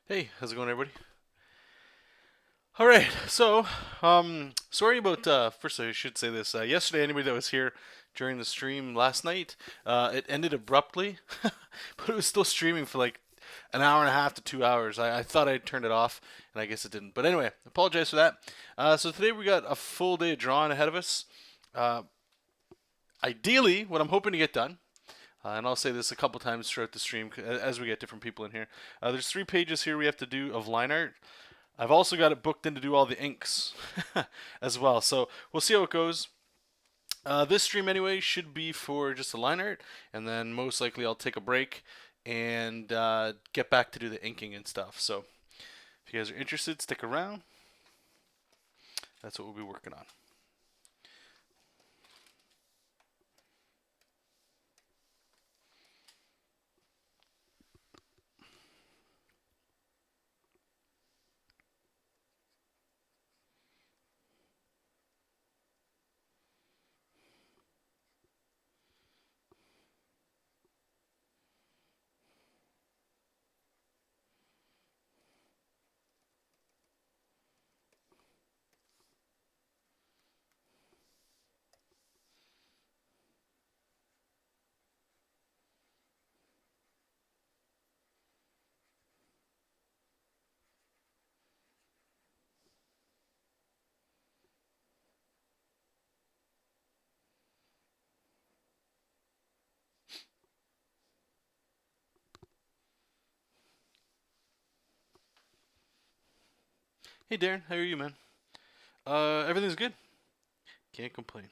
Hey, how's it going, everybody? All right, sorry about. First, I should say this. Yesterday, anybody that was here during the stream last night, it ended abruptly, but it was still streaming for like an hour and a half to 2 hours. I thought I'd turned it off, and I guess it didn't. But anyway, apologize for that. So today we got a full day of drawing ahead of us. Uh, Ideally, what I'm hoping to get done, and I'll say this a couple times throughout the stream as we get different people in here. There's 3 pages here we have to do of line art. I've also got it booked in to do all the inks as well. So we'll see how it goes. This stream, anyway, should be for just the line art, and then most likely I'll take a break and get back to do the inking and stuff. So if you guys are interested, stick around. That's what we'll be working on. Hey Darren, how are you, man? Everything's good. Can't complain.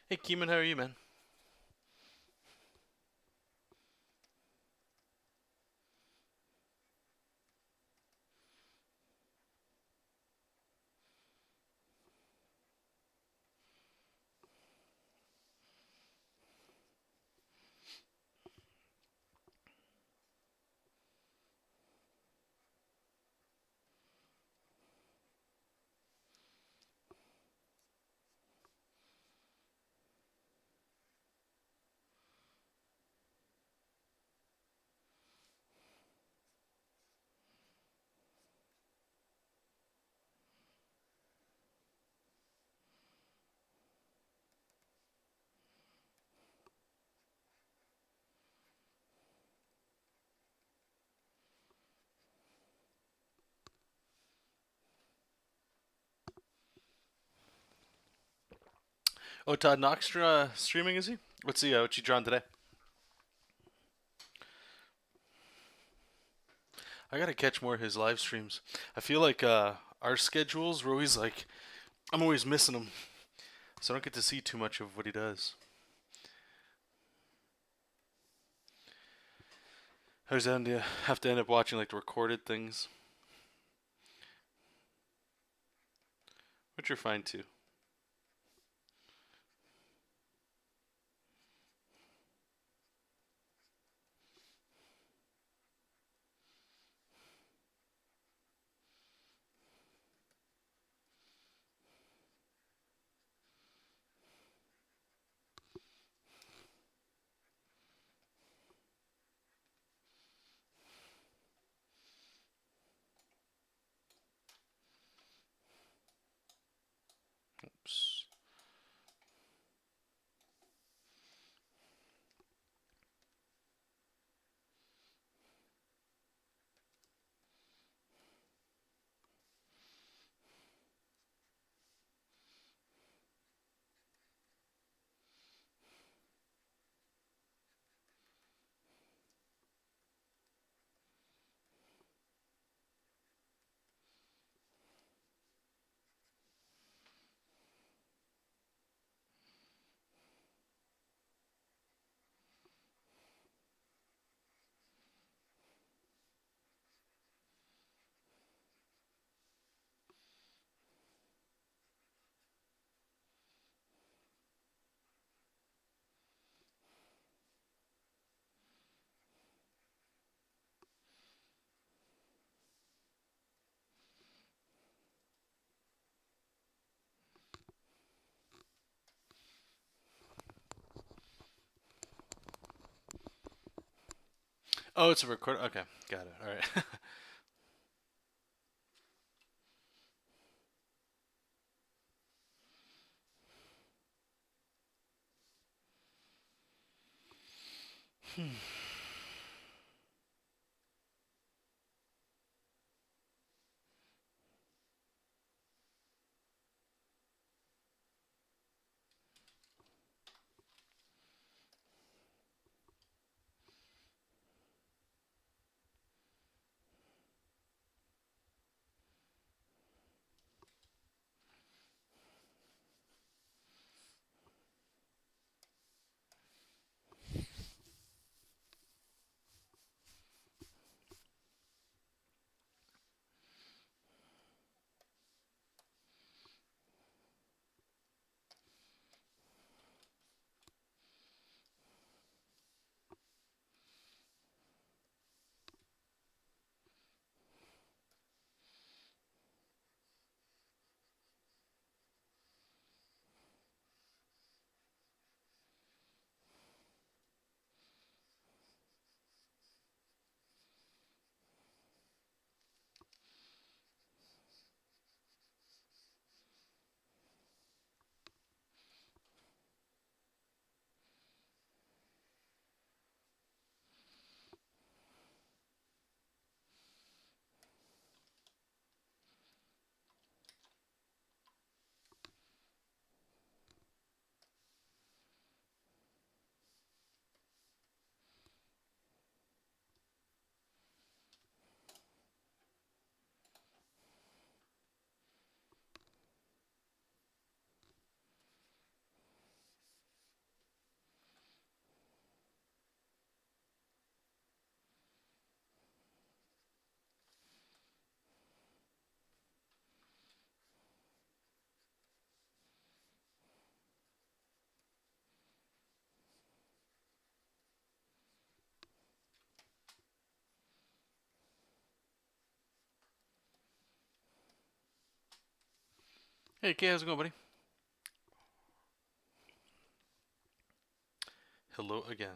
Hey Keeman, how are you, man? Oh, Todd Knoxtra streaming, is he? What's he drawn today? I gotta catch more of his live streams. I feel like our schedules, we're always like, I'm always missing him, so I don't get to see too much of what he does. I always have to end up watching like the recorded things, which are fine too. Oops. Oh, it's a record. Okay, got it. All right. Hey, Kay, how's it going, buddy? Hello again.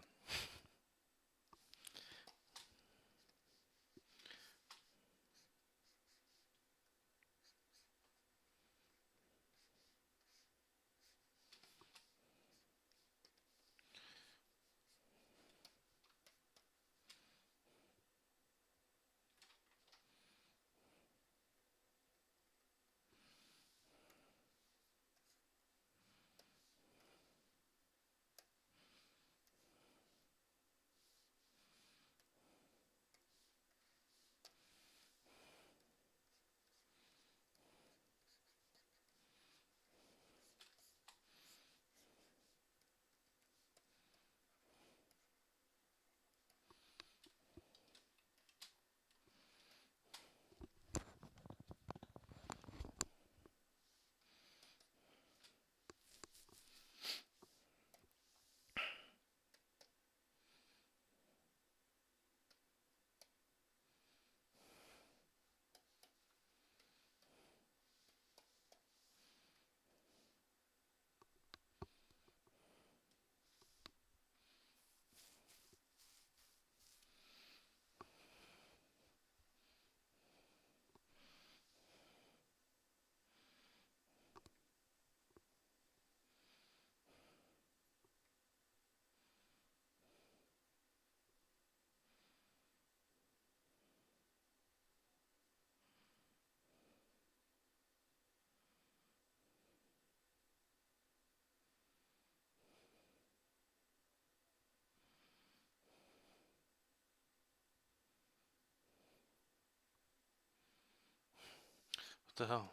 What the hell?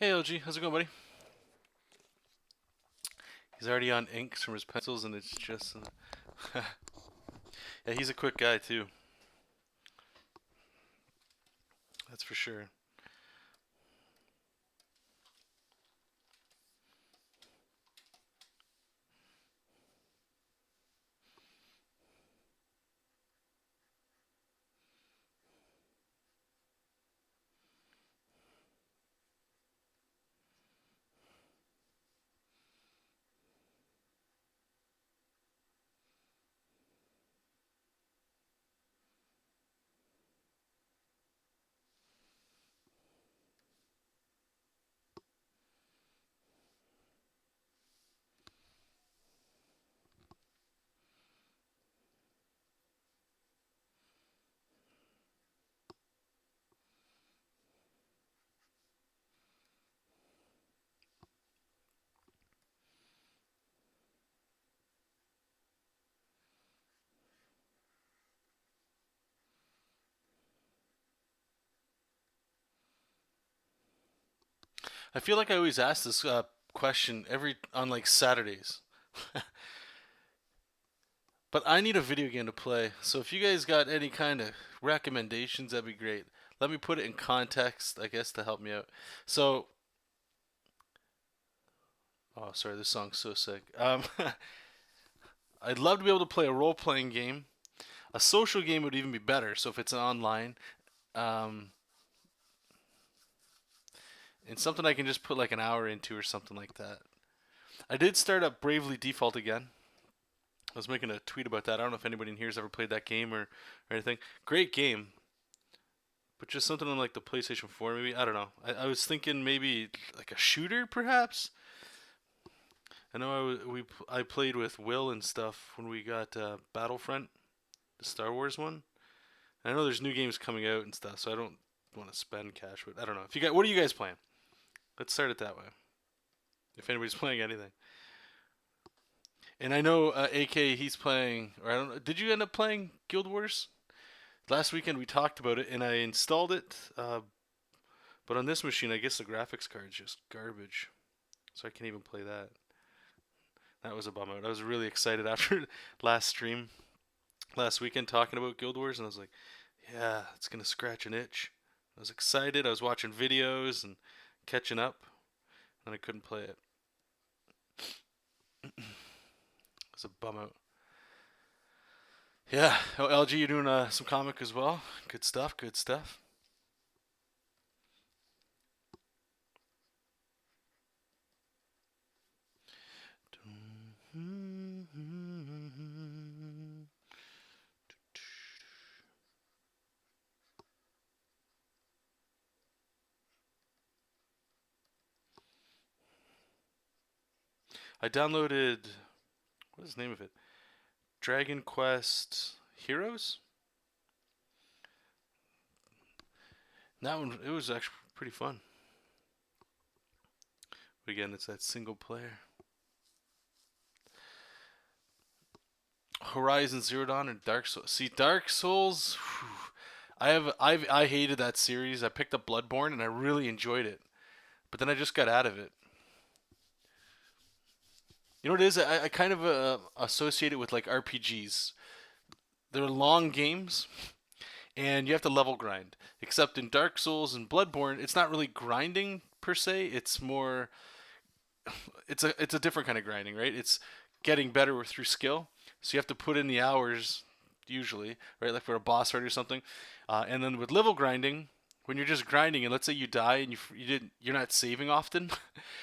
Hey LG, how's it going, buddy? He's already on inks from his pencils, and it's just. Yeah, he's a quick guy too. That's for sure. I feel like I always ask this question every on like Saturdays, but I need a video game to play. So if you guys got any kind of recommendations, that'd be great. Let me put it in context, I guess, to help me out. So, oh, sorry, this song's so sick. I'd love to be able to play a role-playing game. A social game would even be better. So if it's online, um, and something I can just put like an hour into or something like that. I did start up Bravely Default again. I was making a tweet about that. I don't know if anybody in here has ever played that game or anything. Great game, but just something on like the PlayStation 4 maybe. I don't know. I was thinking maybe like a shooter perhaps. I know I played with Will and stuff when we got Battlefront, the Star Wars one. I know there's new games coming out and stuff, so I don't want to spend cash. But I don't know. If you got, what are you guys playing? Let's start it that way. If anybody's playing anything. And I know AK he's playing, or I don't know. Did you end up playing Guild Wars? Last weekend we talked about it, and I installed it. But on this machine, I guess the graphics card's just garbage, so I can't even play that. That was a bum out. I was really excited after last stream, last weekend, talking about Guild Wars, and I was like, "Yeah, it's gonna scratch an itch." I was excited. I was watching videos and catching up, and I couldn't play it. It was a bum out. Yeah. Oh, LG, you doing some comic as well? Good stuff. Good stuff. I downloaded. What is the name of it? Dragon Quest Heroes. That one, it was actually pretty fun. But again, it's that single player. Horizon Zero Dawn and Dark Souls. See, Dark Souls. Whew, I hated that series. I picked up Bloodborne and I really enjoyed it, but then I just got out of it. You know what it is? I kind of associate it with like RPGs. They're long games, and you have to level grind. Except in Dark Souls and Bloodborne, it's not really grinding per se. It's more it's a different kind of grinding, right? It's getting better through skill. So you have to put in the hours usually, right? Like for a boss fight or something. And then with level grinding, when you're just grinding, and let's say you die and you're not saving often,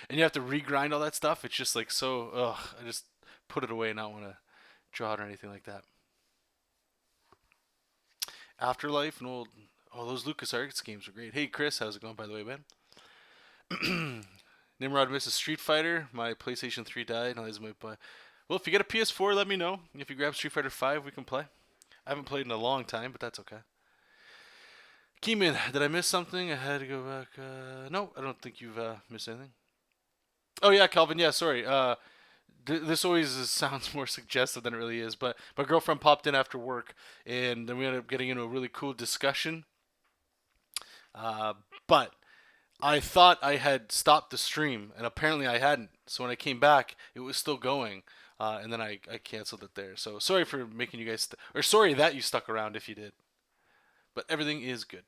and you have to regrind all that stuff. It's just like so. Ugh, I just put it away and not want to draw it or anything like that. Afterlife and old. Oh, those LucasArts games are great. Hey, Chris, how's it going, by the way, man? Nimrod misses Street Fighter. My PlayStation 3 died. Now he's my buy. Well, if you get a PS4, let me know. If you grab Street Fighter 5, we can play. I haven't played in a long time, but that's okay. Keyman, did I miss something? I had to go back. No, I don't think you've missed anything. Oh yeah, Calvin. Yeah, sorry. This always sounds more suggestive than it really is. But my girlfriend popped in after work, and then we ended up getting into a really cool discussion. Uh, but I thought I had stopped the stream, and apparently I hadn't. So when I came back, it was still going, and then I canceled it there. So sorry for making you guys, or sorry that you stuck around if you did. But everything is good.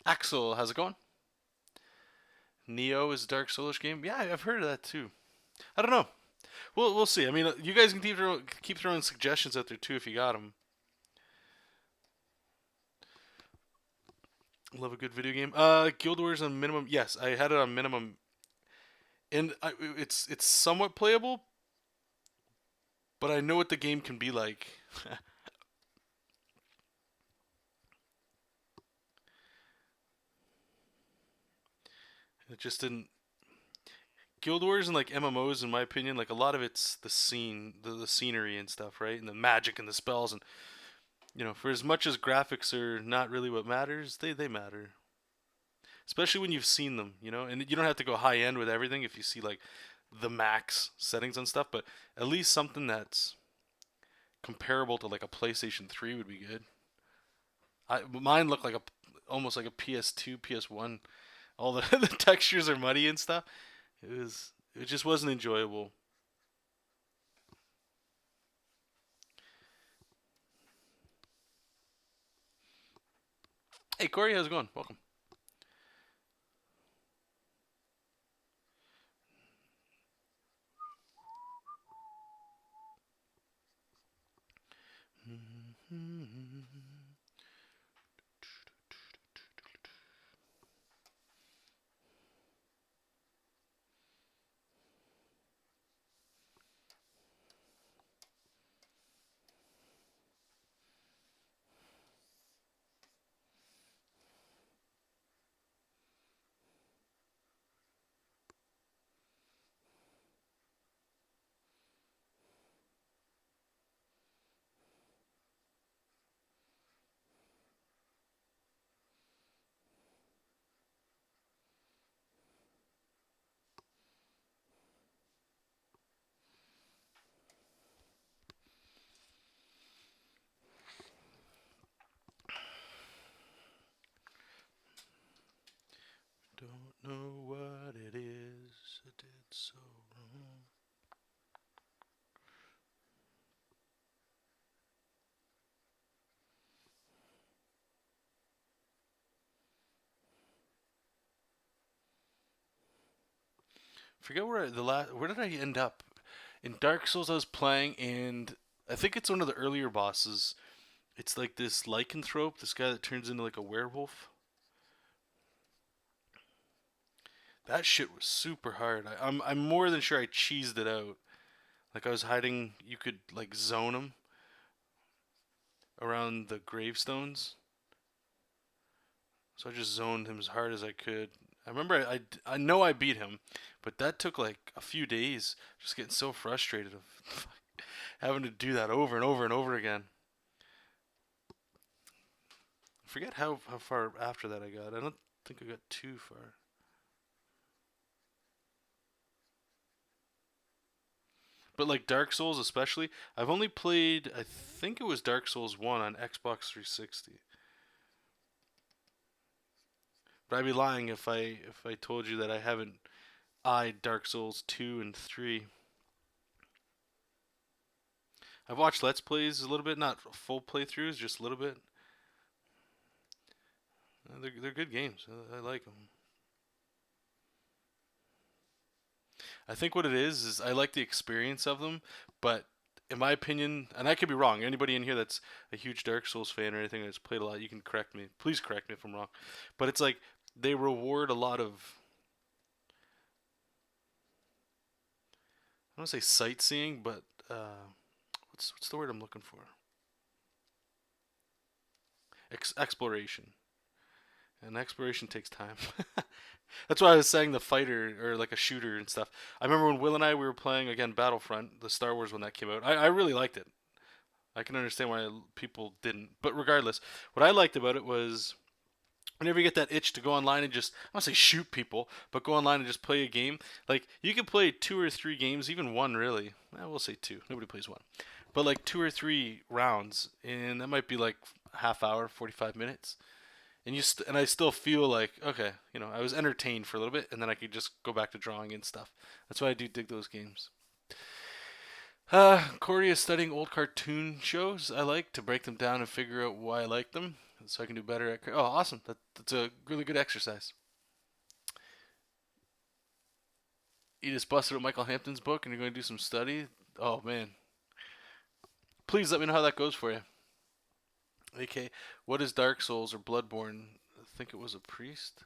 Axel, how's it going? Neo is a Dark Souls game. Yeah, I've heard of that too. I don't know. We'll see. I mean, you guys can keep throwing suggestions out there too if you got them. Love a good video game. Guild Wars on minimum. Yes, I had it on minimum, and it's somewhat playable, but I know what the game can be like. It just didn't. Guild Wars and like MMOs, in my opinion, like a lot of it's the scene, the scenery and stuff, right? And the magic and the spells, and for as much as graphics are not really what matters, they matter. Especially when you've seen them, and you don't have to go high end with everything if you see like the max settings and stuff, but at least something that's comparable to like a PlayStation 3 would be good. Mine looked like almost like a PS2, PS1. All the the textures are muddy and stuff. It just wasn't enjoyable. Hey Corey, how's it going? Welcome. Don't know what it is I did so wrong. Forget where did I end up? In Dark Souls I was playing, and I think it's one of the earlier bosses. It's like this lycanthrope, this guy that turns into like a werewolf. That shit was super hard. I'm more than sure I cheesed it out. Like I was hiding, you could like zone him around the gravestones. So I just zoned him as hard as I could. I remember I know I beat him, but that took like a few days. Just getting so frustrated of having to do that over and over and over again. I forget how far after that I got. I don't think I got too far. But like Dark Souls especially, I've only played I think it was Dark Souls 1 on Xbox 360. But I'd be lying if I told you that I haven't eyed Dark Souls 2 and 3. I've watched Let's Plays a little bit, not full playthroughs, just a little bit. They're good games. I like them. I think what it is I like the experience of them, but in my opinion, and I could be wrong. Anybody in here that's a huge Dark Souls fan or anything that's played a lot, you can correct me. Please correct me if I'm wrong. But it's like they reward a lot of, I don't want to say sightseeing, but what's the word I'm looking for? Exploration. And exploration takes time. That's why I was saying the fighter or like a shooter and stuff. I remember when Will and I we were playing again Battlefront, the Star Wars when that came out. I really liked it. I can understand why people didn't, but regardless, what I liked about it was whenever you get that itch to go online and just I don't say shoot people, but go online and just play a game. Like you can play 2 or 3 games, even one really. We'll say two. Nobody plays one, but like 2 or 3 rounds, and that might be like half hour, 45 minutes and and I still feel like okay, I was entertained for a little bit, and then I could just go back to drawing and stuff. That's why I do dig those games. Corey is studying old cartoon shows I like to break them down and figure out why I like them, so I can do better at. Oh, awesome! That's a really good exercise. You just busted up Michael Hampton's book, and you're going to do some study. Oh man, please let me know how that goes for you. AK, what is Dark Souls or Bloodborne? I think it was a priest.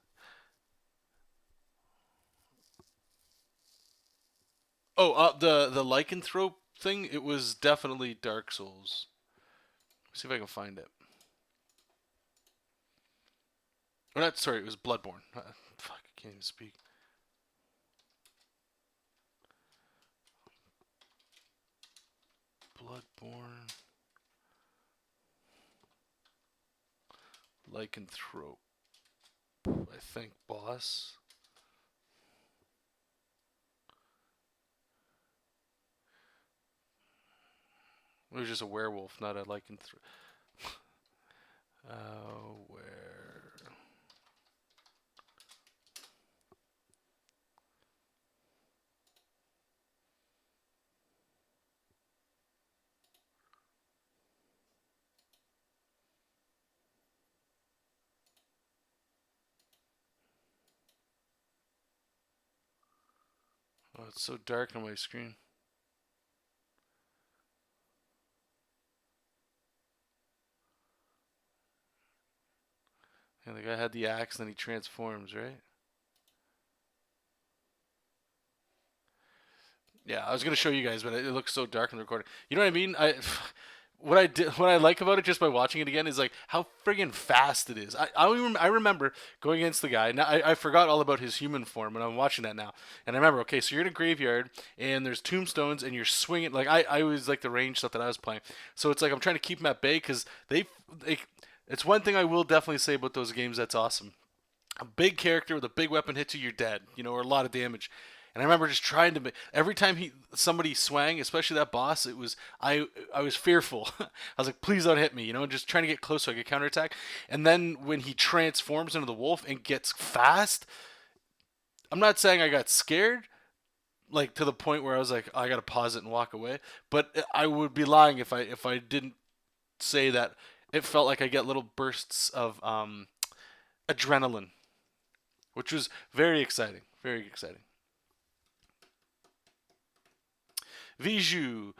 Oh, the lycanthrope thing. It was definitely Dark Souls. Let's see if I can find it. Or not. Sorry, it was Bloodborne. Fuck, I can't even speak. Bloodborne. Lycanthrope. I think boss. It was just a werewolf, not a lycanthrope. Where? Oh, it's so dark on my screen. And the guy had the axe, and then he transforms, right? Yeah, I was gonna show you guys, but it looks so dark in the recording. You know what I mean? What I like about it just by watching it again is like how friggin' fast it is. I remember going against the guy. Now I forgot all about his human form when I'm watching that now, and I remember okay, so you're in a graveyard and there's tombstones and you're swinging. Like I always like the range stuff that I was playing, so it's like I'm trying to keep them at bay because they it's one thing I will definitely say about those games that's awesome. A big character with a big weapon hits you, you're dead. Or a lot of damage. And I remember just trying to every time somebody swang, especially that boss, it was I was fearful. I was like, please don't hit me, just trying to get close so I could counterattack. And then when he transforms into the wolf and gets fast, I'm not saying I got scared, like to the point where I was like, oh, I gotta pause it and walk away. But I would be lying if I didn't say that it felt like I get little bursts of adrenaline, which was very exciting. Very exciting. Viju,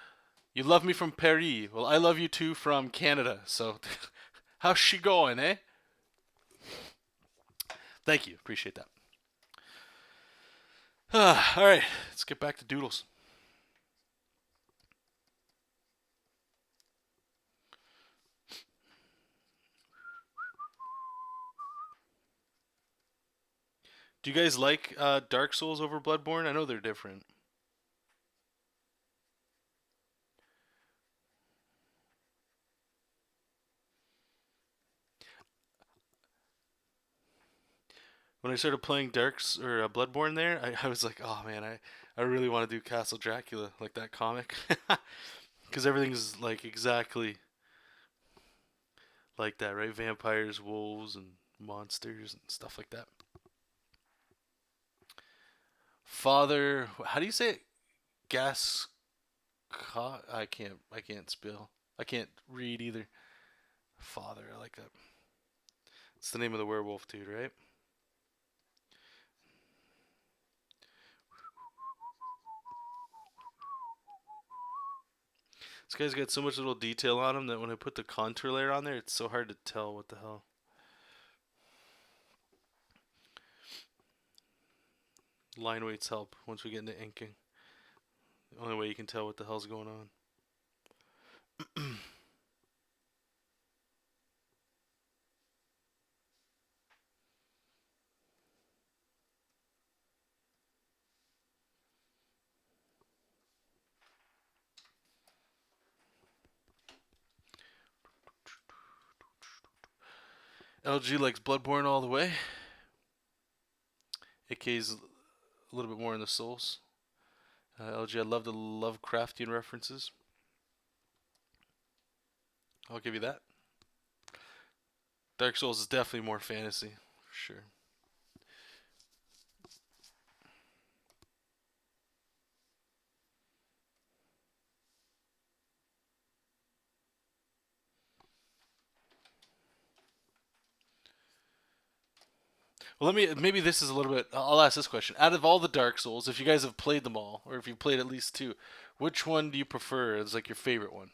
you love me from Paris. Well, I love you too from Canada. So, how's she going, eh? Thank you. Appreciate that. All right, let's get back to doodles. Do you guys like Dark Souls over Bloodborne? I know they're different. When I started playing Darks or Bloodborne there, I was like, oh man, I really want to do Castle Dracula, like that comic. Because everything's like exactly like that, right? Vampires, wolves, and monsters and stuff like that. Father, how do you say it? Gas. I can't spell. I can't read either. Father, I like that. It's the name of the werewolf dude, right? This guy's got so much little detail on him that when I put the contour layer on there, it's so hard to tell what the hell. Line weights help once we get into inking. The only way you can tell what the hell's going on. LG likes Bloodborne all the way. AK's a little bit more in the souls. LG, I love the Lovecraftian references. I'll give you that. Dark Souls is definitely more fantasy, for sure. Well, maybe this is a little bit. I'll ask this question: out of all the Dark Souls, if you guys have played them all, or if you've played at least two, which one do you prefer as like your favorite one?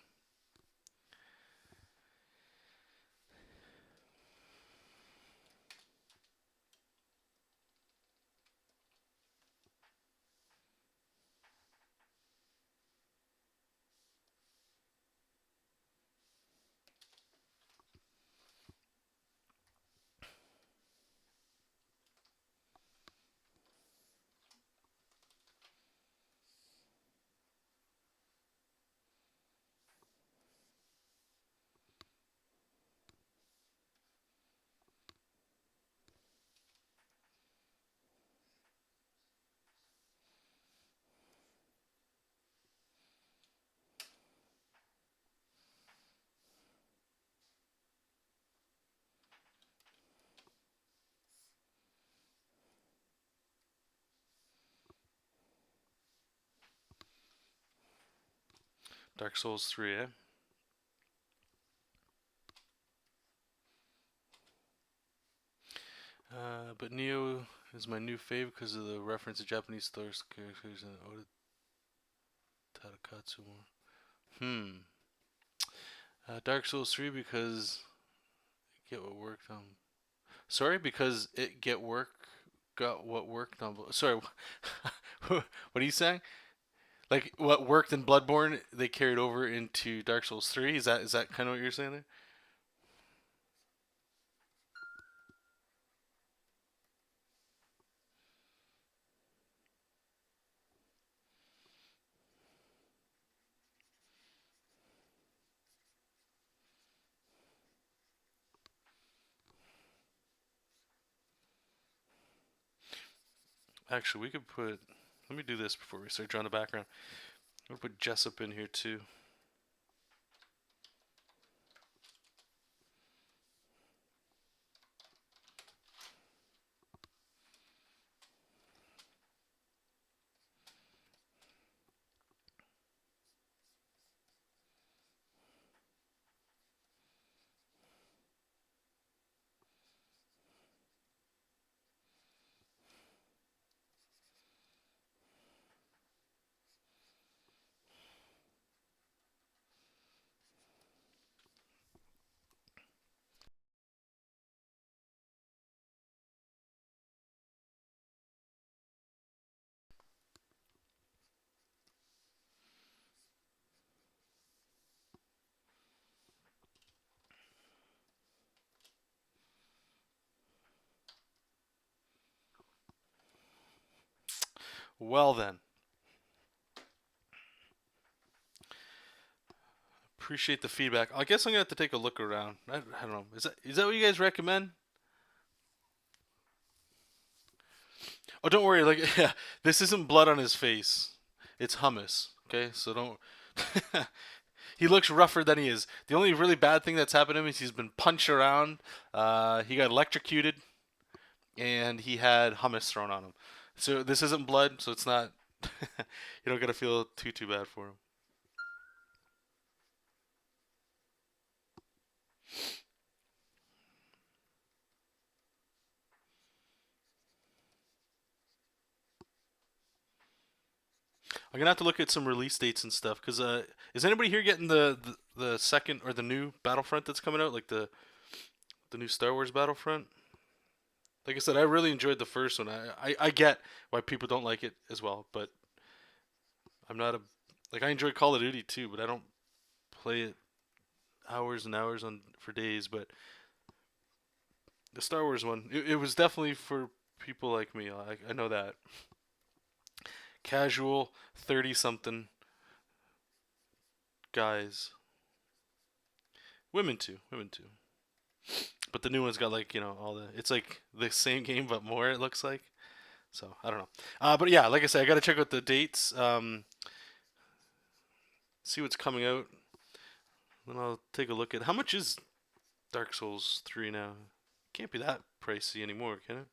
Dark Souls 3, eh? But Neo is my new fave because of the reference to Japanese stars characters and Oda Tadakatsu. Hmm. Dark Souls 3 because get what worked on. Sorry, because it get work got what worked on. Sorry, what are you saying? Like what worked in Bloodborne, they carried over into Dark Souls 3. Is that kind of what you're saying there? Actually, we could put. Let me do this before we start drawing the background. We'll put Jesop in here too. Well then, appreciate the feedback. I guess I'm gonna have to take a look around. I don't know. Is that what you guys recommend? Oh, don't worry. Like, yeah, this isn't blood on his face. It's hummus. Okay, so don't. He looks rougher than he is. The only really bad thing that's happened to him is he's been punched around. He got electrocuted, and he had hummus thrown on him. So this isn't blood, so it's not. You don't gotta feel too bad for him. I'm gonna have to look at some release dates and stuff. Cause is anybody here getting the second or the new Battlefront that's coming out, like the new Star Wars Battlefront? Like I said, I really enjoyed the first one. I get why people don't like it as well, but I'm not a like I enjoy Call of Duty too, but I don't play it hours and hours on for days. But the Star Wars one, it was definitely for people like me. I know that casual 30 something guys, women too. But the new one's got like all the it's like the same game but more. It looks like. So I don't know. But yeah, like I said, I gotta check out the dates. See what's coming out. Then I'll take a look at how much is Dark Souls 3 now. Can't be that pricey anymore, can it?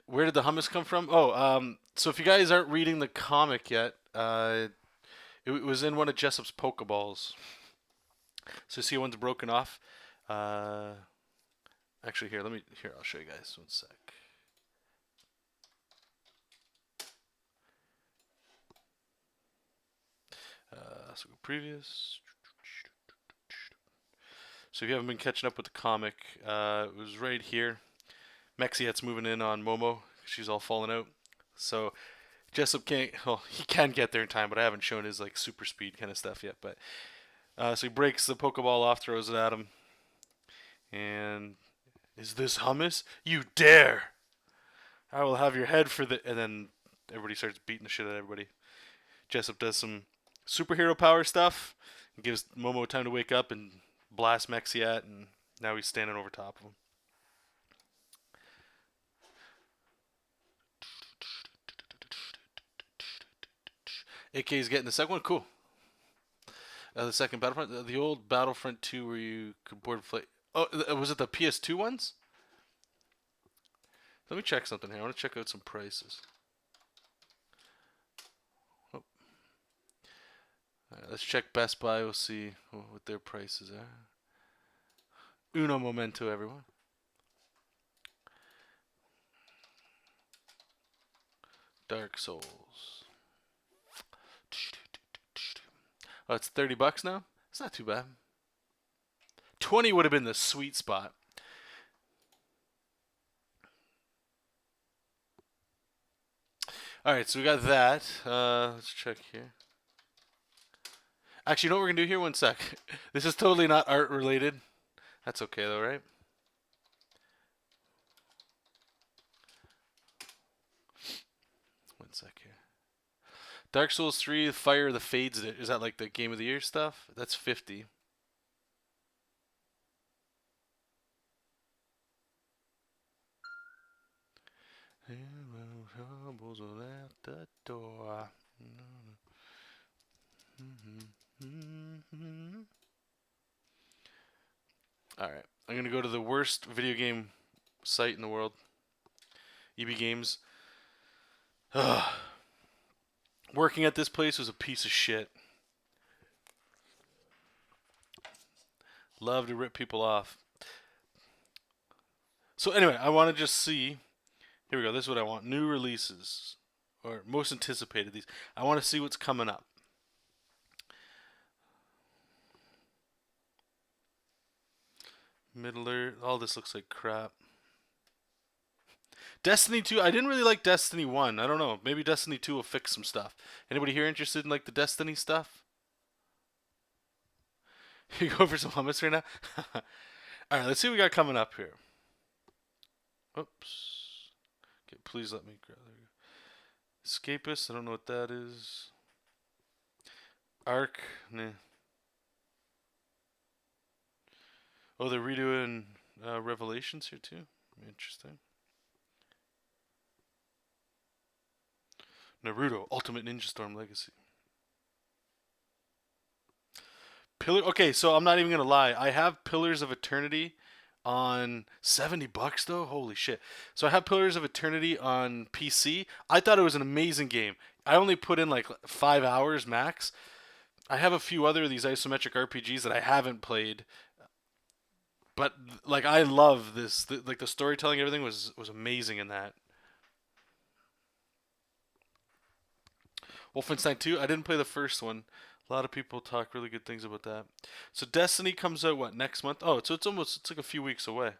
Where did the hummus come from? Oh, so if you guys aren't reading the comic yet, it was in one of Jesop's Pokeballs. So see one's broken off. Uh, Actually, here. I'll show you guys. One sec. So go previous. So if you haven't been catching up with the comic, it was right here. Mexiet's moving in on Momo. She's all falling out. So Jessup can't. Well, he can get there in time, but I haven't shown his like super speed kind of stuff yet. But so he breaks the Pokeball off, throws it at him, and is this hummus? You dare! I will have your head for the. And then everybody starts beating the shit out of everybody. Jessup does some superhero power stuff, and gives Momo time to wake up and blast Mexiat, and now he's standing over top of him. AK's getting the second one. Cool. The second Battlefront, the old Battlefront 2 where you could board flight. Oh, was it the PS2 ones? Let me check something here. I want to check out some prices. Oh. Let's check Best Buy. We'll see what their prices are. Uno momento, everyone. Dark Souls. Oh, it's $30 now? It's not too bad. 20 would have been the sweet spot. Alright, so we got that. Let's check here. Actually, you know what we're going to do here? One sec. This is totally not art related. That's okay though, right? One sec here. Dark Souls 3, Fire of the Fades. Is that like the Game of the Year stuff? That's 50. Troubles at the door. Alright, I'm going to go to the worst video game site in the world. EB Games. Ugh. Working at this place was a piece of shit. Love to rip people off. So anyway, I want to just see. Here we go. This is what I want. New releases. Or most anticipated these. I want to see what's coming up. Middler. All this looks like crap. Destiny 2. I didn't really like Destiny 1. I don't know. Maybe Destiny 2 will fix some stuff. Anybody here interested in like the Destiny stuff? You go for some hummus right now? Alright, let's see what we got coming up here. Oops. Okay, please let me grab there. Escapist, I don't know what that is. Arc, nah. Oh, they're redoing Revelations here too. Interesting. Naruto Ultimate Ninja Storm Legacy. Pillar. Okay, so I'm not even gonna lie. I have Pillars of Eternity on $70 though. Holy shit! So I have Pillars of Eternity on PC. I thought it was an amazing game. I only put in like 5 hours max. I have a few other of these isometric RPGs that I haven't played, but like I love this. Like the storytelling, everything was amazing in that. Wolfenstein 2. I didn't play the first one. A lot of people talk really good things about that. So Destiny comes out what next month? Oh, so it's like a few weeks away.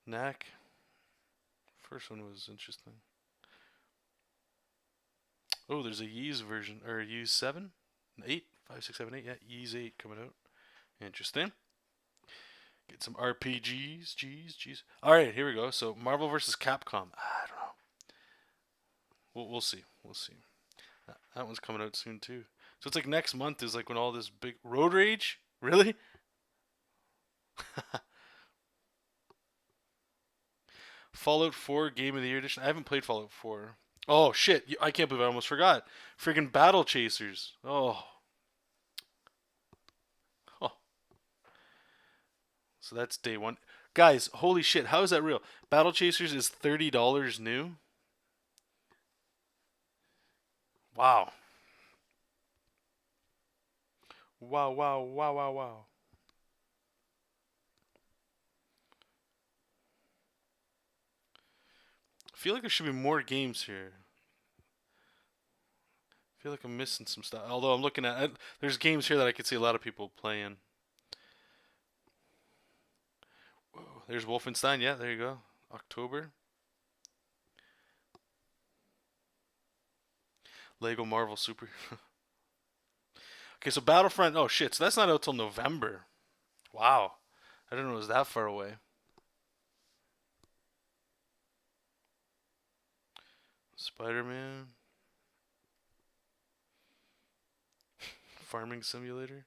Knack. First one was interesting. Oh, there's a Yeez version or a Yeez 7, 8, 5, 6, 7, 8. Yeah, Yeez 8 coming out. Interesting. Get some RPGs. Jeez. All right, here we go. So Marvel versus Capcom. I don't know. We'll see. We'll see. That one's coming out soon too. So it's like next month is like when all this big Road Rage. Really? Fallout 4 Game of the Year edition. I haven't played Fallout 4. Oh shit! I can't believe I almost forgot. Freaking Battle Chasers. Oh. So that's day one. Guys, holy shit! How is that real? Battle Chasers is $30 new. Wow. Wow. I feel like there should be more games here. I feel like I'm missing some stuff. Although I'm looking at, there's games here that I could see a lot of people playing. Whoa, there's Wolfenstein. Yeah, there you go. October. Lego Marvel Super. Okay, so Battlefront. Oh shit, so that's not out till November. Wow, I didn't know it was that far away. Spider-Man. Farming Simulator.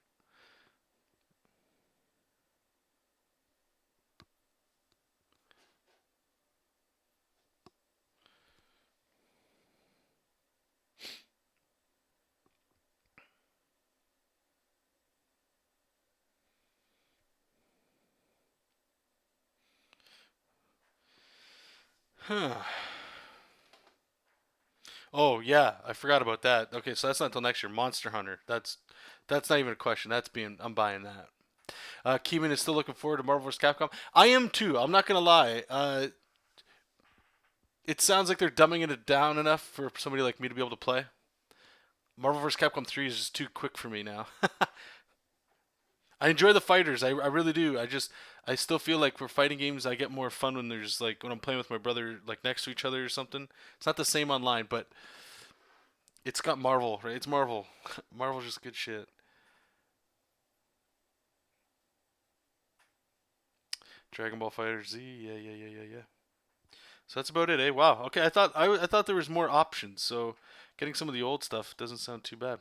Huh. Oh yeah, I forgot about that. Okay, so that's not until next year. Monster Hunter. That's not even a question. I'm buying that. Keeman is still looking forward to Marvel vs. Capcom. I am too. I'm not gonna lie. It sounds like they're dumbing it down enough for somebody like me to be able to play. Marvel vs. Capcom 3 is just too quick for me now. I enjoy the fighters. I really do. I still feel like for fighting games I get more fun when there's like when I'm playing with my brother like next to each other or something. It's not the same online, but it's got Marvel, right? It's Marvel. Marvel's just good shit. Dragon Ball Fighter Z. Yeah. So that's about it, eh? Wow. Okay, I thought there was more options. So getting some of the old stuff doesn't sound too bad.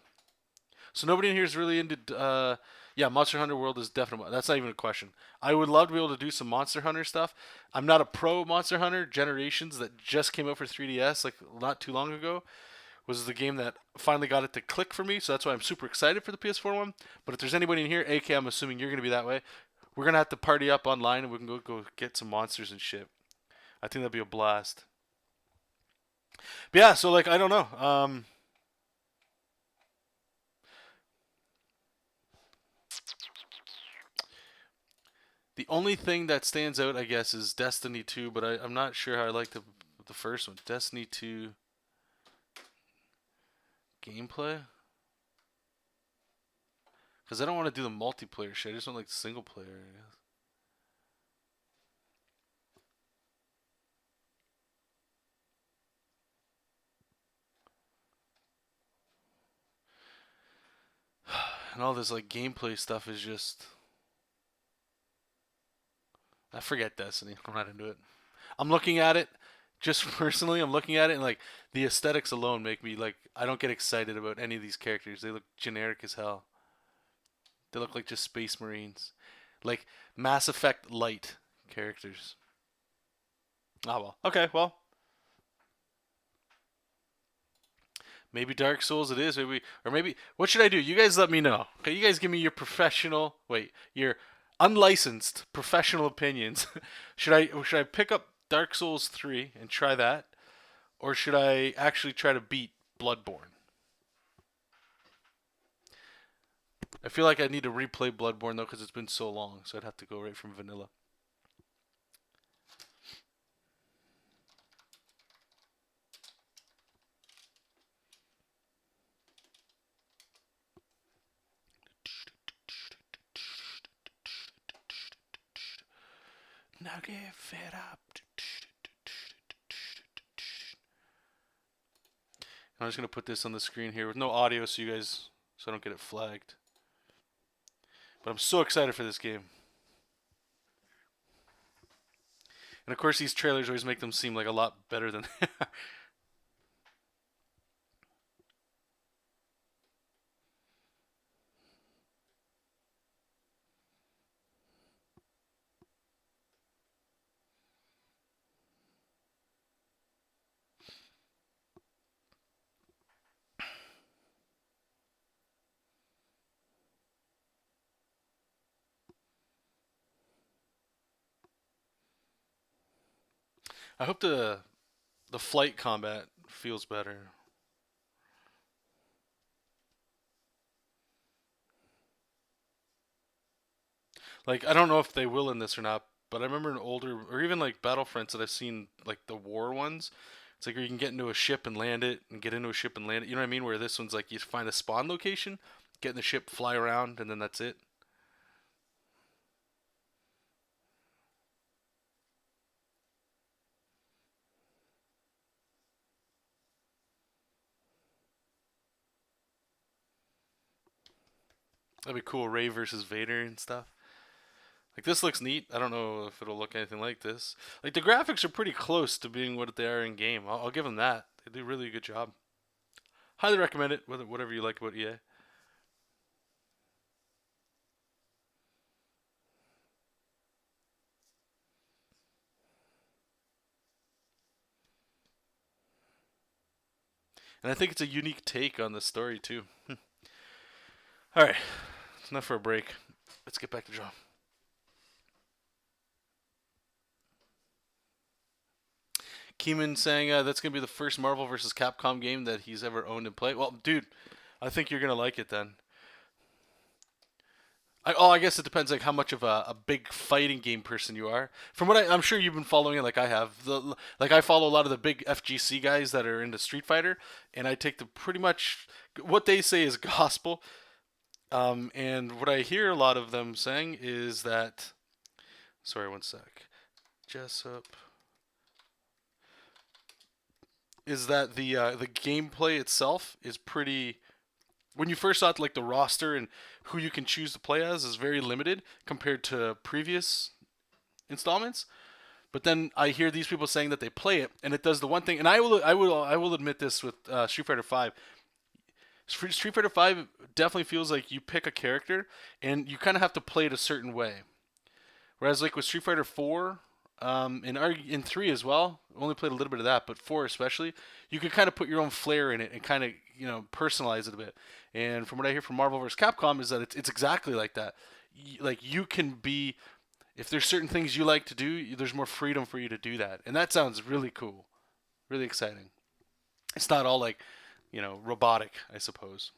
So nobody in here is really into. Yeah, Monster Hunter World is definitely. That's not even a question. I would love to be able to do some Monster Hunter stuff. I'm not a pro Monster Hunter. Generations that just came out for 3DS like not too long ago was the game that finally got it to click for me. So that's why I'm super excited for the PS4 one. But if there's anybody in here, AK, I'm assuming you're gonna be that way. We're gonna have to party up online and we can go get some monsters and shit. I think that'd be a blast. But yeah, so like I don't know. The only thing that stands out, I guess, is Destiny 2, but I'm not sure how I like the first one. Destiny 2 gameplay? Because I don't want to do the multiplayer shit. I just want like single player, I guess. And all this like gameplay stuff is just. I forget Destiny. I'm not into it. I'm looking at it. Just personally, I'm looking at it and like the aesthetics alone make me like I don't get excited about any of these characters. They look generic as hell. They look like just space marines, like Mass Effect light characters. Oh well. Okay, well, maybe Dark Souls it is. Maybe or maybe what should I do? You guys let me know. Okay, you guys give me your your unlicensed professional opinions. Should I pick up Dark Souls 3 and try that, or should I actually try to beat Bloodborne? I feel like I need to replay Bloodborne though because it's been so long, so I'd have to go right from vanilla. Now get fed up. I'm just gonna put this on the screen here with no audio, so I don't get it flagged. But I'm so excited for this game. And of course, these trailers always make them seem like a lot better than. I hope the flight combat feels better. Like I don't know if they will in this or not, but I remember in older or even like Battlefronts that I've seen like the war ones. It's like where you can get into a ship and land it, and get into a ship and land it. You know what I mean? Where this one's like you find a spawn location, get in the ship, fly around, and then that's it. That'd be cool. Ray versus Vader and stuff. Like this looks neat. I don't know if it'll look anything like this. Like the graphics are pretty close to being what they are in game. I'll give them that. They do a really good job. Highly recommend it. Whatever you like about EA. And I think it's a unique take on the story too. All right, it's enough for a break. Let's get back to John. Keeman saying that's gonna be the first Marvel vs. Capcom game that he's ever owned and played. Well, dude, I think you're gonna like it then. I guess it depends like how much of a big fighting game person you are. From what I'm sure you've been following it like I have. Like I follow a lot of the big FGC guys that are into Street Fighter, and I take the pretty much what they say is gospel. And what I hear a lot of them saying is that. Sorry, one sec. Jesop. Is that the gameplay itself is pretty. When you first saw it, like the roster and who you can choose to play as is very limited compared to previous installments. But then I hear these people saying that they play it and it does the one thing. And I will admit this with Street Fighter Five. Street Fighter Five definitely feels like you pick a character and you kind of have to play it a certain way. Whereas like with Street Fighter Four, in three as well, only played a little bit of that, but four especially, you can kind of put your own flair in it and kind of personalize it a bit. And from what I hear from Marvel vs. Capcom is that it's exactly like that. Like you can be, if there's certain things you like to do, there's more freedom for you to do that, and that sounds really cool, really exciting. It's not all like, robotic, I suppose.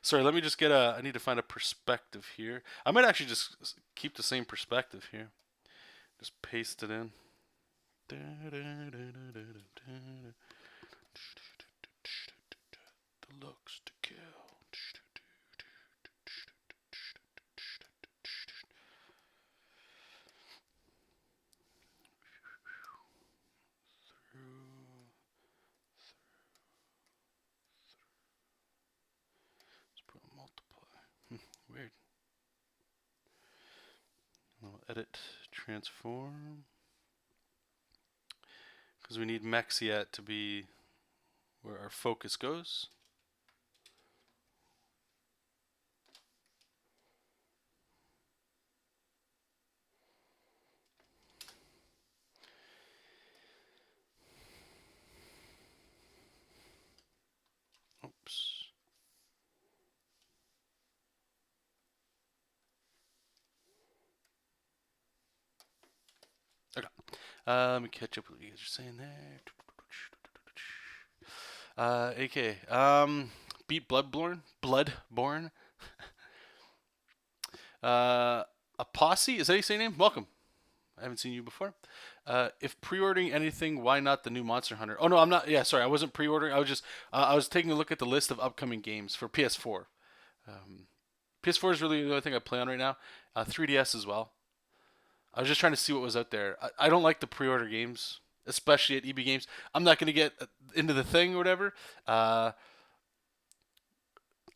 Sorry, let me just get a. I need to find a perspective here. I might actually just keep the same perspective here. Just paste it in. The looks to kill. Let's put a multiply. Weird. We'll edit, transform. Because we need Mexiat to be where our focus goes. Okay. Let me catch up with what you guys are saying there. AK. Beat Bloodborne. A posse. Is that how you say your name? Welcome. I haven't seen you before. If pre-ordering anything, why not the new Monster Hunter? Oh no, I'm not. Yeah, sorry, I wasn't pre-ordering. I was just I was taking a look at the list of upcoming games for PS4. PS4 is really the only thing I play on right now. 3DS as well. I was just trying to see what was out there. I don't like the pre-order games, especially at EB Games. I'm not going to get into the thing or whatever. Uh,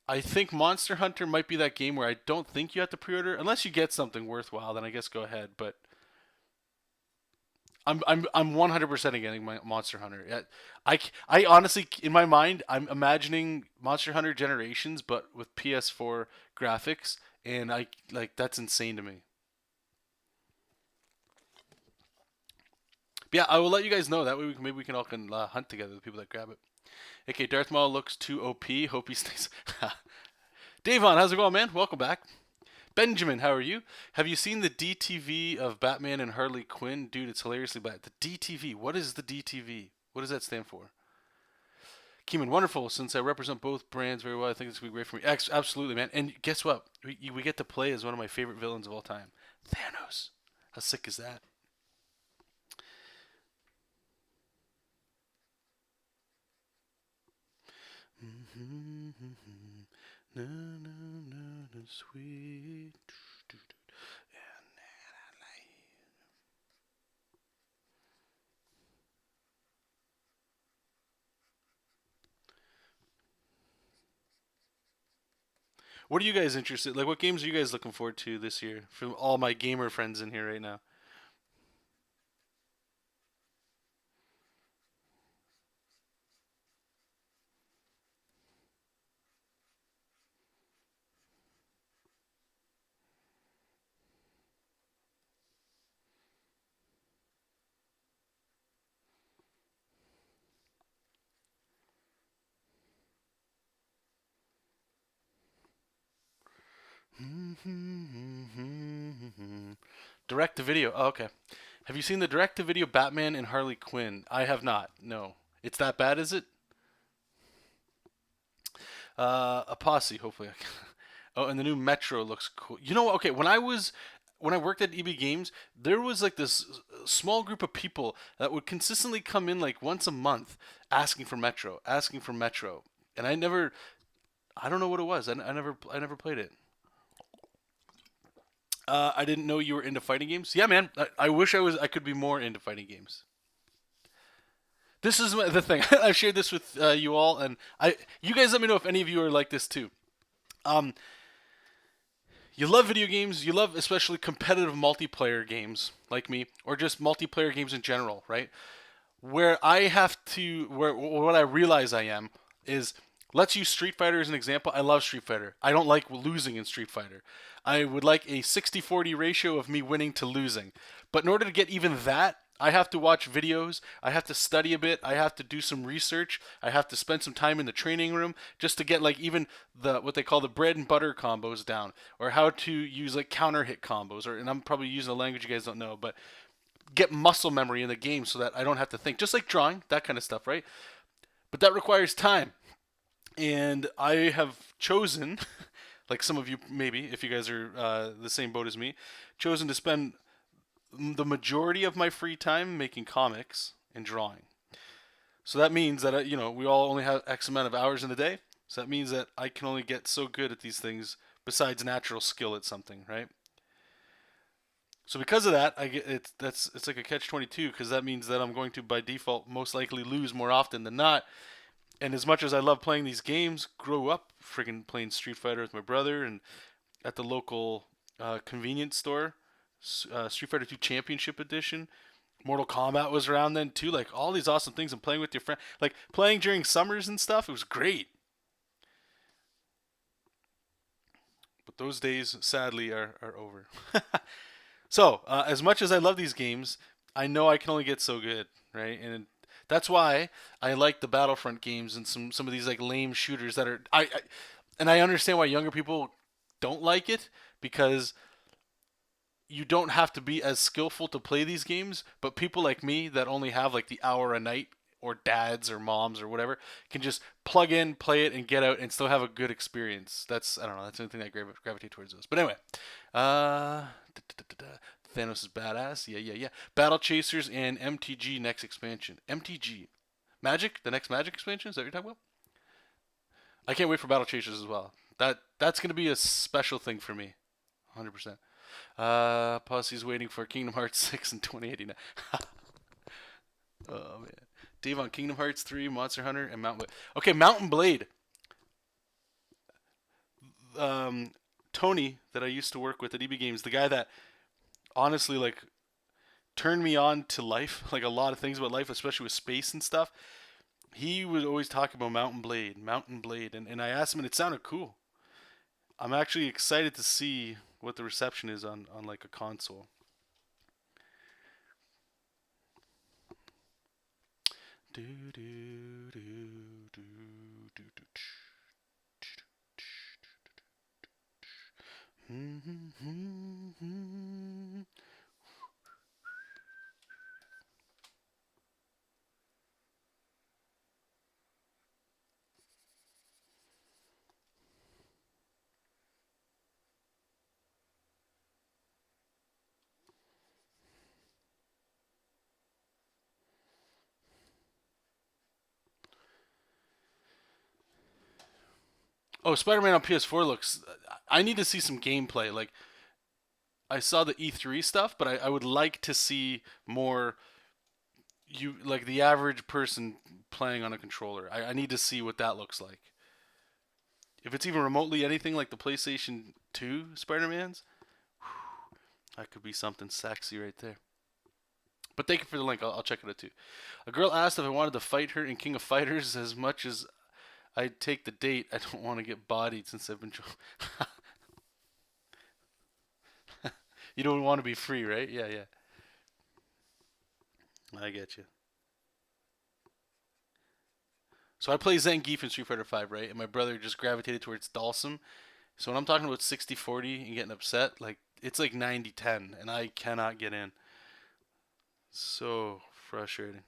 I think Monster Hunter might be that game where I don't think you have to pre-order unless you get something worthwhile. Then I guess go ahead. But I'm 100% getting my Monster Hunter. Yeah, I honestly in my mind I'm imagining Monster Hunter Generations, but with PS4 graphics, and I like that's insane to me. But yeah, I will let you guys know. That way, maybe we can all hunt together. The people that grab it. Okay, Darth Maul looks too OP. Hope he stays. Davon, how's it going, man? Welcome back. Benjamin, how are you? Have you seen the DTV of Batman and Harley Quinn? Dude, it's hilariously bad. The DTV. What is the DTV? What does that stand for? Keeman, wonderful. Since I represent both brands very well, I think this would be great for me. Absolutely, man. And guess what? We get to play as one of my favorite villains of all time, Thanos. How sick is that? Na, na, na, na, sweet. What are you guys interested? Like, what games are you guys looking forward to this year? From all my gamer friends in here right now. Direct to video. Oh, okay. Have you seen the direct to video Batman and Harley Quinn? I have not. No. It's that bad, is it? A posse, hopefully. Oh, and the new Metro looks cool. You know what? Okay, when I worked at EB Games, there was like this small group of people that would consistently come in like once a month asking for Metro, and I don't know what it was. I never played it. I didn't know you were into fighting games. Yeah, man. I wish I could be more into fighting games. This is the thing. I've shared this with you all, and you guys let me know if any of you are like this too. Um, you love video games. You love especially competitive multiplayer games like me, or just multiplayer games in general, right? Where what I realize I am is, let's use Street Fighter as an example. I love Street Fighter. I don't like losing in Street Fighter. I would like a 60-40 ratio of me winning to losing. But in order to get even that, I have to watch videos, I have to study a bit, I have to do some research, I have to spend some time in the training room just to get like even the what they call the bread and butter combos down, or how to use like counter hit combos, or and I'm probably using a language you guys don't know, but get muscle memory in the game so that I don't have to think. Just like drawing, that kind of stuff, right? But that requires time. And I have chosen, like some of you maybe, if you guys are the same boat as me, chosen to spend the majority of my free time making comics and drawing. So that means that we all only have X amount of hours in a day. So that means that I can only get so good at these things besides natural skill at something, right? So because of that, I get it's like a catch 22 because that means that I'm going to by default most likely lose more often than not. And as much as I love playing these games, grew up friggin' playing Street Fighter with my brother and at the local convenience store, Street Fighter 2 Championship Edition. Mortal Kombat was around then too. Like all these awesome things and playing with your friend, like playing during summers and stuff. It was great. But those days, sadly, are over. So, as much as I love these games, I know I can only get so good, right? And that's why I like the Battlefront games and some of these like lame shooters that are and I understand why younger people don't like it because you don't have to be as skillful to play these games, but people like me that only have like the hour a night, or dads or moms or whatever, can just plug in, play it, and get out and still have a good experience. That's, I don't know, that's the only thing that I gravitate towards those. But anyway, uh, Thanos is badass. Yeah, yeah, yeah. Battle Chasers and MTG next expansion. MTG, Magic, the next Magic expansion. Is that what you're talking about? I can't wait for Battle Chasers as well. That's gonna be a special thing for me, 100%. Posse's waiting for Kingdom Hearts 6 in 2089. Oh man, Dave on Kingdom Hearts 3, Monster Hunter, and Mountain Blade. Okay, Mountain Blade. Um, Tony that I used to work with at EB Games, the guy that honestly like turned me on to life, like a lot of things about life, especially with space and stuff. He would always talk about Mountain Blade, and I asked him, and it sounded cool. I'm actually excited to see what the reception is on like a console. Do do do do do do. Oh, Spider-Man on PS4 looks. I need to see some gameplay. Like I saw the E3 stuff, but I would like to see more. You like the average person playing on a controller. I need to see what that looks like. If it's even remotely anything like the PlayStation 2 Spider-Mans, that could be something sexy right there. But thank you for the link. I'll check it out too. A girl asked if I wanted to fight her in King of Fighters as much as I'd take the date. I don't want to get bodied since I've been. You don't want to be free, right? Yeah, yeah. I get you. So I play Zangief in Street Fighter 5, right? And my brother just gravitated towards Dalsum. So when I'm talking about 60-40 and getting upset, like it's like 90-10 and I cannot get in. So frustrating.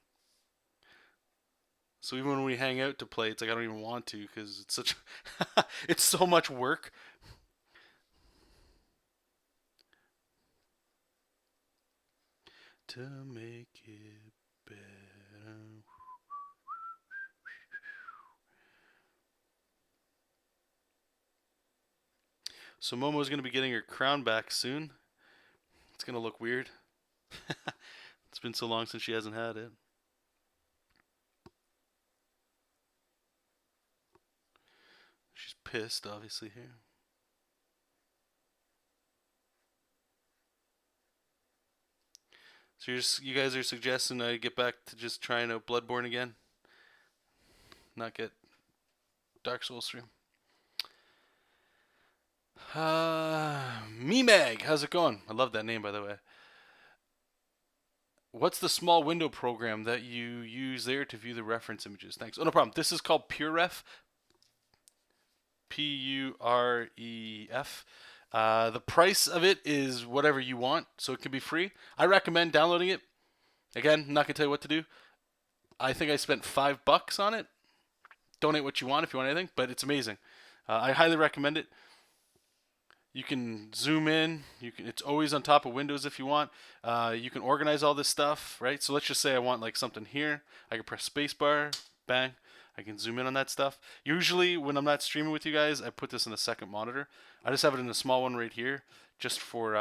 So even when we hang out to play, it's like I don't even want to because it's such it's so much work. To make it better. So Momo's gonna be getting her crown back soon. It's gonna look weird. It's been so long since she hasn't had it. She's pissed, obviously, here. So you guys are suggesting I get back to just trying out Bloodborne again? Not get Dark Souls stream? Me Mag, how's it going? I love that name, by the way. What's the small window program that you use there to view the reference images? Thanks. Oh, no problem. This is called PureRef. PUREF. The price of it is whatever you want, so it can be free. I recommend downloading it. Again, I'm not gonna tell you what to do. I think I spent $5 on it. Donate what you want if you want anything, but it's amazing. I highly recommend it. You can zoom in. It's always on top of Windows if you want. You can organize all this stuff, right? So let's just say I want like something here. I can press spacebar, bang. I can zoom in on that stuff. Usually when I'm not streaming with you guys, I put this in a second monitor. I just have it in a small one right here, just for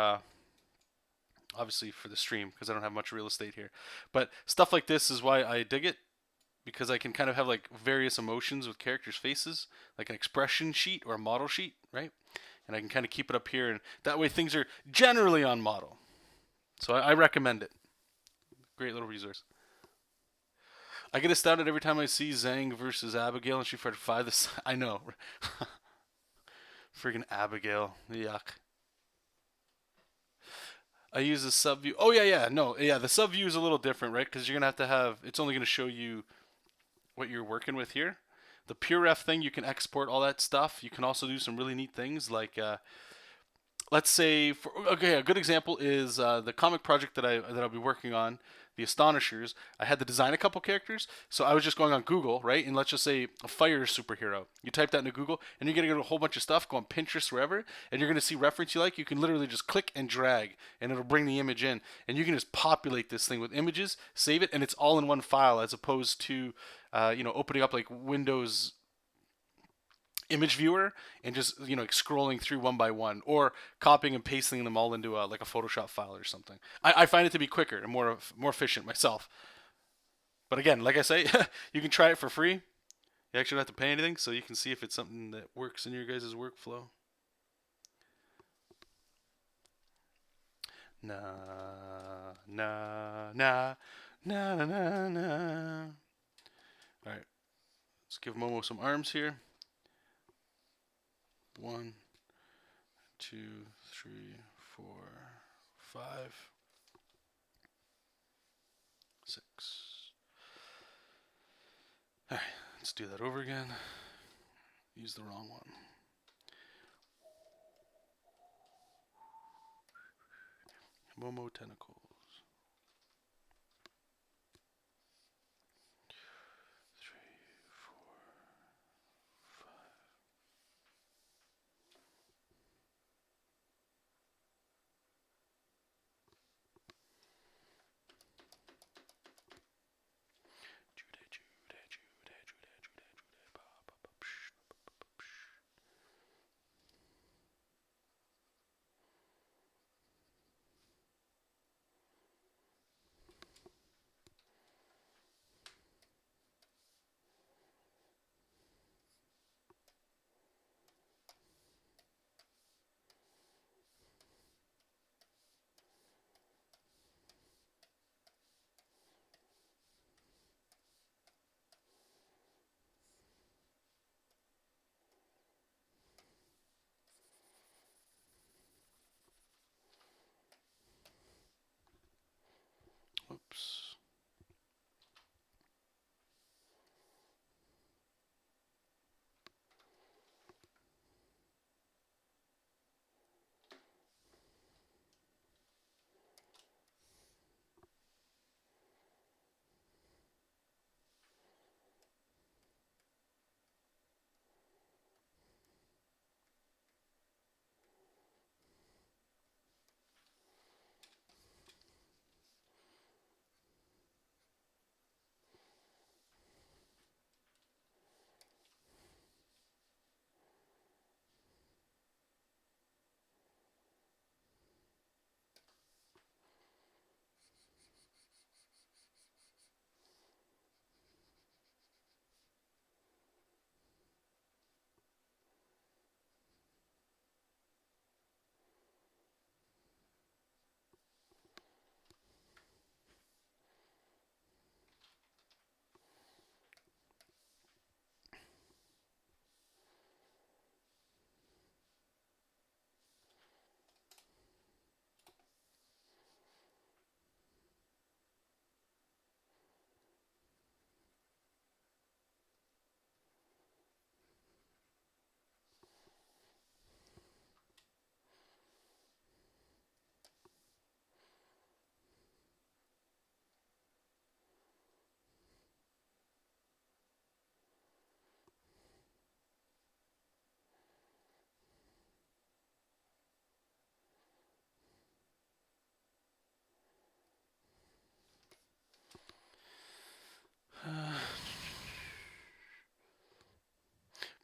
obviously for the stream because I don't have much real estate here. But stuff like this is why I dig it, because I can kind of have like various emotions with characters' faces, like an expression sheet or a model sheet, right? And I can kind of keep it up here, and that way things are generally on model. So I recommend it. Great little resource. I get astounded every time I see Zhang versus Abigail in Street Fighter 5. This I know. Friggin' Abigail. Yuck. I use the sub view. Oh yeah, yeah, no, yeah. The sub view is a little different, right? Because you're gonna have to have. It's only gonna show you what you're working with here. The PureRef thing, you can export all that stuff. You can also do some really neat things like let's say, okay, a good example is the comic project that I'll be working on, the Astonishers. I had to design a couple characters, so I was just going on Google, right? And let's just say a fire superhero. You type that into Google, and you're gonna get a whole bunch of stuff. Go on Pinterest, wherever, and you're gonna see reference you like. You can literally just click and drag, and it'll bring the image in, and you can just populate this thing with images, save it, and it's all in one file, as opposed to, opening up like Windows image viewer and just scrolling through one by one, or copying and pasting them all into like a Photoshop file or something. I find it to be quicker and more efficient myself. But again, like I say, you can try it for free. You actually don't have to pay anything, so you can see if it's something that works in your guys' workflow. Na na na na na na na. All right, let's give Momo some arms here. 1, 2, 3, 4, 5, 6. All right, let's do that over again. Use the wrong one. Momo tentacles. 3, 4, 5. Oops.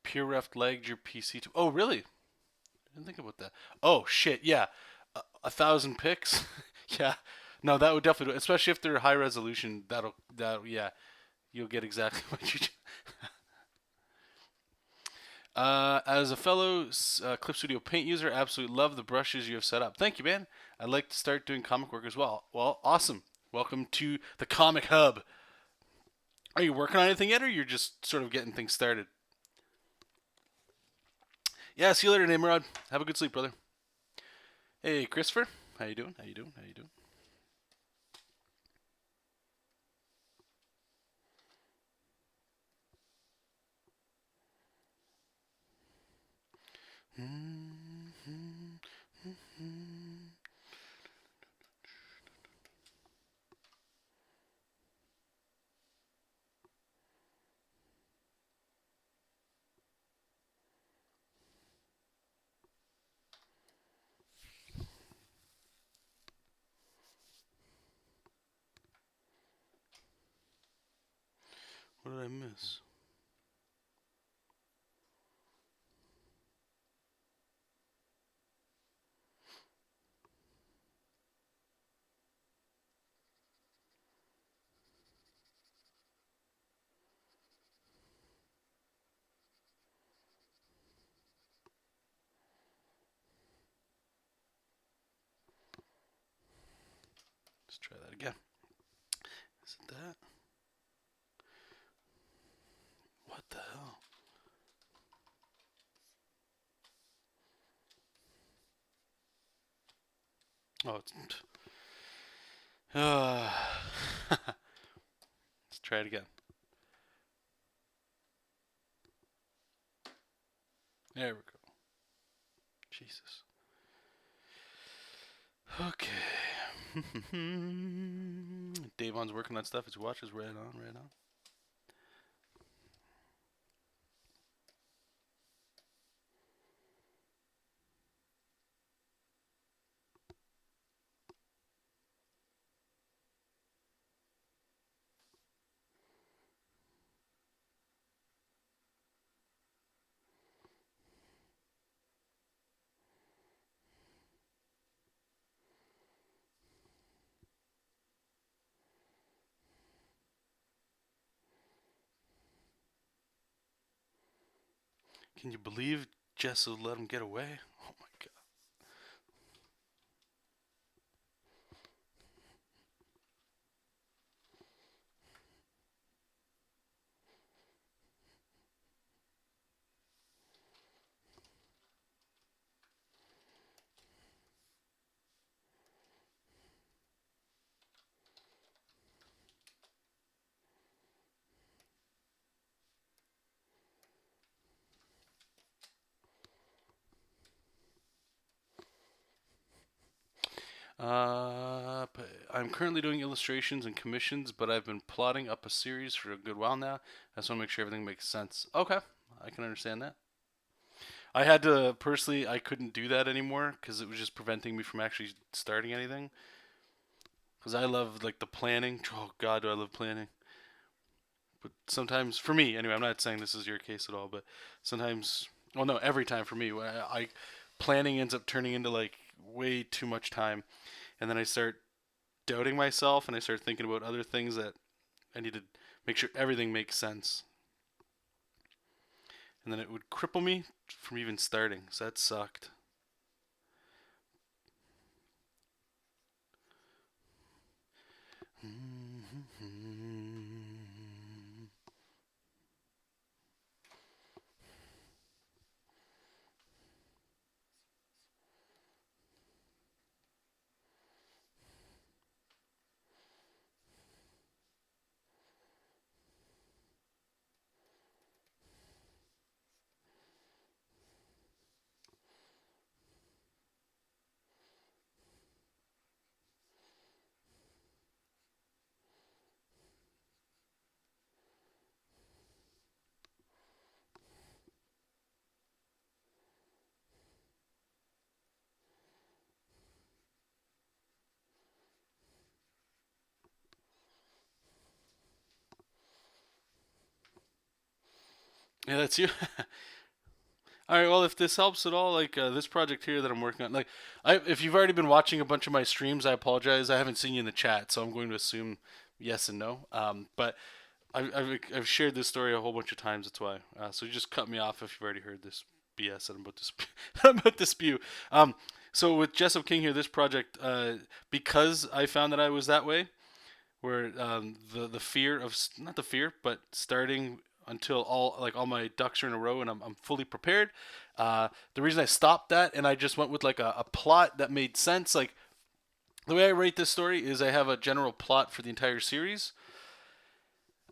Pure ref lagged your PC too. Oh, really? I didn't think about that. Oh, shit. Yeah. 1,000 pics. Yeah. No, that would definitely do it. Especially if they're high resolution. Yeah. You'll get exactly what you. As a fellow Clip Studio Paint user, absolutely love the brushes you have set up. Thank you, man. I'd like to start doing comic work as well. Well, awesome. Welcome to the Comic Hub. Are you working on anything yet, or you're just sort of getting things started? Yeah, see you later, Nimrod. Have a good sleep, brother. Hey, Christopher. How you doing? How you doing? How you doing? I miss? Let's try that again. Is it that? What the hell? Oh, it's... Let's try it again. There we go. Jesus. Okay. Davon's working on stuff as he watches. Right on, right on. Can you believe Jesop let him get away? Oh my god. I'm currently doing illustrations and commissions, but I've been plotting up a series for a good while now. I just want to make sure everything makes sense. Okay, I can understand that. I had to personally, I couldn't do that anymore because it was just preventing me from actually starting anything. Because I love like the planning. Oh God, do I love planning? But sometimes, for me anyway, I'm not saying this is your case at all, but sometimes, well, no, every time for me, planning ends up turning into like way too much time, and then I start doubting myself, and I start thinking about other things that I need to make sure everything makes sense, and then it would cripple me from even starting. So that sucked. Yeah, that's you. All right. Well, if this helps at all, like this project here that I'm working on, like, if you've already been watching a bunch of my streams, I apologize. I haven't seen you in the chat, so I'm going to assume yes and no. But I've shared this story a whole bunch of times. That's why. So you just cut me off if you've already heard this BS that I'm about to I'm about to spew. So with Jesop King here, this project, because I found that I was that way, where the fear of, not the fear, but starting until all my ducks are in a row and I'm fully prepared. The reason I stopped that and I just went with like a plot that made sense. Like the way I write this story is I have a general plot for the entire series,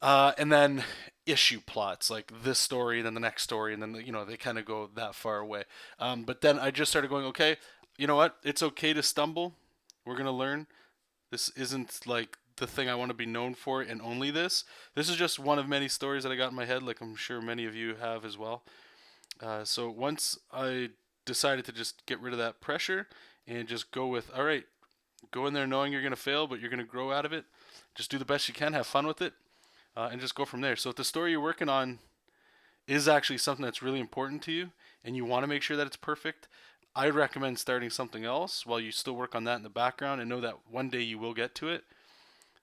and then issue plots like this story, then the next story, and then they kind of go that far away. But then I just started going, okay, you know what? It's okay to stumble. We're gonna learn. This isn't like the thing I want to be known for, and only this. This is just one of many stories that I got in my head, like I'm sure many of you have as well. So once I decided to just get rid of that pressure and just go with, all right, go in there knowing you're going to fail, but you're going to grow out of it. Just do the best you can, have fun with it. and just go from there. So if the story you're working on is actually something that's really important to you and you want to make sure that it's perfect, I recommend starting something else while you still work on that in the background and know that one day you will get to it.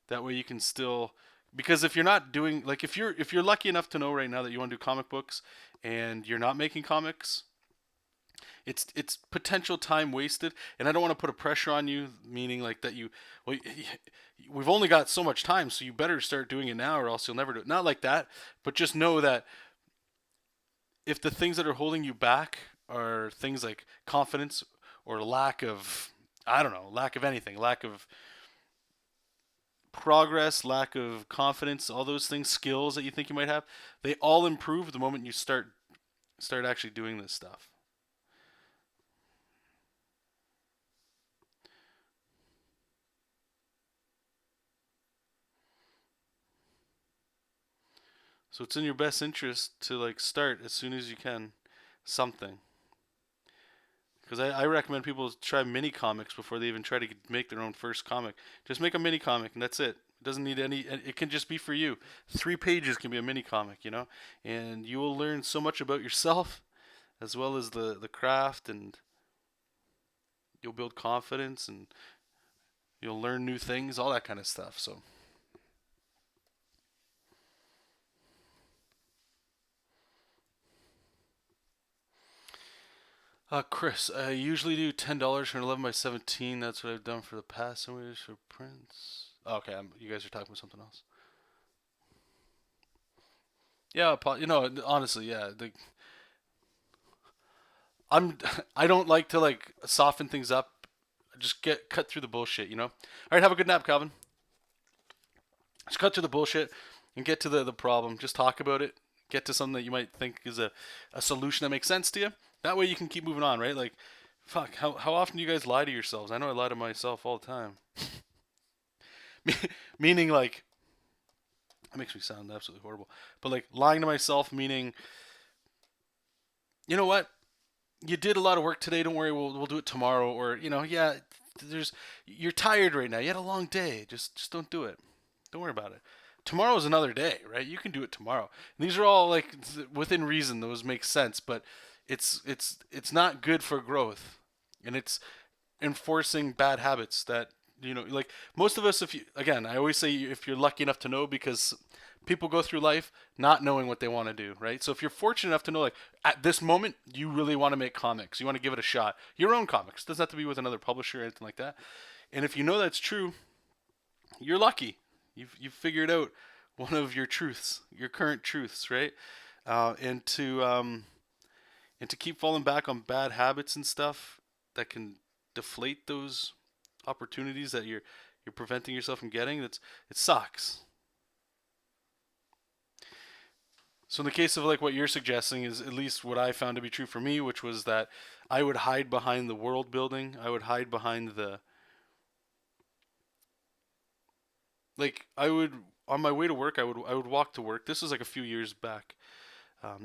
That way you can still, because if you're not doing, like, if you're lucky enough to know right now that you want to do comic books and you're not making comics, it's potential time wasted. And I don't want to put a pressure on you, meaning like that you, well, we've only got so much time, so you better start doing it now or else you'll never do it. Not like that, but just know that if the things that are holding you back are things like confidence or lack of, I don't know, lack of anything, lack of progress, lack of confidence, all those things, skills that you think you might have, they all improve the moment you start actually doing this stuff. So it's in your best interest to like start as soon as you can something. Because I recommend people try mini comics before they even try to make their own first comic. Just make a mini comic and that's it. It doesn't need any. It can just be for you. 3 pages can be a mini comic, and you will learn so much about yourself as well as the craft, and you'll build confidence and you'll learn new things, all that kind of stuff. So Chris, I usually do $10 for an 11 by 17. That's what I've done for the past. Some ways for prints. Oh, okay, you guys are talking about something else. Yeah, honestly, yeah. I'm I don't like to like soften things up. Just get cut through the bullshit. All right, have a good nap, Calvin. Just cut through the bullshit and get to the problem. Just talk about it. Get to something that you might think is a solution that makes sense to you. That way you can keep moving on, right? Like, fuck, how often do you guys lie to yourselves? I know I lie to myself all the time. Meaning, like, that makes me sound absolutely horrible. But, like, lying to myself, meaning, you know what? You did a lot of work today. Don't worry, we'll do it tomorrow. Or, yeah, you're tired right now. You had a long day. Just don't do it. Don't worry about it. Tomorrow is another day, right? You can do it tomorrow. And these are all like within reason. Those make sense, but it's not good for growth, and it's enforcing bad habits that like most of us. If you again, I always say if you're lucky enough to know, because people go through life not knowing what they want to do, right? So if you're fortunate enough to know, like at this moment, you really want to make comics, you want to give it a shot, your own comics, it doesn't have to be with another publisher or anything like that. And if you know that's true, you're lucky. You've figured out one of your truths, your current truths, right? And to keep falling back on bad habits and stuff that can deflate those opportunities that you're preventing yourself from getting. It sucks. So in the case of like what you're suggesting is at least what I found to be true for me, which was that I would hide behind the world building. I would hide behind the like I would on my way to work. I would walk to work. This was like a few years back.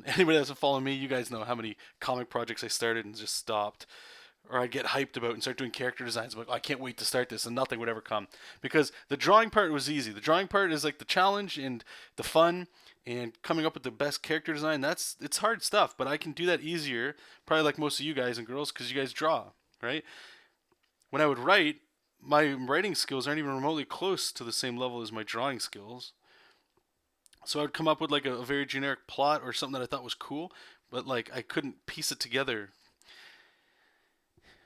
Anybody that's following me, you guys know how many comic projects I started and just stopped, or I'd get hyped about and start doing character designs. I'm like, oh, I can't wait to start this, and nothing would ever come because the drawing part was easy. The drawing part is like the challenge and the fun and coming up with the best character design. It's hard stuff, but I can do that easier, probably like most of you guys and girls, because you guys draw, right? When I would write, my writing skills aren't even remotely close to the same level as my drawing skills. So I'd come up with like a very generic plot or something that I thought was cool, but like I couldn't piece it together.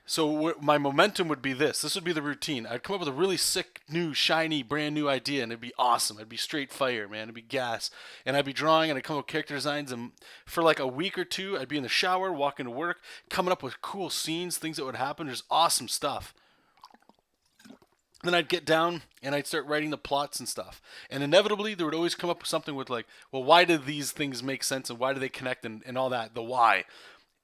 So my momentum would be this. This would be the routine. I'd come up with a really sick, new, shiny, brand new idea, and it'd be awesome. It'd be straight fire, man. It'd be gas. And I'd be drawing, and I'd come up with character designs, and for like a week or two, I'd be in the shower, walking to work, coming up with cool scenes, things that would happen. There's awesome stuff. Then I'd get down and I'd start writing the plots and stuff. And inevitably, there would always come up with something with like, well, why do these things make sense and why do they connect and all that? The why.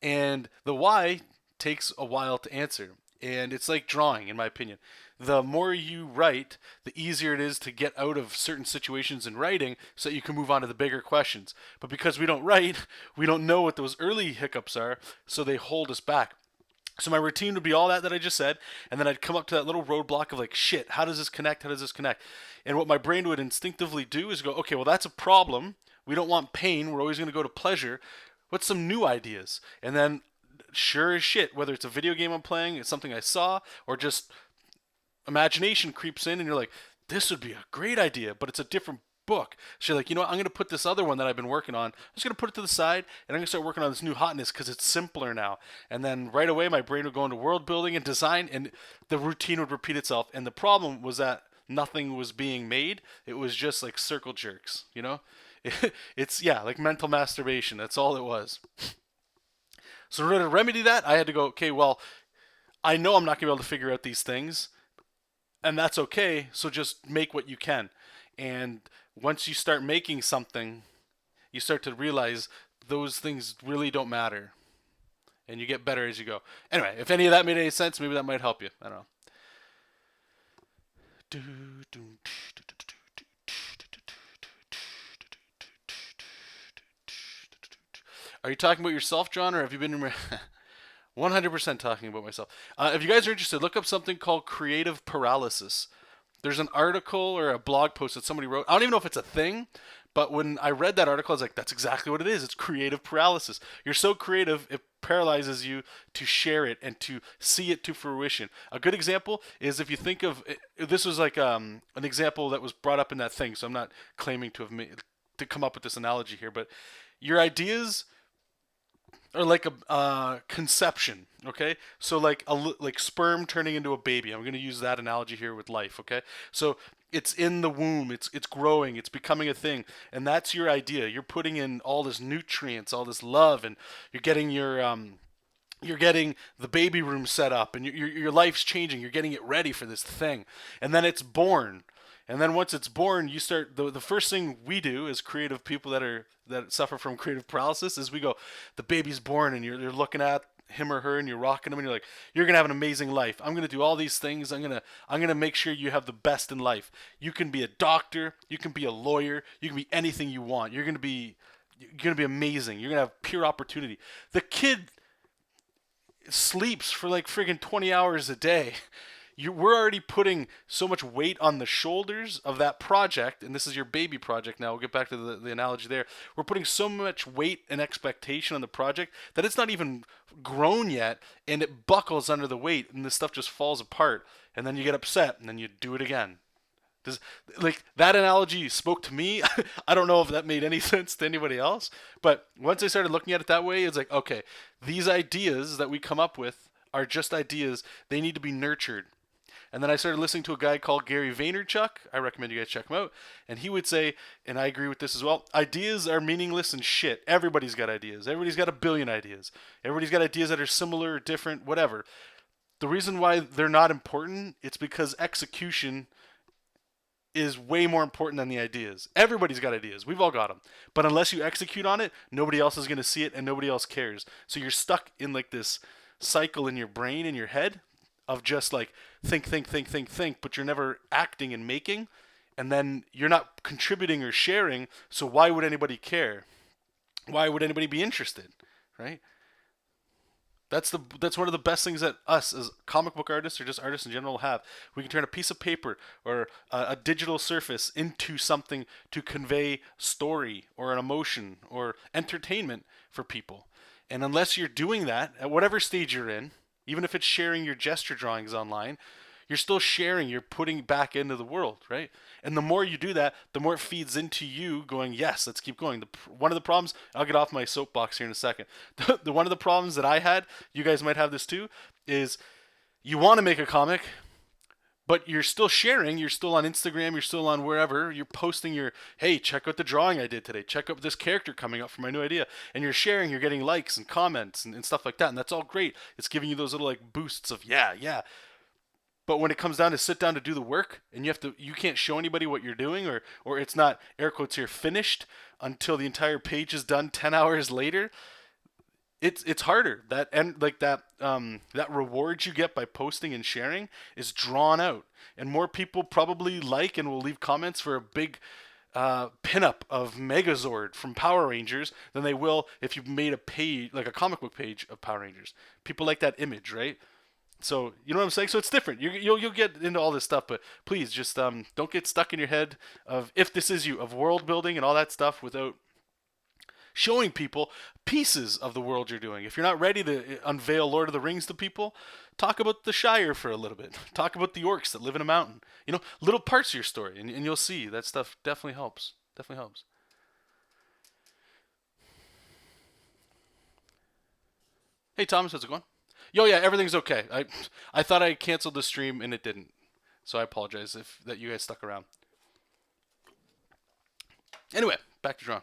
And the why takes a while to answer. And it's like drawing, in my opinion. The more you write, the easier it is to get out of certain situations in writing so that you can move on to the bigger questions. But because we don't write, we don't know what those early hiccups are, so they hold us back. So my routine would be all that I just said, and then I'd come up to that little roadblock of like, shit, how does this connect? How does this connect? And what my brain would instinctively do is go, okay, well that's a problem. We don't want pain. We're always going to go to pleasure. What's some new ideas? And then, sure as shit, whether it's a video game I'm playing, it's something I saw, or just imagination creeps in, and you're like, this would be a great idea, but it's a different book. So you're like, you know what? I'm going to put this other one that I've been working on. I'm just going to put it to the side, and I'm going to start working on this new hotness because it's simpler now. And then right away, my brain would go into world building and design, and the routine would repeat itself. And the problem was that nothing was being made. It was just like circle jerks, you know? It's, yeah, like mental masturbation. That's all it was. So in order to remedy that, I had to go, okay, well, I know I'm not going to be able to figure out these things, and that's okay. So just make what you can. And once you start making something, you start to realize those things really don't matter, and you get better as you go. Anyway, if any of that made any sense, maybe that might help you. I don't know. Are you talking about yourself, John, or have you been 100% talking about myself? If you guys are interested, look up something called creative paralysis. There's an article or a blog post that somebody wrote. I don't even know if it's a thing, but when I read that article, I was like, that's exactly what it is. It's creative paralysis. You're so creative, it paralyzes you to share it and to see it to fruition. A good example is if you think of this was like an example that was brought up in that thing. So I'm not claiming to have to come up with this analogy here, but your ideas or like a conception, okay? So like sperm turning into a baby. I'm going to use that analogy here with life, okay? So it's in the womb, it's growing, it's becoming a thing, and that's your idea. You're putting in all this nutrients, all this love, and you're getting the baby room set up, and your life's changing. You're getting it ready for this thing, and then it's born. And then once it's born, you start the first thing we do as creative people that suffer from creative paralysis is we go, the baby's born, and you're looking at him or her, and you're rocking them, and you're like, you're gonna have an amazing life. I'm gonna do all these things. I'm gonna make sure you have the best in life. You can be a doctor, you can be a lawyer, you can be anything you want. You're gonna be amazing. You're gonna have pure opportunity. The kid sleeps for like friggin' 20 hours a day. We're already putting so much weight on the shoulders of that project, and this is your baby project now. We'll get back to the analogy there. We're putting so much weight and expectation on the project that it's not even grown yet, and it buckles under the weight, and this stuff just falls apart, and then you get upset, and then you do it again. Like that analogy spoke to me. I don't know if that made any sense to anybody else, but once I started looking at it that way, it's like, okay, these ideas that we come up with are just ideas. They need to be nurtured. And then I started listening to a guy called Gary Vaynerchuk. I recommend you guys check him out. And he would say, and I agree with this as well, ideas are meaningless and shit. Everybody's got ideas. Everybody's got a billion ideas. Everybody's got ideas that are similar or different, whatever. The reason why they're not important, it's because execution is way more important than the ideas. Everybody's got ideas. We've all got them. But unless you execute on it, nobody else is going to see it and nobody else cares. So you're stuck in like this cycle in your brain, in your head, of just like think, but you're never acting and making, and then you're not contributing or sharing, so why would anybody care? Why would anybody be interested, right? That's one of the best things that us as comic book artists or just artists in general have. We can turn a piece of paper or a digital surface into something to convey story or an emotion or entertainment for people. And unless you're doing that at whatever stage you're in, even if it's sharing your gesture drawings online, you're still sharing, you're putting back into the world, right? And the more you do that, the more it feeds into you going, yes, let's keep going. One of the problems, I'll get off my soapbox here in a second. One of the problems that I had, you guys might have this too, is you want to make a comic, but you're still sharing, you're still on Instagram, you're still on wherever, you're posting your, hey, check out the drawing I did today, check out this character coming up for my new idea, and you're sharing, you're getting likes and comments and stuff like that, and that's all great. It's giving you those little like boosts of, yeah. But when it comes down to sit down to do the work, and you can't show anybody what you're doing, or it's not, air quotes here, finished until the entire page is done 10 hours later, it's harder. That reward you get by posting and sharing is drawn out, and more people probably like and will leave comments for a big pinup of Megazord from Power Rangers than they will if you made a page, like a comic book page of Power Rangers. People like that image, right? So you know what I'm saying. So it's different. You'll get into all this stuff, but please just don't get stuck in your head of if this is you of world building and all that stuff without showing people pieces of the world you're doing. If you're not ready to unveil Lord of the Rings to people, talk about the Shire for a little bit. Talk about the orcs that live in a mountain. You know, little parts of your story, and you'll see that stuff definitely helps. Definitely helps. Hey Thomas, how's it going? Yo, yeah, everything's okay. I thought I canceled the stream and it didn't, so I apologize if that you guys stuck around. Anyway, back to drawing.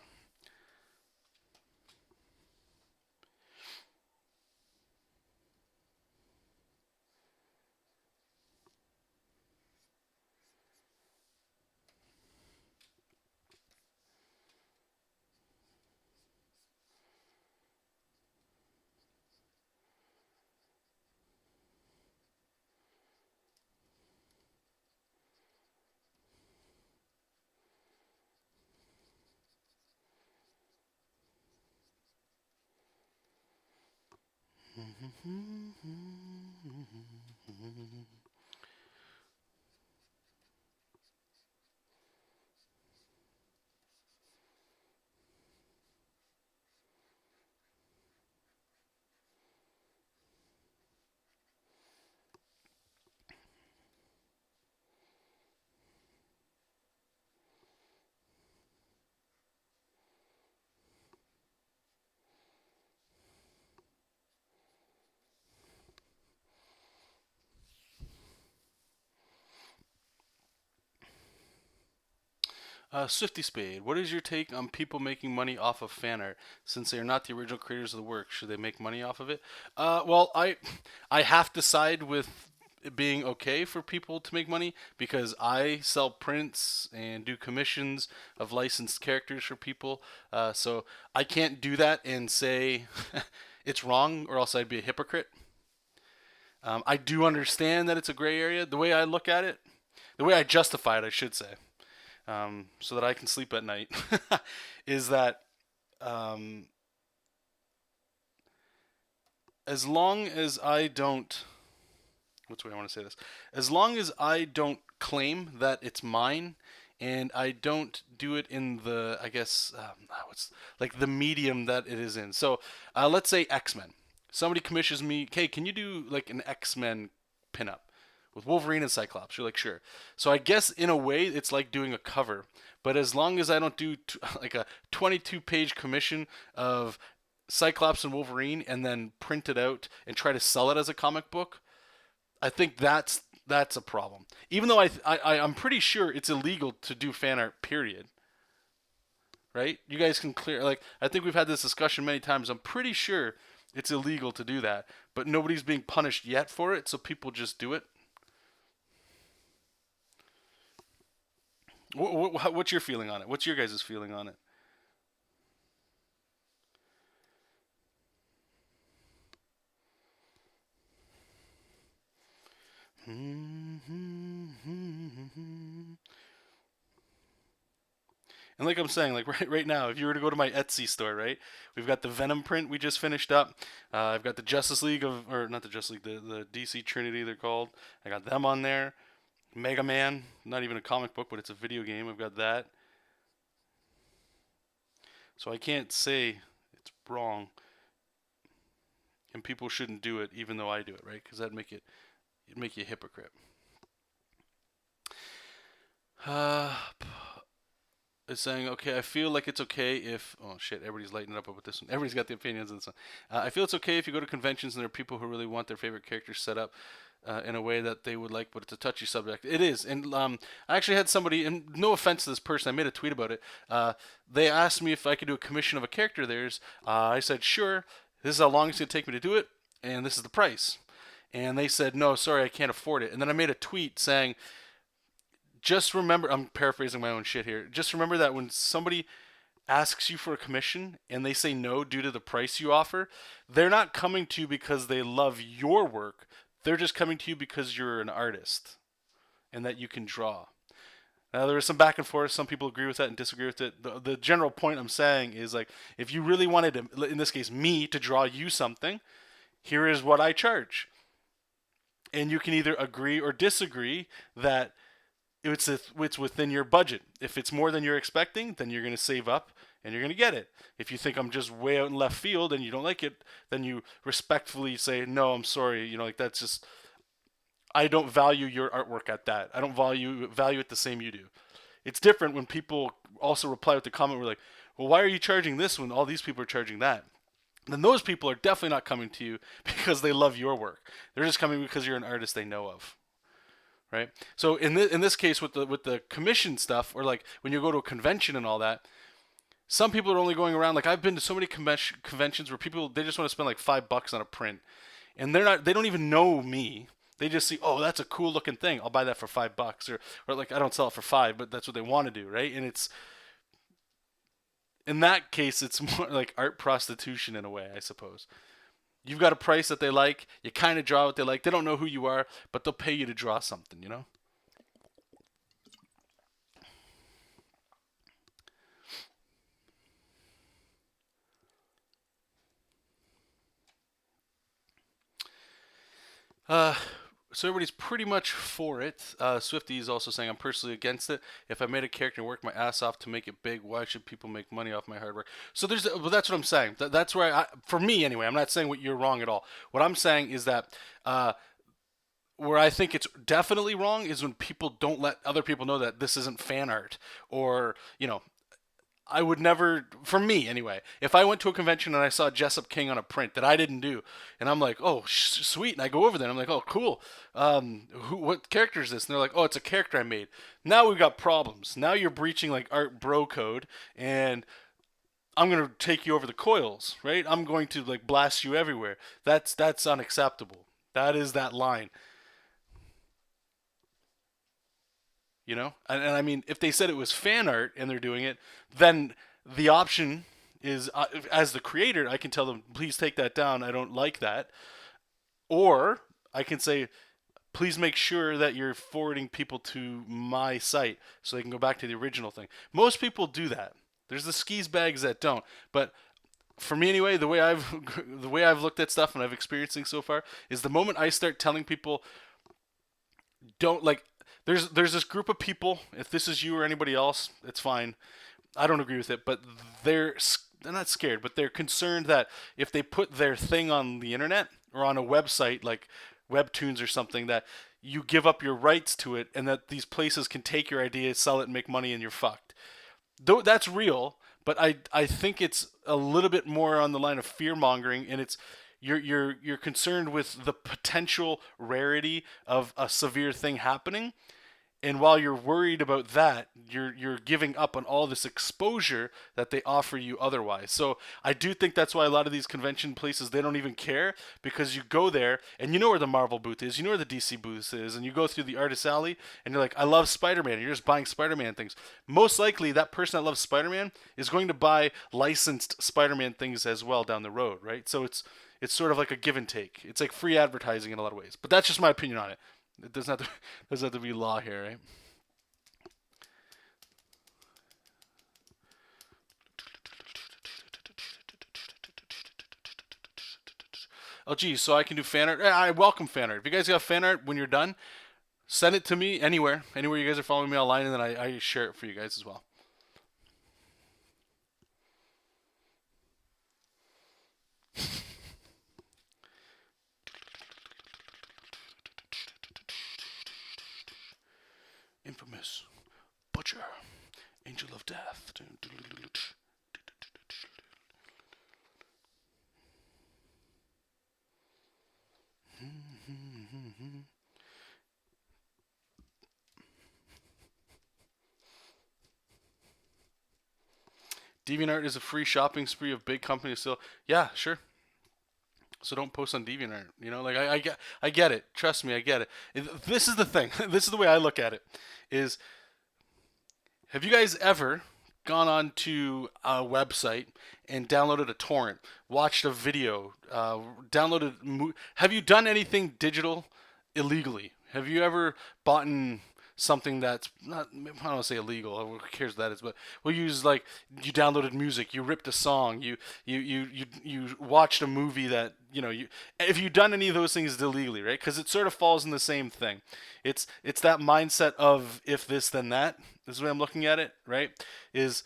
Swifty Spade, what is your take on people making money off of fan art? Since they are not the original creators of the work, should they make money off of it? Well, I have to side with it being okay for people to make money because I sell prints and do commissions of licensed characters for people. So I can't do that and say it's wrong, or else I'd be a hypocrite. I do understand that it's a gray area. The way I look at it, the way I justify it, I should say, so that I can sleep at night, is that um, as long as I don't, what's the way I want to say this? As long as I don't claim that it's mine, and I don't do it in the, I guess, what's like the medium that it is in. So let's say X Men. Somebody commissions me, hey, can you do like an X Men pinup with Wolverine and Cyclops? You're like, sure. So I guess in a way it's like doing a cover, but as long as I don't do like a 22-page commission of Cyclops and Wolverine and then print it out and try to sell it as a comic book, I think that's a problem. Even though I'm pretty sure it's illegal to do fan art. Period. Right? You guys can clear, like, I think we've had this discussion many times. I'm pretty sure it's illegal to do that, but nobody's being punished yet for it, so people just do it. What's your feeling on it? What's your guys' feeling on it? And like I'm saying, like right now, if you were to go to my Etsy store, right, we've got the Venom print we just finished up. I've got the Justice League of, or not the Justice League, the DC Trinity they're called. I got them on there. Mega Man, not even a comic book, but it's a video game. I've got that. So I can't say it's wrong, and people shouldn't do it, even though I do it, right? Because that'd make you a hypocrite. Uh, is saying, okay, I feel like it's okay if, oh shit, everybody's lighting up with this one. Everybody's got the opinions on this one. I feel it's okay if you go to conventions and there are people who really want their favorite characters set up in a way that they would like, but it's a touchy subject. It is. And I actually had somebody, and no offense to this person, I made a tweet about it. They asked me if I could do a commission of a character of theirs. I said, sure. This is how long it's going to take me to do it, and this is the price. And they said, no, sorry, I can't afford it. And then I made a tweet saying, just remember, I'm paraphrasing my own shit here. Just remember that when somebody asks you for a commission and they say no due to the price you offer, they're not coming to you because they love your work. They're just coming to you because you're an artist and that you can draw. There was some back and forth. Some people agree with that and disagree with it. The general point I'm saying is like, if you really wanted to, in this case, me to draw you something, here is what I charge, and you can either agree or disagree that it's within your budget. If it's more than you're expecting, then you're going to save up and you're going to get it. If you think I'm just way out in left field and you don't like it, then you respectfully say, no, I'm sorry. Like that's just, I don't value your artwork at that. I don't value it the same you do. It's different when people also reply with the comment, we're like, well, why are you charging this when all these people are charging that? Then those people are definitely not coming to you because they love your work. They're just coming because you're an artist they know of. Right? So in this case with the commission stuff, or like when you go to a convention and all that, some people are only going around, like I've been to so many conventions where people, they just want to spend like $5 on a print, and they don't even know me. They just see, oh, that's a cool looking thing, I'll buy that for $5, or like I don't sell it for 5, but that's what they want to do, right? And it's, in that case, it's more like art prostitution in a way, I suppose. You've got a price that they like. You kind of draw what they like. They don't know who you are, but they'll pay you to draw something, you know? So everybody's pretty much for it. Swifty is also saying, I'm personally against it. If I made a character and worked my ass off to make it big, why should people make money off my hard work? So well, that's what I'm saying. That's where for me anyway, I'm not saying what you're wrong at all. What I'm saying is that where I think it's definitely wrong is when people don't let other people know that this isn't fan art, or I would never, for me anyway, if I went to a convention and I saw Jesop King on a print that I didn't do, and I'm like, oh, sweet, and I go over there and I'm like, oh, cool, what character is this? And they're like, oh, it's a character I made. Now we've got problems. Now you're breaching like art bro code, and I'm going to take you over the coils, right? I'm going to like blast you everywhere. That's unacceptable. That is that line. And I mean, if they said it was fan art and they're doing it, then the option is, as the creator, I can tell them, please take that down, I don't like that. Or I can say, please make sure that you're forwarding people to my site so they can go back to the original thing. Most people do that. There's the skis bags that don't. But for me anyway, the way I've looked at stuff and I've experienced things so far is the moment I start telling people, don't, like, there's this group of people. If this is you or anybody else, it's fine. I don't agree with it, but they're not scared, but they're concerned that if they put their thing on the internet or on a website like Webtoons or something, that you give up your rights to it, and that these places can take your idea, sell it, and make money, and you're fucked. Though that's real, but I think it's a little bit more on the line of fear mongering, and it's you're concerned with the potential rarity of a severe thing happening. And while you're worried about that, you're giving up on all this exposure that they offer you otherwise. So I do think that's why a lot of these convention places, they don't even care, because you go there and you know where the Marvel booth is, you know where the DC booth is, and you go through the artist alley and you're like, I love Spider-Man. And you're just buying Spider-Man things. Most likely that person that loves Spider-Man is going to buy licensed Spider-Man things as well down the road, right? So it's sort of like a give and take. It's like free advertising in a lot of ways. But that's just my opinion on it. It doesn't have to be law here, right? Oh, geez, so I can do fan art? I welcome fan art. If you guys got fan art when you're done, send it to me anywhere you guys are following me online, and then I share it for you guys as well. Infamous Butcher, Angel of Death. DeviantArt is a free shopping spree of big companies still. Yeah, sure. So don't post on DeviantArt. Like I get it. Trust me, I get it. This is the thing. This is the way I look at it. Is, have you guys ever gone on to a website and downloaded a torrent, watched a video, have you done anything digital illegally? Have you ever bought something that's not, I don't want to say illegal, who cares what that is, but we'll use like you downloaded music, you ripped a song, you watched a movie that, if you've done any of those things illegally, right? Because it sort of falls in the same thing. It's that mindset of if this then that. This is the way I'm looking at it, right? Is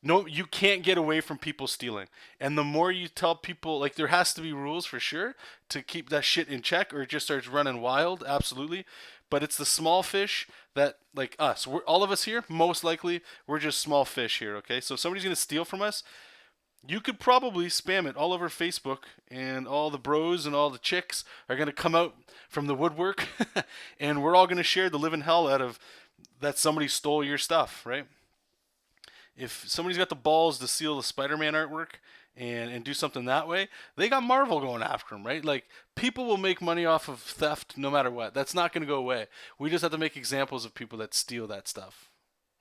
no, you can't get away from people stealing. And the more you tell people, like, there has to be rules for sure to keep that shit in check, or it just starts running wild. Absolutely. But it's the small fish that, like us, all of us here, most likely, we're just small fish here, okay? So if somebody's going to steal from us, you could probably spam it all over Facebook, and all the bros and all the chicks are going to come out from the woodwork, and we're all going to share the living hell out of that somebody stole your stuff, right? If somebody's got the balls to steal the Spider-Man artwork and do something that way, they got Marvel going after them, right? Like, people will make money off of theft no matter what. That's not going to go away. We just have to make examples of people that steal that stuff,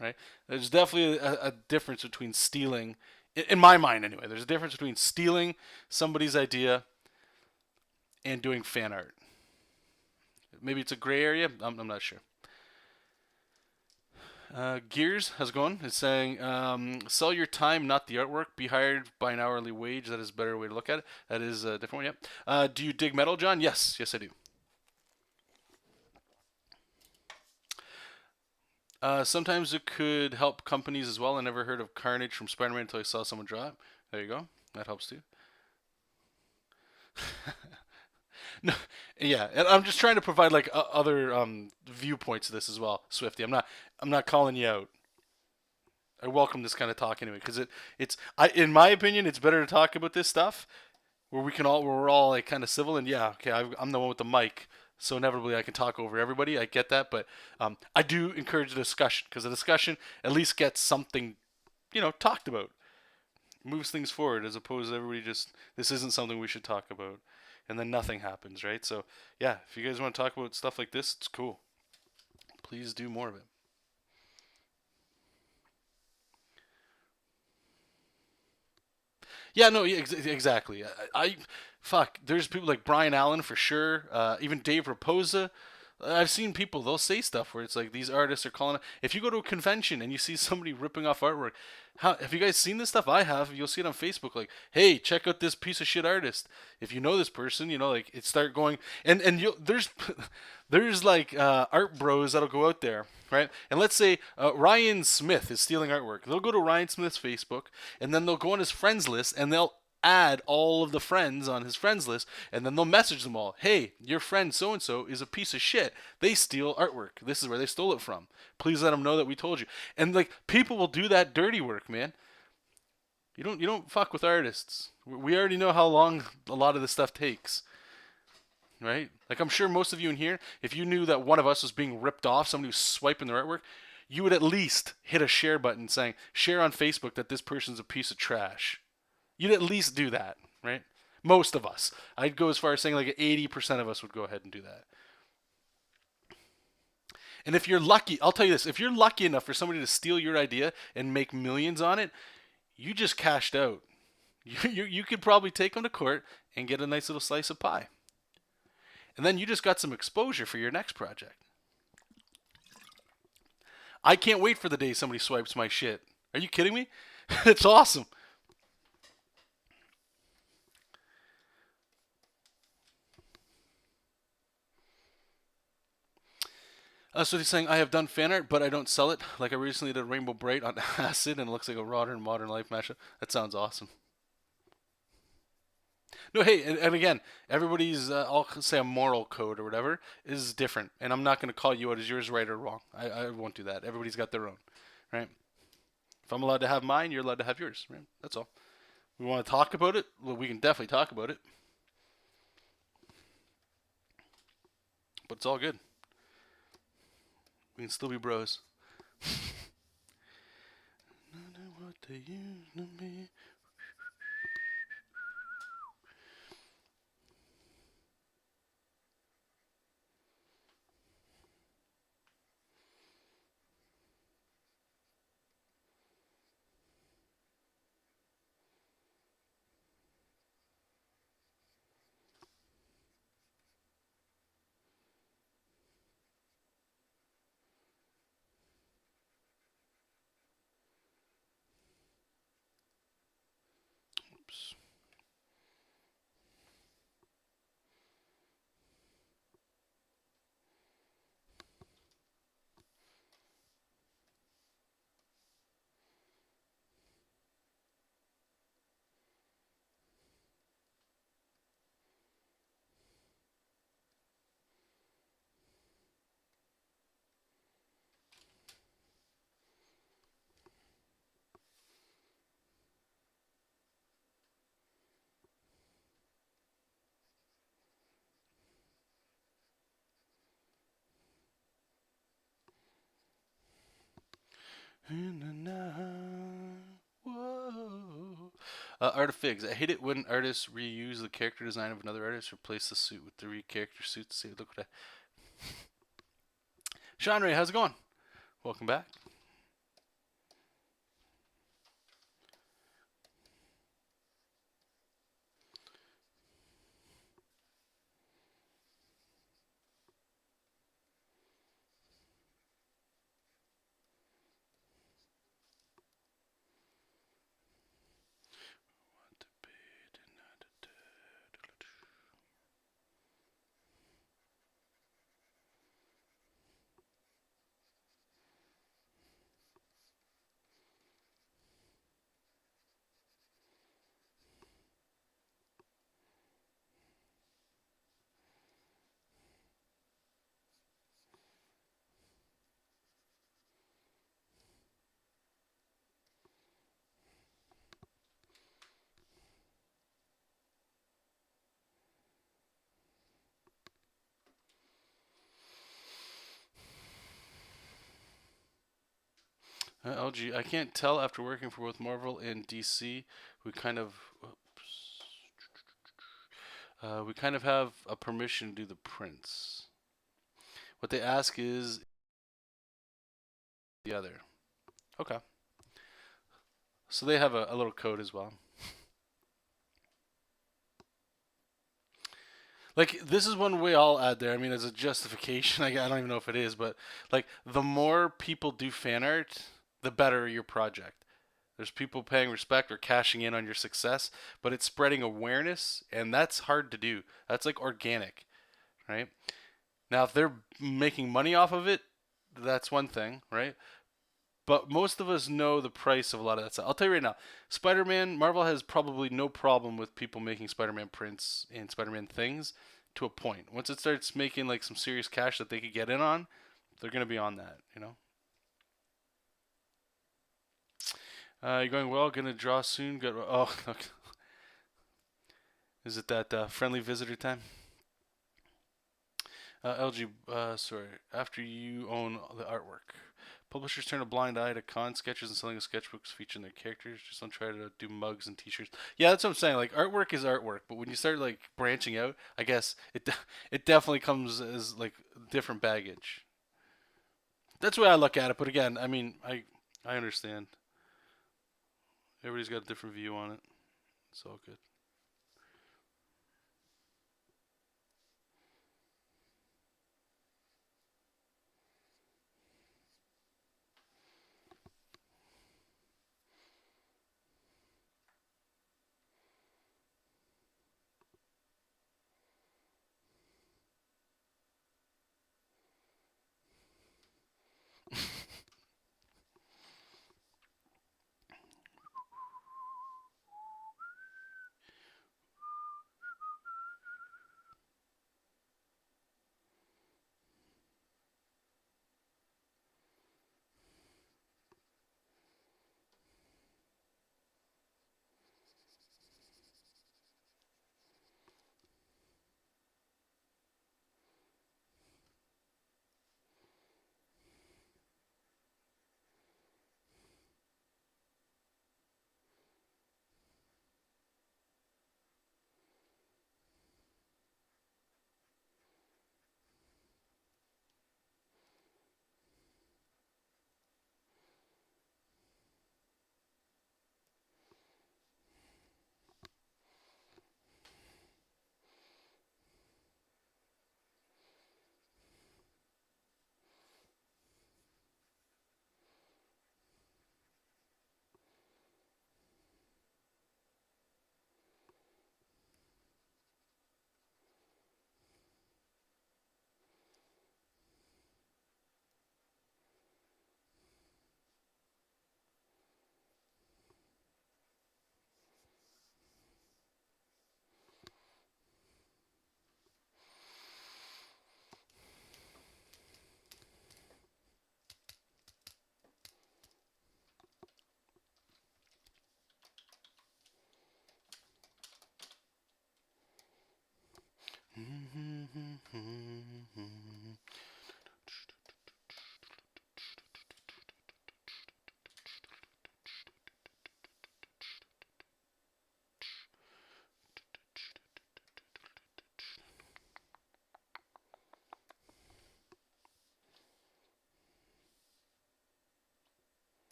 right? There's definitely a difference between stealing, in my mind anyway, there's a difference between stealing somebody's idea and doing fan art. Maybe it's a gray area. I'm not sure. Gears, how's it going? It's saying, sell your time, not the artwork. Be hired by an hourly wage. That is a better way to look at it. That is a different one, yep. Do you dig metal, John? Yes. Yes, I do. Sometimes it could help companies as well. I never heard of Carnage from Spider-Man until I saw someone draw it. There you go. That helps too. No, yeah, and I'm just trying to provide like other viewpoints to this as well, Swifty. I'm not calling you out. I welcome this kind of talk anyway, because in my opinion, it's better to talk about this stuff where we're all like kind of civil, and yeah, okay, I'm the one with the mic, so inevitably I can talk over everybody. I get that, but I do encourage the discussion, because the discussion at least gets something, talked about, moves things forward, as opposed to everybody just, this isn't something we should talk about, and then nothing happens, right? So yeah, if you guys want to talk about stuff like this, it's cool. Please do more of it. Yeah, no, yeah, exactly. Fuck. There's people like Brian Allen for sure. Even Dave Raposa. I've seen people. They'll say stuff where it's like these artists are calling. If you go to a convention and you see somebody ripping off artwork, have you guys seen this stuff? I have. You'll see it on Facebook. Like, hey, check out this piece of shit artist. If you know this person, like it start going and you there's like art bros that'll go out there, right? And let's say Ryan Smith is stealing artwork. They'll go to Ryan Smith's Facebook, and then they'll go on his friends list, and they'll add all of the friends on his friends list, and then they'll message them all. Hey, your friend so and so is a piece of shit. They steal artwork. This is where they stole it from. Please let them know that we told you. And like, people will do that dirty work, man. You don't fuck with artists. We already know how long a lot of this stuff takes, right? Like, I'm sure most of you in here, if you knew that one of us was being ripped off, somebody was swiping their artwork, you would at least hit a share button saying, share on Facebook that this person's a piece of trash. You'd at least do that, right? Most of us. I'd go as far as saying like 80% of us would go ahead and do that. And if you're lucky, I'll tell you this, if you're lucky enough for somebody to steal your idea and make millions on it, you just cashed out. You could probably take them to court and get a nice little slice of pie. And then you just got some exposure for your next project. I can't wait for the day somebody swipes my shit. Are you kidding me? It's awesome. So he's saying, I have done fan art, but I don't sell it. Like, I recently did Rainbow Bright on acid, and it looks like a modern life mashup. That sounds awesome. No, hey, and again, everybody's, I'll say a moral code or whatever, is different. And I'm not going to call you out as yours right or wrong. I won't do that. Everybody's got their own, right? If I'm allowed to have mine, you're allowed to have yours, right? That's all. We want to talk about it? Well, we can definitely talk about it. But it's all good. We can still be bros. What they used to be. In the night. Whoa. Artifigs. I hate it when artists reuse the character design of another artist, replace the suit with the character suit to say, look what I. Sean Ray, how's it going? Welcome back. LG, I can't tell after working for both Marvel and DC. We kind of, we kind of have a permission to do the prints. What they ask is the other. Okay. So they have a little code as well. Like, this is one way I'll add there. I mean, as a justification, I don't even know if it is, but like, the more people do fan art, the better your project. There's people paying respect or cashing in on your success, but it's spreading awareness, and that's hard to do. That's like organic, right? Now, if they're making money off of it, that's one thing, right? But most of us know the price of a lot of that stuff. I'll tell you right now, Spider-Man, Marvel has probably no problem with people making Spider-Man prints and Spider-Man things to a point. Once it starts making like some serious cash that they could get in on, they're gonna be on that, you know. You're going well. Gonna draw soon. Good. Oh, okay. Is it that friendly visitor time? LG, sorry. After you own the artwork, publishers turn a blind eye to con sketches and selling of sketchbooks featuring their characters. Just don't try to do mugs and T-shirts. Yeah, that's what I'm saying. Like, artwork is artwork, but when you start like branching out, I guess it definitely comes as like different baggage. That's the way I look at it. But again, I mean, I understand. Everybody's got a different view on it. It's all good.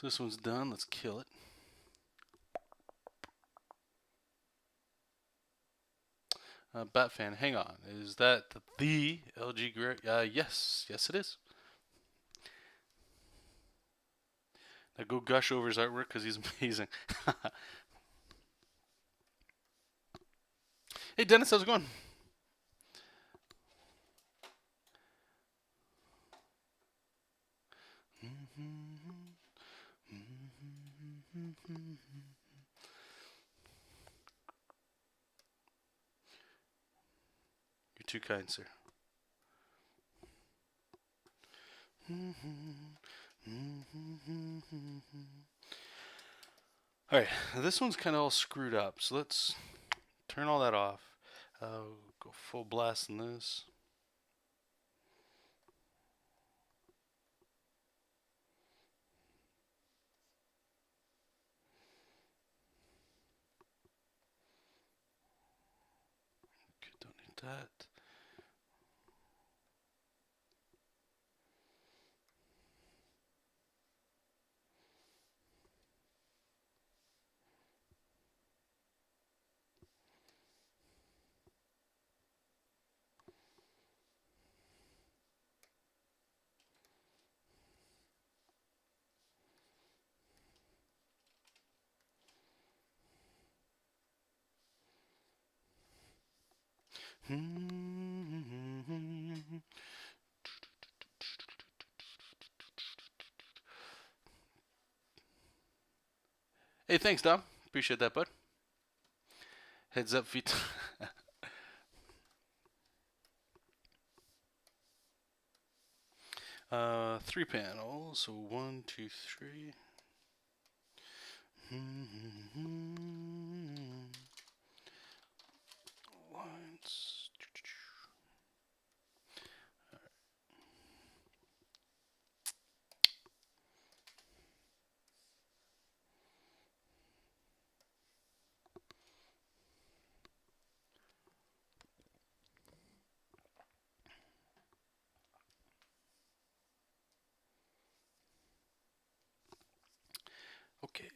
So this one's done. Let's kill it. Batfan, hang on. Is that the LG Gray? Yes. Yes, it is. Now go gush over his artwork because he's amazing. Hey, Dennis, how's it going? You're too kind, sir. Alright, this one's kind of all screwed up, so let's turn all that off. Go full blast on this. Okay, don't need that. Hey, thanks, Dom. Appreciate that, bud. Heads up, feet. 3 panels, so 1, 2, 3. Lines. Okay.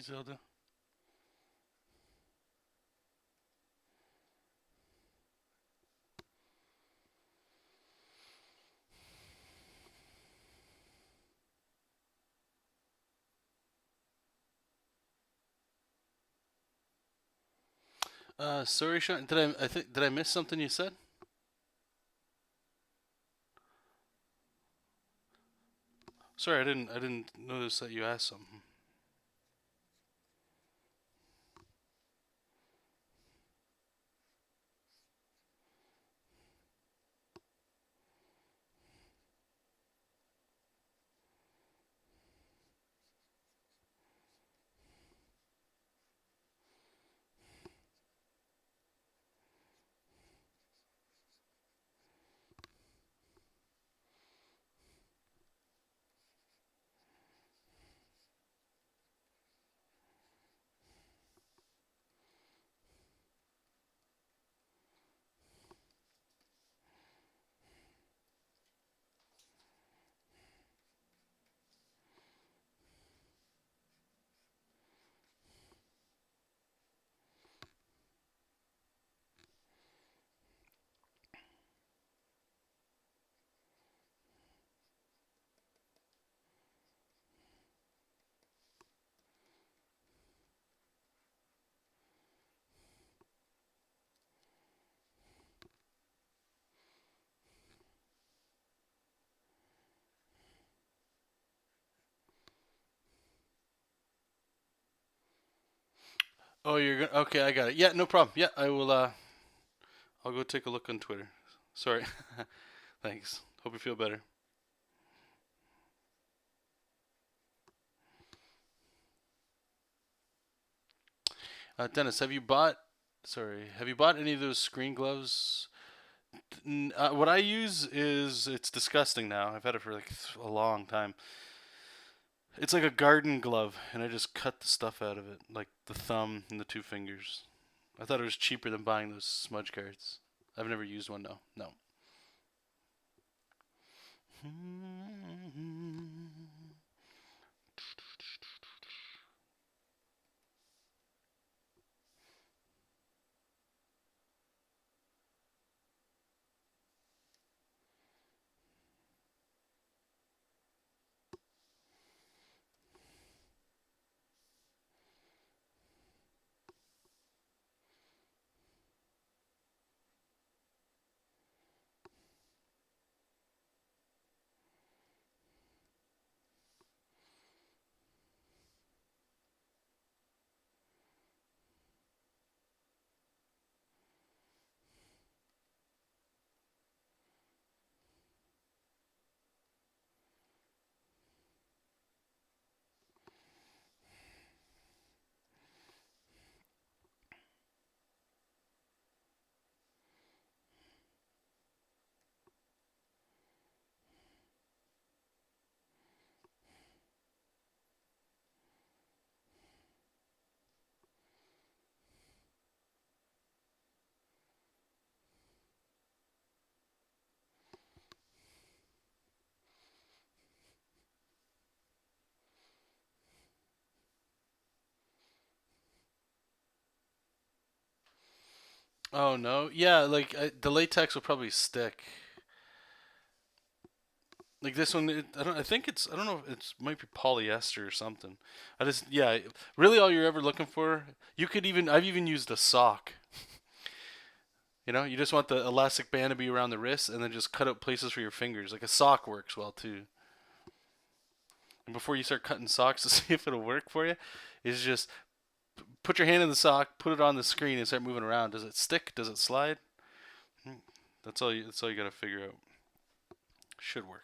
Zelda. Sorry, Sean. Did I miss something you said? Sorry, I didn't notice that you asked something. Oh, you're gonna. Okay, I got it. Yeah, no problem. Yeah, I will. I'll go take a look on Twitter. Sorry. Thanks. Hope you feel better. Dennis, have you bought? Sorry, have you bought any of those screen gloves? What I use is it's disgusting now. I've had it for like a long time. It's like a garden glove, and I just cut the stuff out of it, like the thumb and the two fingers. I thought it was cheaper than buying those smudge cards. I've never used one, no. No. Oh no, yeah, like the latex will probably stick. Like this one, I don't. I think it's. I don't know. It might be polyester or something. I just. Yeah. Really, all you're ever looking for. You could even. I've even used a sock. You know, you just want the elastic band to be around the wrist, and then just cut out places for your fingers. Like a sock works well too. And before you start cutting socks to see if it'll work for you, is just put your hand in the sock, put it on the screen, and start moving around. Does it stick? Does it slide? That's all you. That's all you gotta figure out. Should work.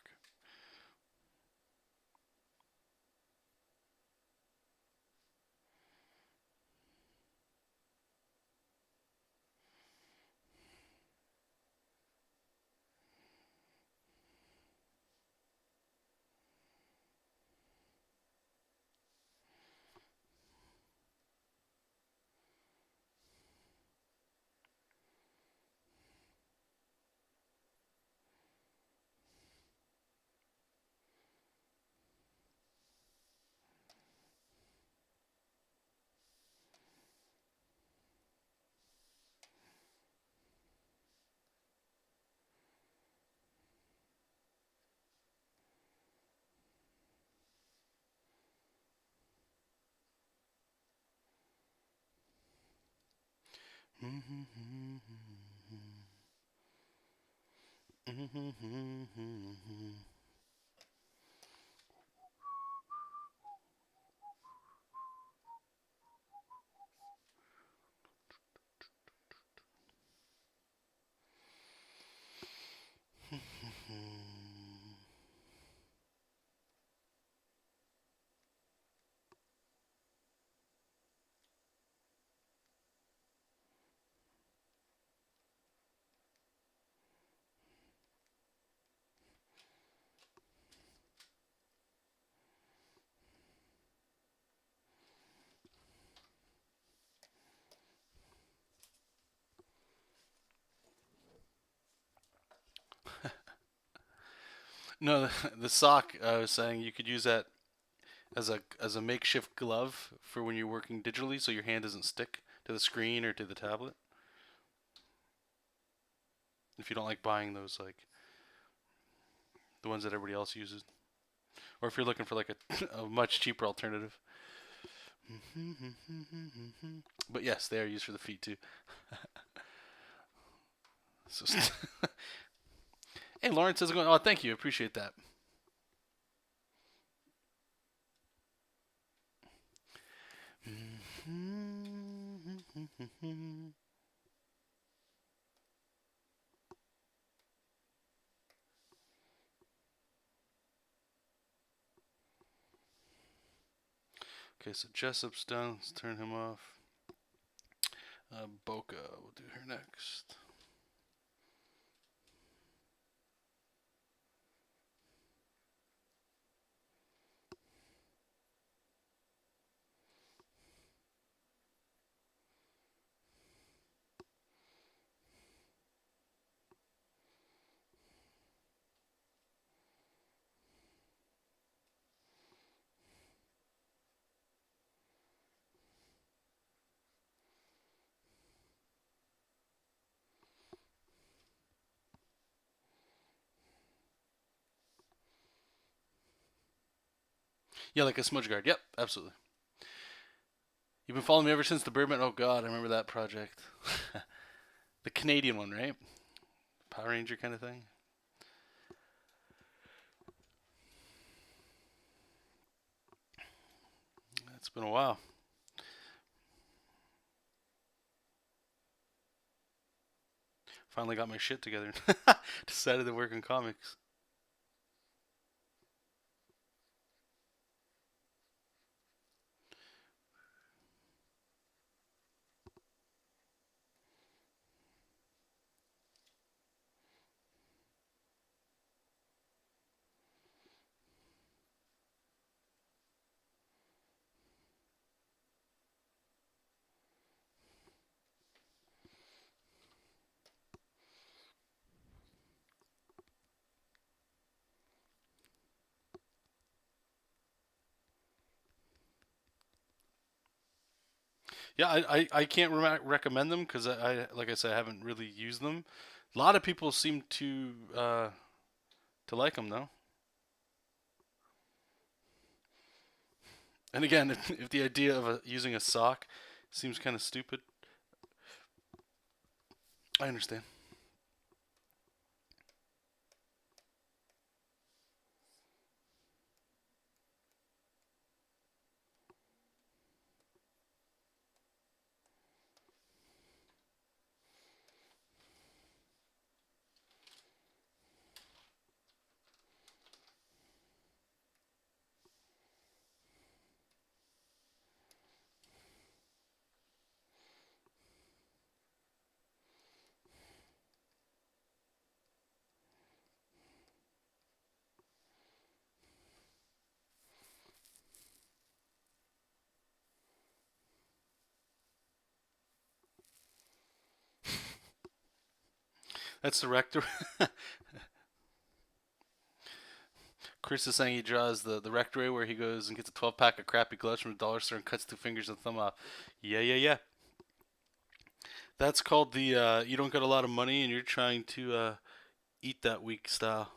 No, the sock I was saying you could use that as a makeshift glove for when you're working digitally, so your hand doesn't stick to the screen or to the tablet. If you don't like buying those, like the ones that everybody else uses, or if you're looking for like a much cheaper alternative. But yes, they are used for the feet too. So, hey, Lawrence, how's it going? Oh, thank you, appreciate that. Okay, so Jesop's done. Let's turn him off. Boca, we'll do her next. Yeah, like a smudge guard. Yep, absolutely. You've been following me ever since the Birdman. Oh God, I remember that project. The Canadian one, right? Power Ranger kind of thing. It's been a while. Finally got my shit together. Decided to work in comics. Yeah, I can't recommend them because like I said, I haven't really used them. A lot of people seem to like them though. And again, if the idea of using a sock seems kind of stupid, I understand. That's the Rector. Chris is saying he draws the Rector where he goes and gets a 12 pack of crappy gloves from the dollar store and cuts two fingers and thumb off. Yeah, yeah, yeah. That's called the you don't got a lot of money and you're trying to eat that weak style.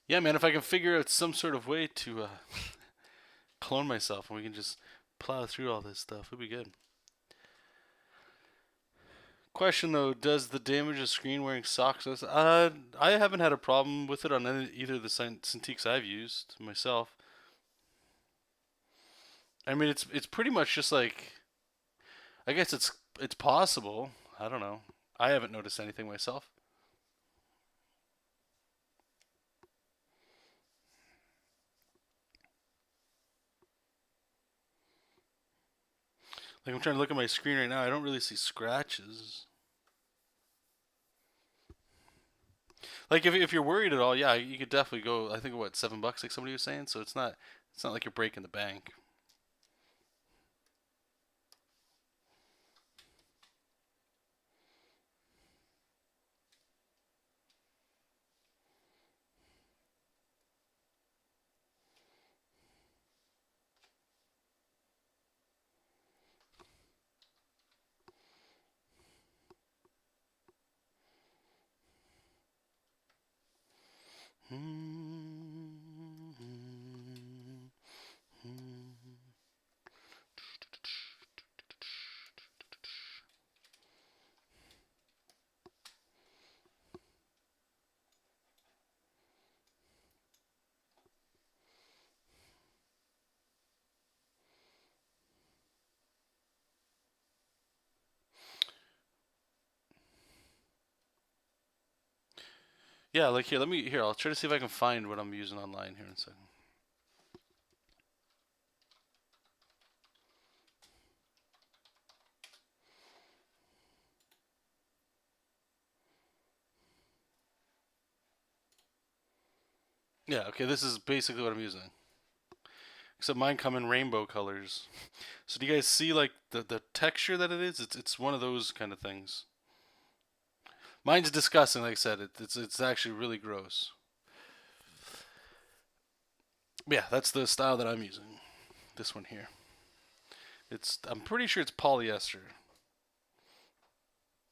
Yeah, man, if I can figure out some sort of way to clone myself and we can just plow through all this stuff, it'd be good. Question though, does the damage of screen wearing socks? I haven't had a problem with it on either of the Cintiqs I've used myself. I mean, it's pretty much just like, I guess it's possible. I don't know. I haven't noticed anything myself. Like I'm trying to look at my screen right now. I don't really see scratches. Like if you're worried at all, yeah, you could definitely go. I think what $7, like somebody was saying. So it's not like you're breaking the bank. Yeah, like here, I'll try to see if I can find what I'm using online here in a second. Yeah, okay, this is basically what I'm using. Except mine come in rainbow colors. So do you guys see like the texture that it is? It's one of those kind of things. Mine's disgusting, like I said. It's actually really gross. But yeah, that's the style that I'm using. This one here. I'm pretty sure it's polyester.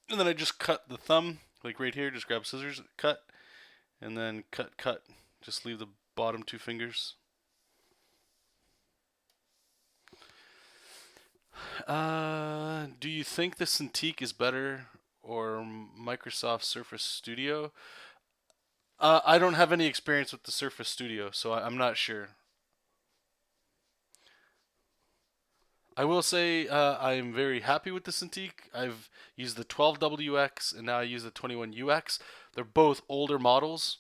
And then I just cut the thumb, like right here, just grab scissors, cut, and then cut. Just leave the bottom two fingers. Do you think the Cintiq is better or Microsoft Surface Studio? I don't have any experience with the Surface Studio, so I'm not sure. I will say I am very happy with the Cintiq. I've used the 12WX and now I use the 21UX. They're both older models,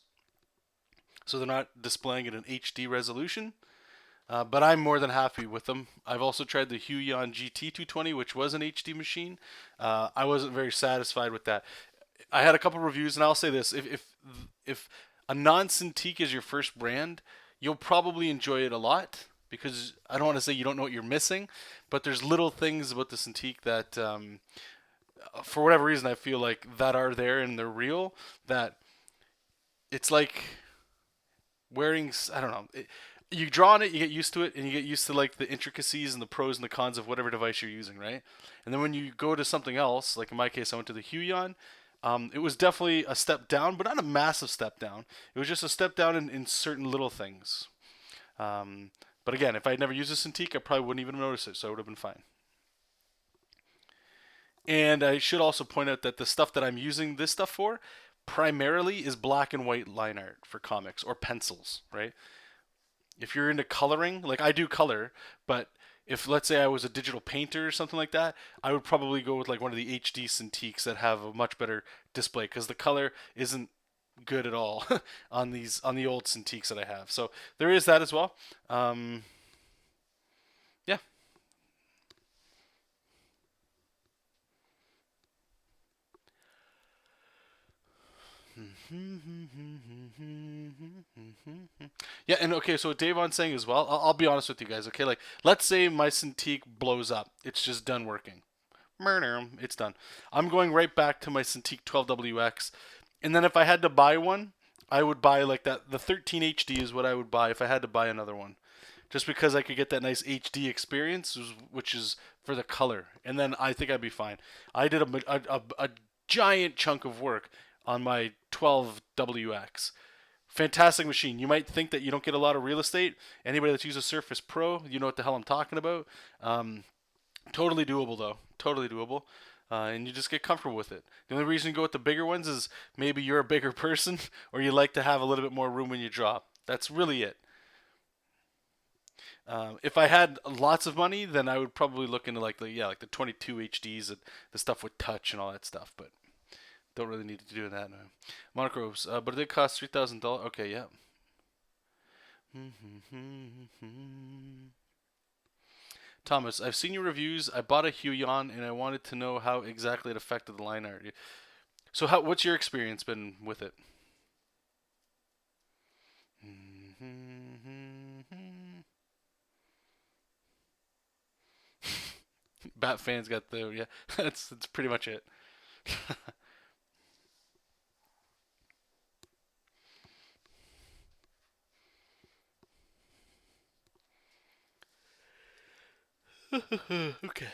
so they're not displaying at an HD resolution. But I'm more than happy with them. I've also tried the Huion GT220, which was an HD machine. I wasn't very satisfied with that. I had a couple reviews, and I'll say this: if a non-Cintiq is your first brand, you'll probably enjoy it a lot because I don't want to say you don't know what you're missing, but there's little things about the Cintiq that, for whatever reason, I feel like that are there and they're real. That it's like wearing, I don't know. You draw on it, you get used to it, and you get used to like the intricacies and the pros and the cons of whatever device you're using, right? And then when you go to something else, like in my case, I went to the Huion. It was definitely a step down, but not a massive step down. It was just a step down in certain little things. But again, if I had never used a Cintiq, I probably wouldn't even have noticed it, so it would have been fine. And I should also point out that the stuff that I'm using this stuff for primarily is black and white line art for comics or pencils, right? If you're into coloring, like I do color, but if let's say I was a digital painter or something like that, I would probably go with like one of the HD Cintiqs that have a much better display because the color isn't good at all on the old Cintiqs that I have. So there is that as well. Yeah. Yeah, and okay, so what Davon's saying as well, I'll be honest with you guys, okay? Like, let's say my Cintiq blows up. It's just done working. It's done. I'm going right back to my Cintiq 12WX. And then if I had to buy one, I would buy like that. The 13 HD is what I would buy if I had to buy another one. Just because I could get that nice HD experience, which is for the color. And then I think I'd be fine. I did a giant chunk of work on my 12WX fantastic machine. You might think that you don't get a lot of real estate. Anybody that's used a Surface Pro, you know what the hell I'm talking about. Totally doable though. Totally doable. And you just get comfortable with it. The only reason you go with the bigger ones is maybe you're a bigger person or you like to have a little bit more room when you draw. That's really it. If I had lots of money, then I would probably look into like the 22 HDs, and the stuff with touch and all that stuff. But don't really need to do that now. Monochromes, but it did cost $3,000. Okay, yeah. Thomas, I've seen your reviews. I bought a Huion and I wanted to know how exactly it affected the line art. So, what's your experience been with it? Bat fans got the yeah. That's pretty much it. Okay.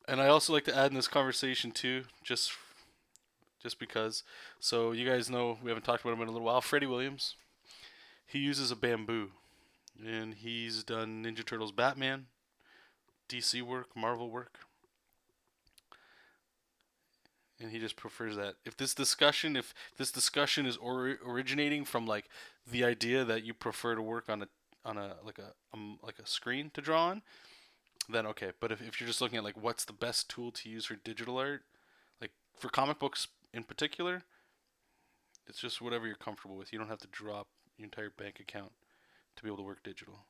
And I also like to add in this conversation too, just because. So you guys know we haven't talked about him in a little while. Freddie Williams. He uses a bamboo, and he's done Ninja Turtles, Batman, DC work, Marvel work, and he just prefers that. If this discussion is originating from like the idea that you prefer to work on a like a screen to draw on, then okay. But if you're just looking at like what's the best tool to use for digital art, like for comic books in particular, it's just whatever you're comfortable with. You don't have to drop your entire bank account to be able to work digital.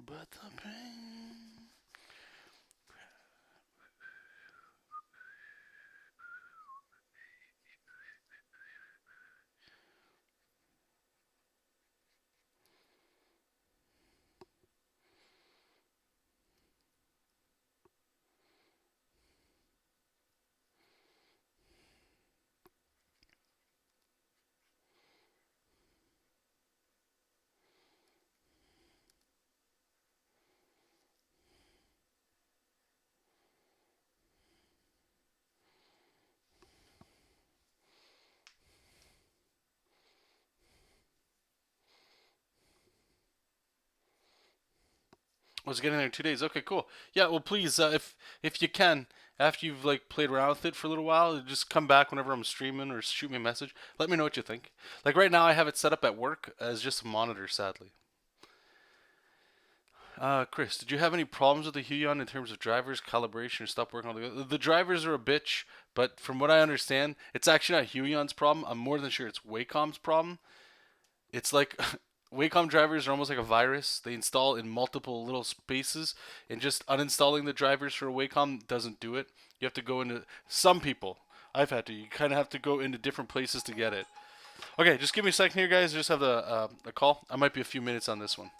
But the pain. Was getting there in 2 days. Okay, cool. Yeah, well, please, if you can, after you've like played around with it for a little while, just come back whenever I'm streaming or shoot me a message. Let me know what you think. Like right now, I have it set up at work as just a monitor, sadly. Chris, did you have any problems with the Huion in terms of drivers, calibration, or stop working on the drivers are a bitch, but from what I understand, it's actually not Huion's problem. I'm more than sure it's Wacom's problem. It's like Wacom drivers are almost like a virus. They install in multiple little spaces, and just uninstalling the drivers for Wacom doesn't do it. You have to go into some people. I've had to. You kind of have to go into different places to get it. Okay, just give me a second here, guys. I just have a call. I might be a few minutes on this one.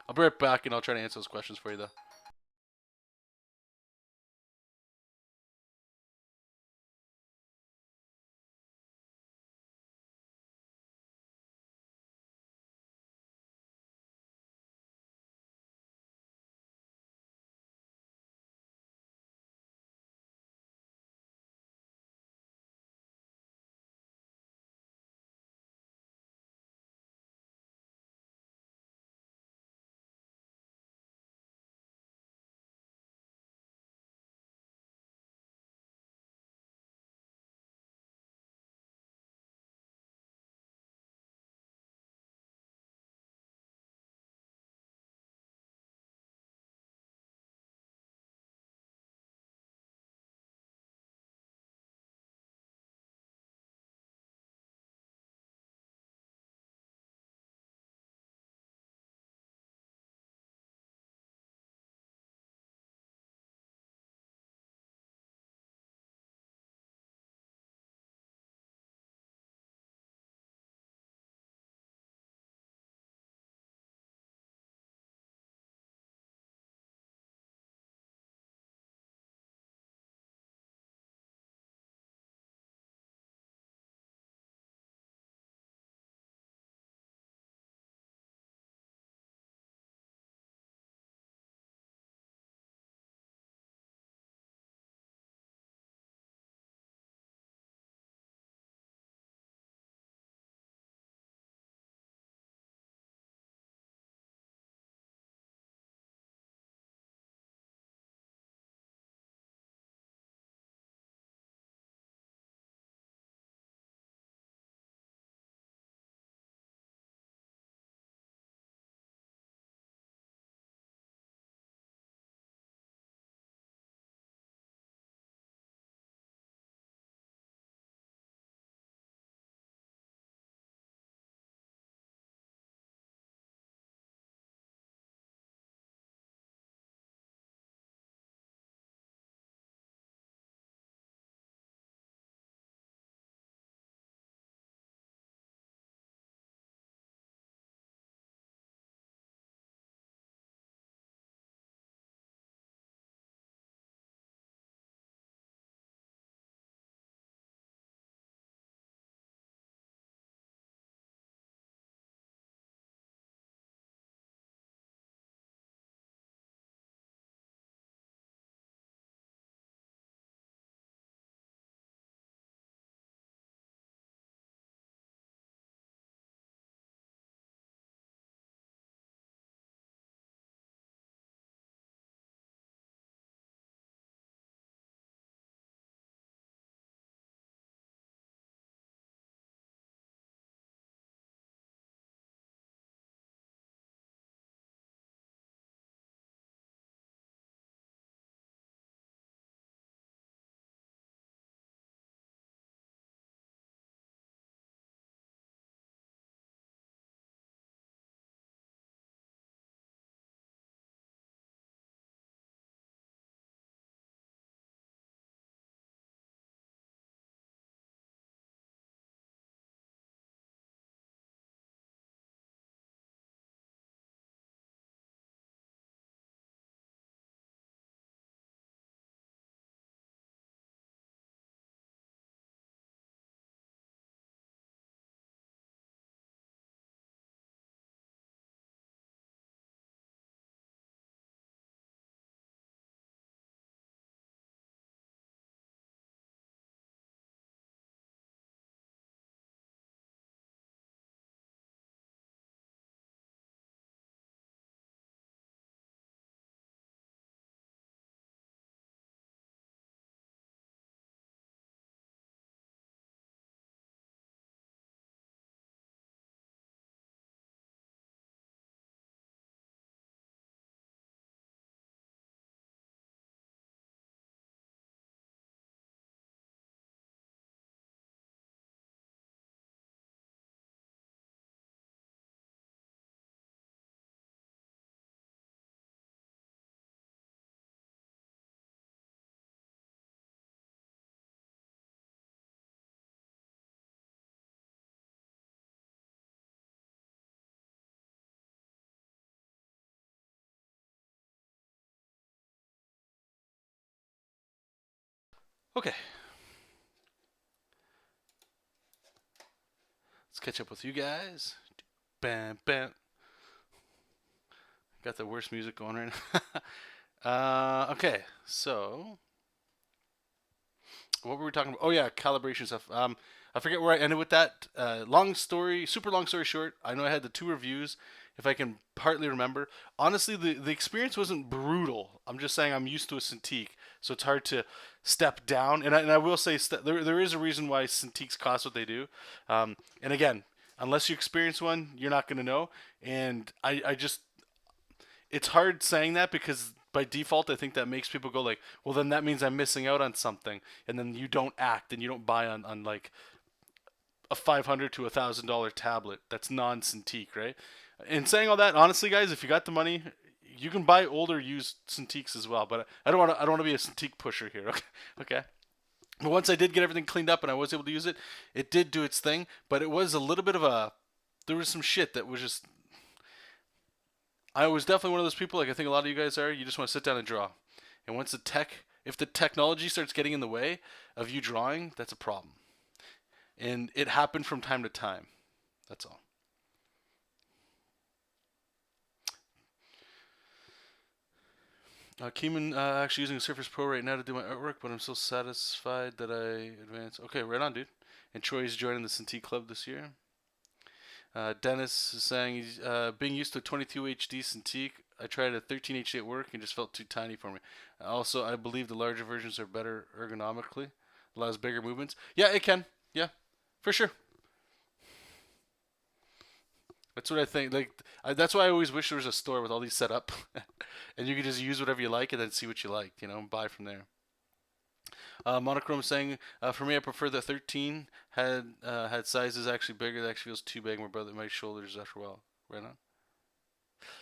I'll be right back, and I'll try to answer those questions for you, though. Okay. Let's catch up with you guys. Bam, bam. Got the worst music going right now. Okay, so what were we talking about? Oh yeah, calibration stuff. I forget where I ended with that. Long story, super long story short. I know I had the 2 reviews. If I can partly remember, honestly, the experience wasn't brutal. I'm just saying I'm used to a Cintiq, so it's hard to step down. And I will say there is a reason why Cintiqs cost what they do. And again, unless you experience one, you're not going to know. And I just it's hard saying that because by default I think that makes people go like, well then that means I'm missing out on something, and then you don't act and you don't buy on like a $500 to $1,000 tablet that's non Cintiq, right? And saying all that, honestly, guys, if you got the money, you can buy older used Cintiqs as well. But I don't want to be a Cintiq pusher here. Okay, okay. But once I did get everything cleaned up and I was able to use it, it did do its thing. But it was a little bit of a there was some shit that was just I was definitely one of those people, like I think a lot of you guys are, you just want to sit down and draw. And once if the technology starts getting in the way of you drawing, that's a problem. And it happened from time to time. That's all. Keeman actually using Surface Pro right now to do my artwork, but I'm so satisfied that I advanced. Okay, right on, dude. And Troy's joining the Cintiq Club this year. Dennis is saying he's being used to a 22 HD Cintiq. I tried a 13 HD at work and just felt too tiny for me. Also, I believe the larger versions are better ergonomically, allows bigger movements. Yeah, it can. Yeah, for sure. That's what I think. That's why I always wish there was a store with all these set up, and you could just use whatever you like and then see what you like. And buy from there. Monochrome saying, for me, I prefer the 13 had sizes actually bigger. That actually feels too big. My shoulders after a while. Right on.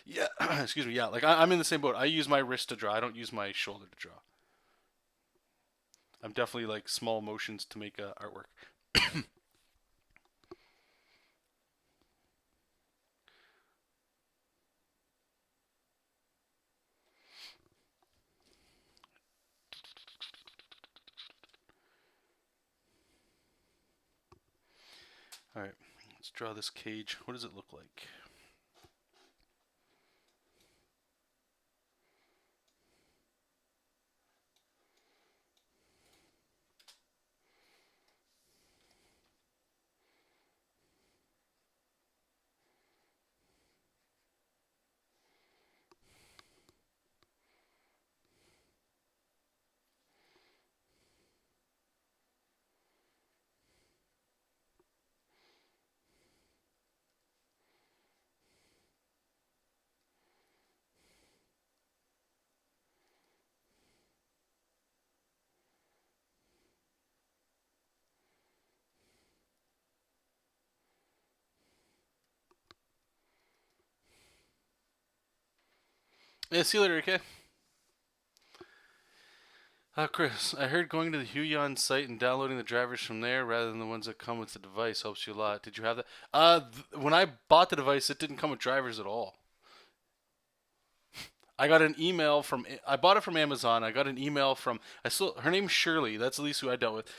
Yeah, excuse me. Yeah, like I'm in the same boat. I use my wrist to draw. I don't use my shoulder to draw. I'm definitely like small motions to make artwork. All right, let's draw this cage. What does it look like? Yeah, see you later, okay? Chris, I heard going to the Huion site and downloading the drivers from there rather than the ones that come with the device helps you a lot. Did you have that? When I bought the device, it didn't come with drivers at all. I got an email from. I bought it from Amazon. I got an email from. Her name's Shirley. That's at least who I dealt with.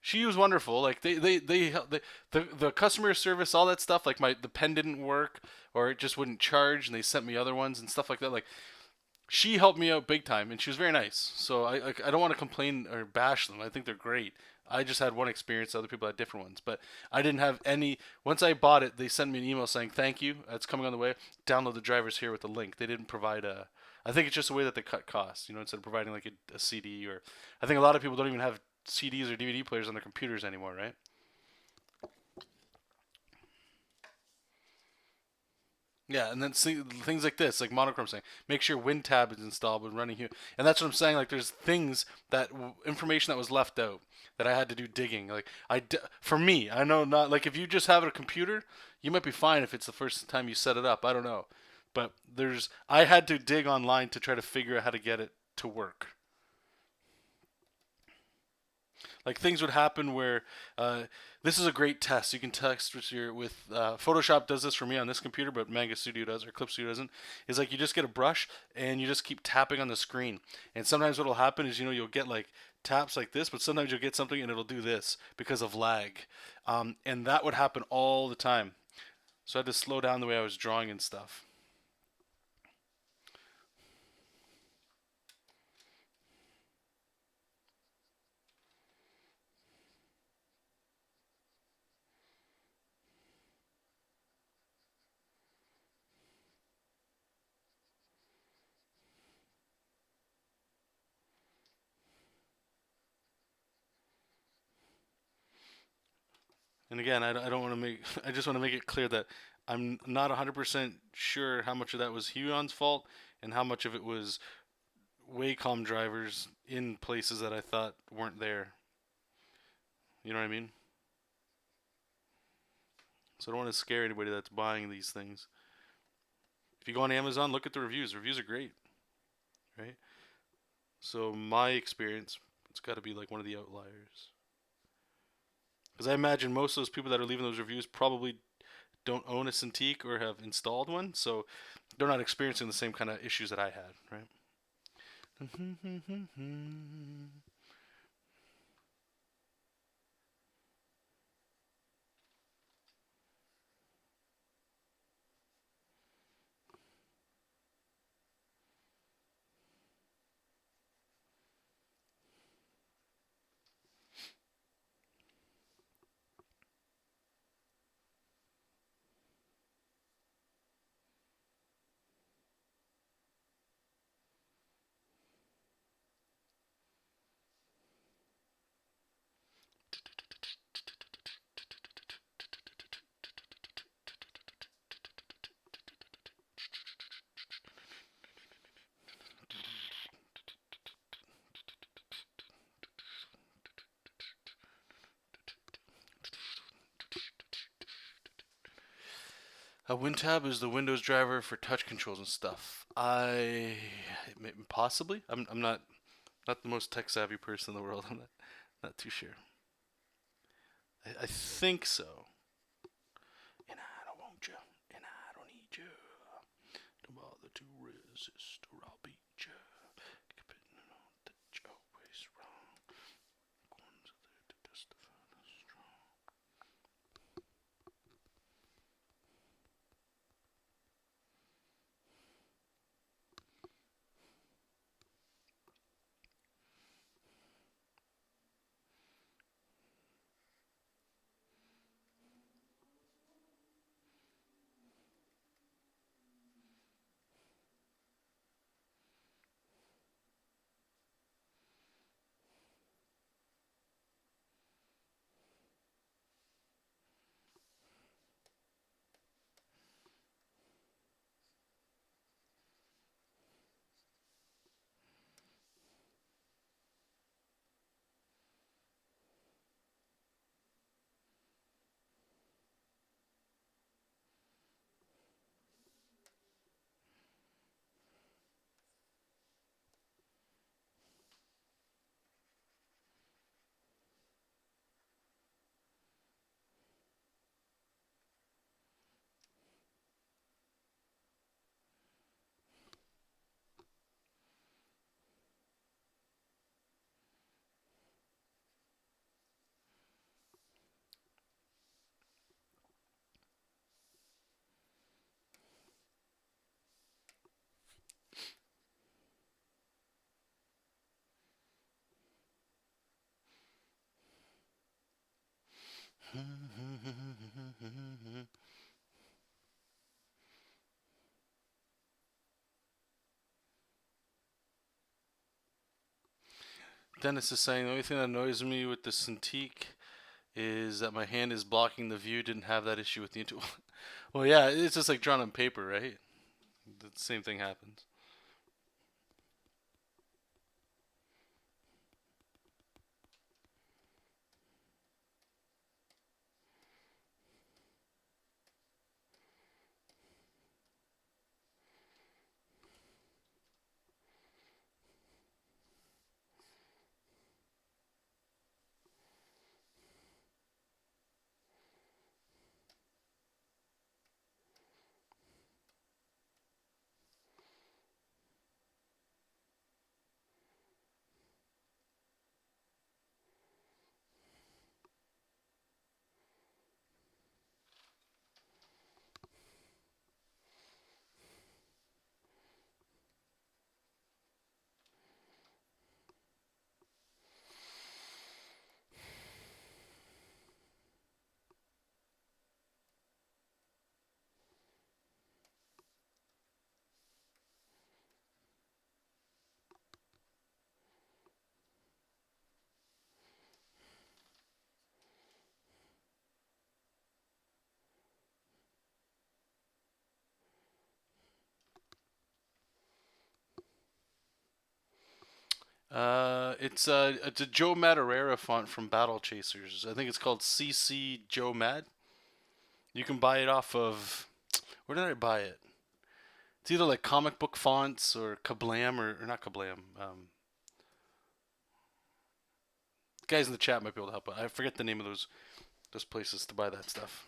She was wonderful. Like the customer service, all that stuff. Like the pen didn't work or it just wouldn't charge, and they sent me other ones and stuff like that. Like she helped me out big time, and she was very nice. So I don't want to complain or bash them. I think they're great. I just had one experience. Other people had different ones, but I didn't have any. Once I bought it, they sent me an email saying thank you. It's coming on the way. Download the drivers here with the link. They didn't provide a. I think it's just a way that they cut costs. Instead of providing like a CD or. I think a lot of people don't even have CDs or DVD players on their computers anymore, right? Yeah, and then see, things like this, like Monochrome saying, make sure WinTab is installed when running here. And that's what I'm saying. Like, there's things information that was left out that I had to do digging. Like, for me, I know not like if you just have a computer, you might be fine if it's the first time you set it up. I don't know, but I had to dig online to try to figure out how to get it to work. Like things would happen where this is a great test. You can test with Photoshop does this for me on this computer, but Manga Studio does or Clip Studio doesn't. Is like you just get a brush and you just keep tapping on the screen, and sometimes what'll happen is you'll get like taps like this, but sometimes you'll get something and it'll do this because of lag. And that would happen all the time. So I had to slow down the way I was drawing and stuff. And again, I don't want to make, I just want to make it clear that I'm not 100% sure how much of that was Huon's fault and how much of it was Wacom drivers in places that I thought weren't there. You know what I mean? So I don't want to scare anybody that's buying these things. If you go on Amazon, look at the reviews. The reviews are great, right? So my experience, it's got to be like one of the outliers. Because I imagine most of those people that are leaving those reviews probably don't own a Cintiq or have installed one, so they're not experiencing the same kind of issues that I had, right? A WinTab is the Windows driver for touch controls and stuff. Possibly. I'm not the most tech savvy person in the world. I'm not too sure. I think so. And I don't want you, and I don't need you. Don't bother to resist, or I'll beat you. Keeping on that you're always wrong. Ones are there to testify the strong. Dennis is saying the only thing that annoys me with the Cintiq is that my hand is blocking the view. Didn't have that issue with the Intuit. Well, yeah, it's just like drawn on paper, right? The same thing happens. It's a Joe Madureira font from Battle Chasers. I think it's called CC Joe Mad. You can buy it off of, where did I buy it? It's either like comic book fonts or Kablam or not Kablam. Guys in the chat might be able to help. I forget the name of those places to buy that stuff.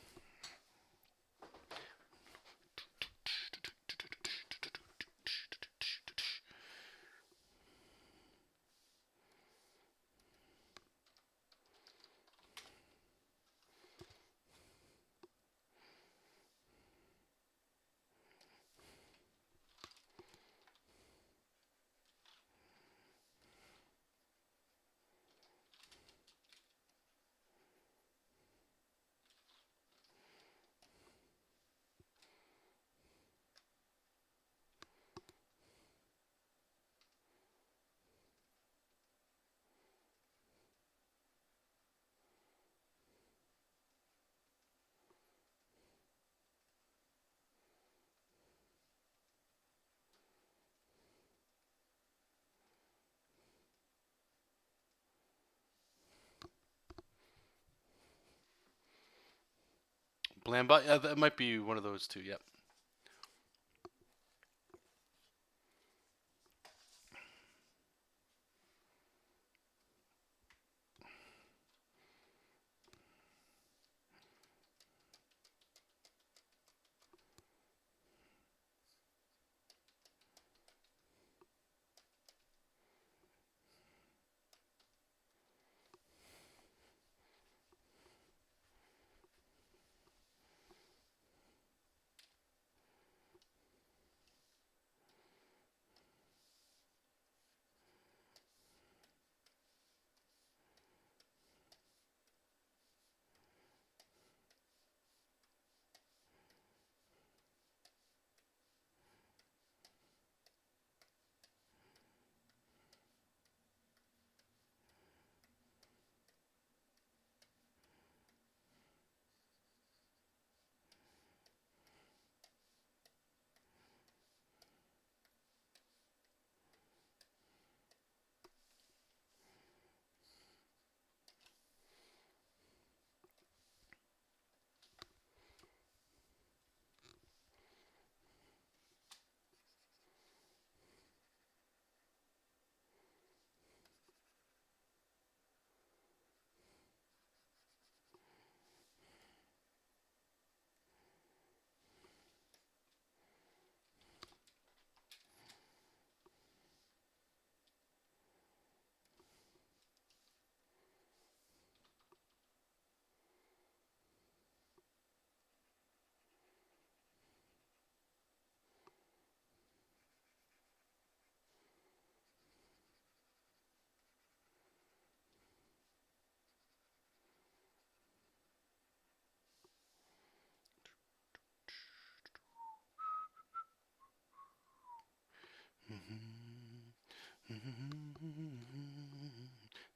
Blambot, yeah, that might be one of those two. Yep.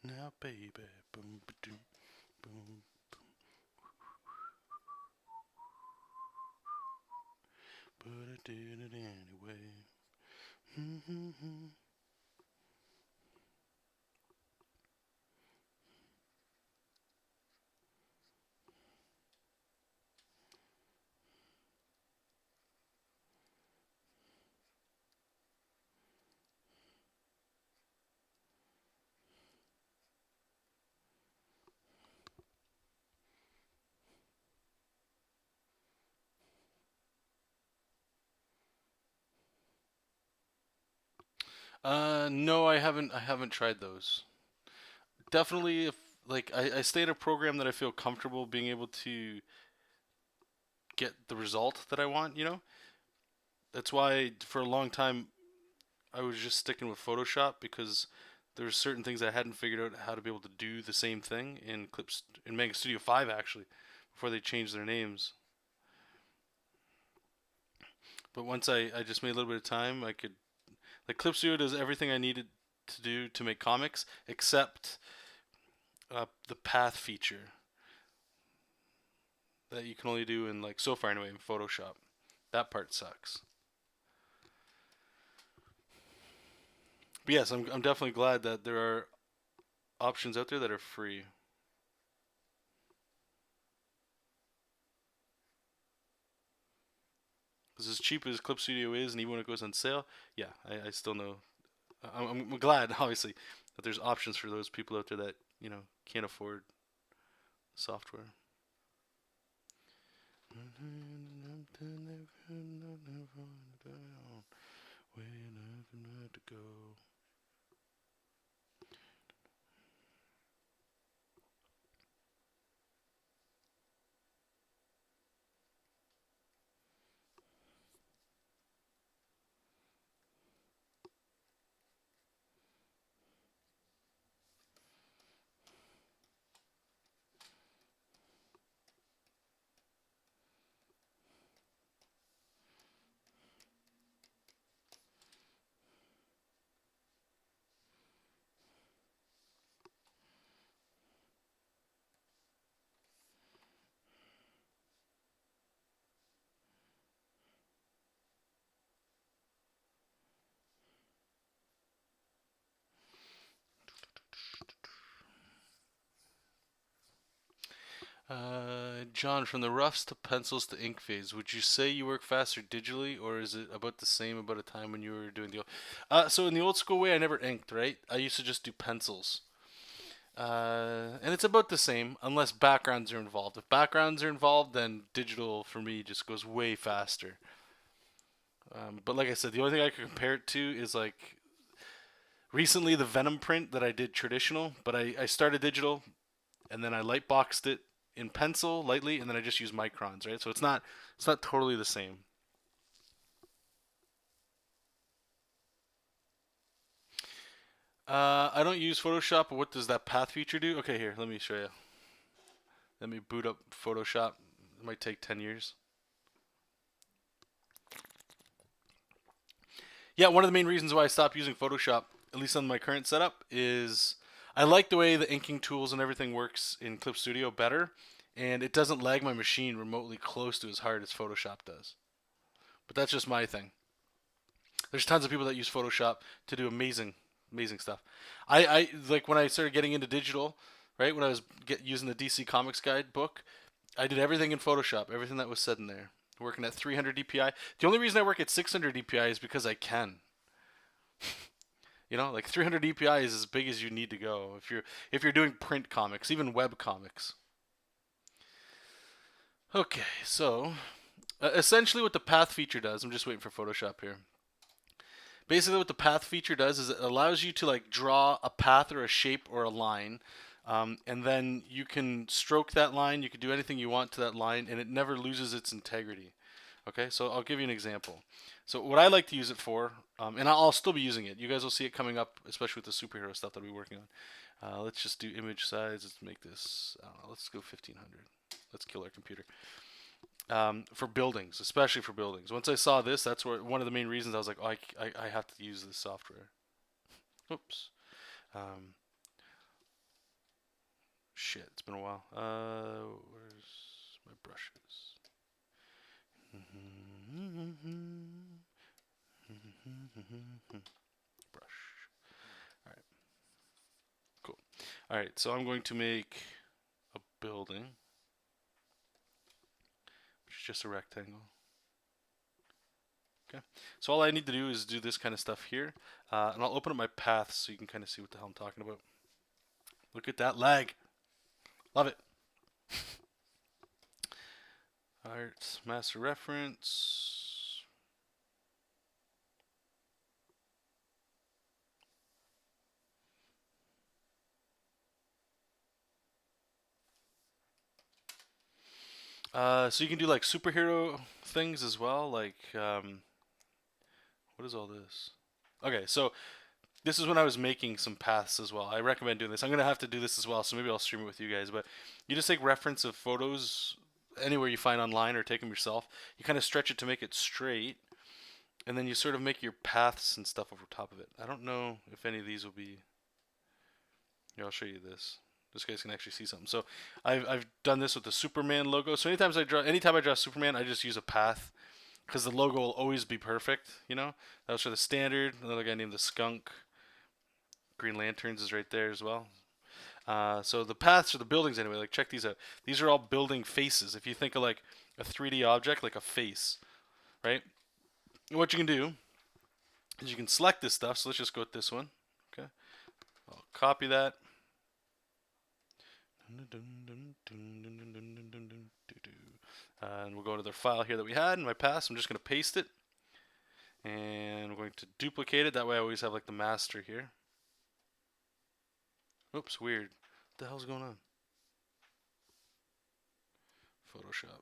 Now, baby, boom, boom, boom. But I did it anyway. No, I haven't. I haven't tried those. Definitely, if like I stay in a program that I feel comfortable being able to get the result that I want. That's why for a long time I was just sticking with Photoshop because there's certain things I hadn't figured out how to be able to do the same thing in Clips in Manga Studio 5 actually before they changed their names. But once I just made a little bit of time, I could like Clip Studio does everything I needed to do to make comics except the path feature that you can only do in like so far anyway in Photoshop. That part sucks. But yes, I'm definitely glad that there are options out there that are free. Because as cheap as Clip Studio is, and even when it goes on sale, yeah, I still know. I'm glad, obviously, that there's options for those people out there that can't afford software. To go. John, from the roughs to pencils to ink phase, would you say you work faster digitally, or is it about the same about a time when you were doing the? So in the old school way, I never inked, right? I used to just do pencils, and it's about the same unless backgrounds are involved. If backgrounds are involved, then digital for me just goes way faster. But like I said, the only thing I can compare it to is like recently the Venom print that I did traditional, but I started digital and then I light boxed it in pencil lightly, and then I just use microns, right? So it's not totally the same. I don't use Photoshop, but what does that path feature do? Okay, here, let me show you. Let me boot up Photoshop. It might take 10 years. Yeah, one of the main reasons why I stopped using Photoshop, at least on my current setup, is I like the way the inking tools and everything works in Clip Studio better, and it doesn't lag my machine remotely close to as hard as Photoshop does. But that's just my thing. There's tons of people that use Photoshop to do amazing stuff. I like when I started getting into digital, right? When I was using the DC Comics Guide book, I did everything in Photoshop, everything that was said in there. Working at 300 DPI. The only reason I work at 600 DPI is because I can. Like 300 DPI is as big as you need to go if you're doing print comics, even web comics. Okay, so essentially what the path feature does, I'm just waiting for Photoshop here. Basically what the path feature does is it allows you to like draw a path or a shape or a line, and then you can stroke that line, you can do anything you want to that line, and it never loses its integrity. Okay, so I'll give you an example. So what I like to use it for, and I'll still be using it, you guys will see it coming up, especially with the superhero stuff that we're working on. Let's just do image size. Let's make this, I don't know, let's go 1500. Let's kill our computer. For buildings, especially for buildings. Once I saw this, that's where one of the main reasons I was like, oh, I have to use this software. Oops. Um, Shit, it's been a while. Where's my brushes? Brush. All right. Cool. All right. So I'm going to make a building, which is just a rectangle. Okay. So all I need to do is do this kind of stuff here, and I'll open up my paths so you can kind of see what the hell I'm talking about. Look at that lag. Love it. Alright, master reference. So you can do like superhero things as well. Like, what is all this? Okay, so this is when I was making some paths as well. I recommend doing this. I'm gonna have to do this as well, so maybe I'll stream it with you guys. But you just take reference of photos anywhere you find online or take them yourself. You kind of stretch it to make it straight, and then you sort of make your paths and stuff over top of it. I don't know if any of these will be. Here, I'll show you this. This guys can actually see something. So I've done this with the Superman logo. So anytime I draw Superman, I just use a path because the logo will always be perfect. That was for the standard. Another guy named the Skunk. Green Lanterns is right there as well. So the paths are the buildings anyway. Like check these out. These are all building faces. If you think of like a 3D object, like a face, right? And what you can do is you can select this stuff. So let's just go with this one. Okay. I'll copy that. And we'll go to the file here that we had in my past. I'm just going to paste it. And we're going to duplicate it. That way I always have like the master here. Oops, weird. What the hell's going on? Photoshop.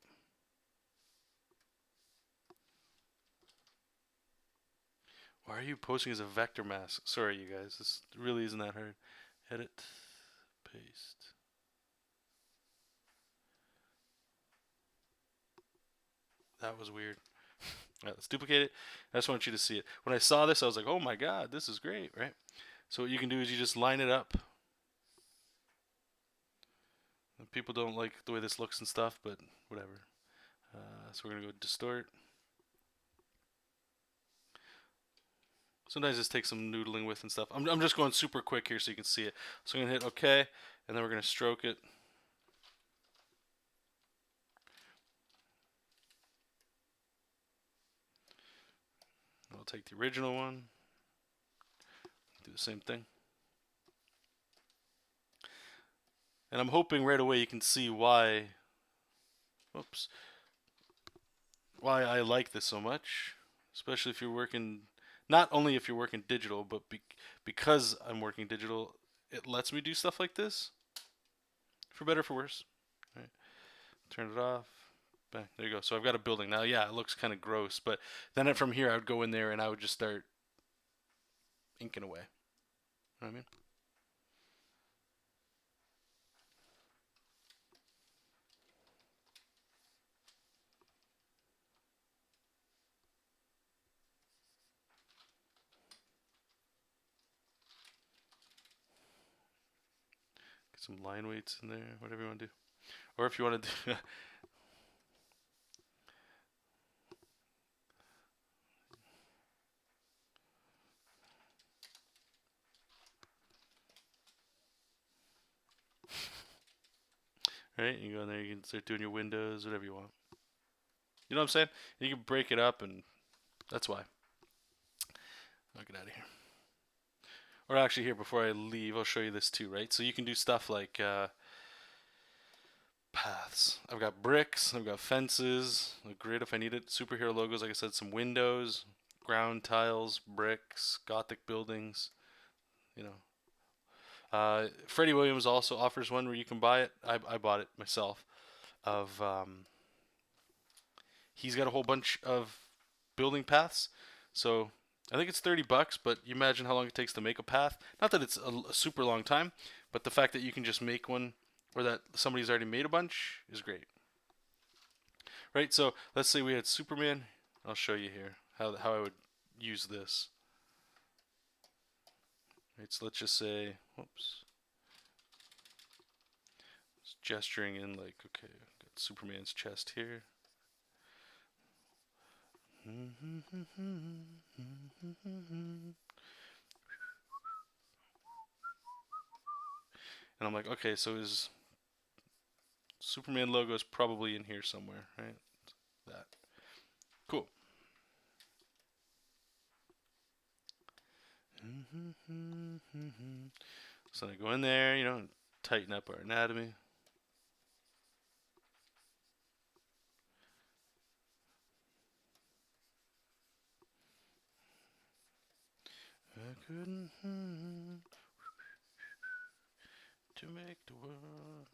Why are you posting as a vector mask? Sorry, you guys. This really isn't that hard. Edit. Paste. That was weird. Alright, let's duplicate it. I just want you to see it. When I saw this, I was like, oh my god, this is great, right? So what you can do is you just line it up. And people don't like the way this looks and stuff, but whatever. So we're going to go distort. Sometimes this takes some noodling with and stuff. I'm just going super quick here so you can see it. So I'm going to hit OK, and then we're going to stroke it. I'll take the original one, do the same thing. And I'm hoping right away you can see why, why I like this so much, especially if you're working, not only if you're working digital, but because I'm working digital, it lets me do stuff like this, for better or for worse. Right. Turn it off. Bang. There you go. So I've got a building. Now, yeah, it looks kind of gross, but then from here I would go in there and I would just start inking away. You know what I mean? Get some line weights in there, whatever you want to do. Or if you want to do... Right? You go in there, you can start doing your windows, whatever you want. You know what I'm saying? You can break it up, and that's why. I'll get out of here. Or actually, here, before I leave, I'll show you this too, right? So you can do stuff like paths. I've got bricks, I've got fences, a grid if I need it, superhero logos, like I said, some windows, ground tiles, bricks, gothic buildings, you know. Freddie Williams also offers one where you can buy it. I bought it myself. Of he's got a whole bunch of building paths. So I think it's $30, but you imagine how long it takes to make a path. Not that it's a super long time, but the fact that you can just make one, or that somebody's already made a bunch, is great. Right. So let's say we had Superman. I'll show you here how I would use this. Right, so let's just say, whoops, just gesturing in like, okay, got Superman's chest here. And I'm like, okay, so his Superman logo is probably in here somewhere, right? That. Cool. So I go in there, you know, and tighten up our anatomy. I couldn't to make the world.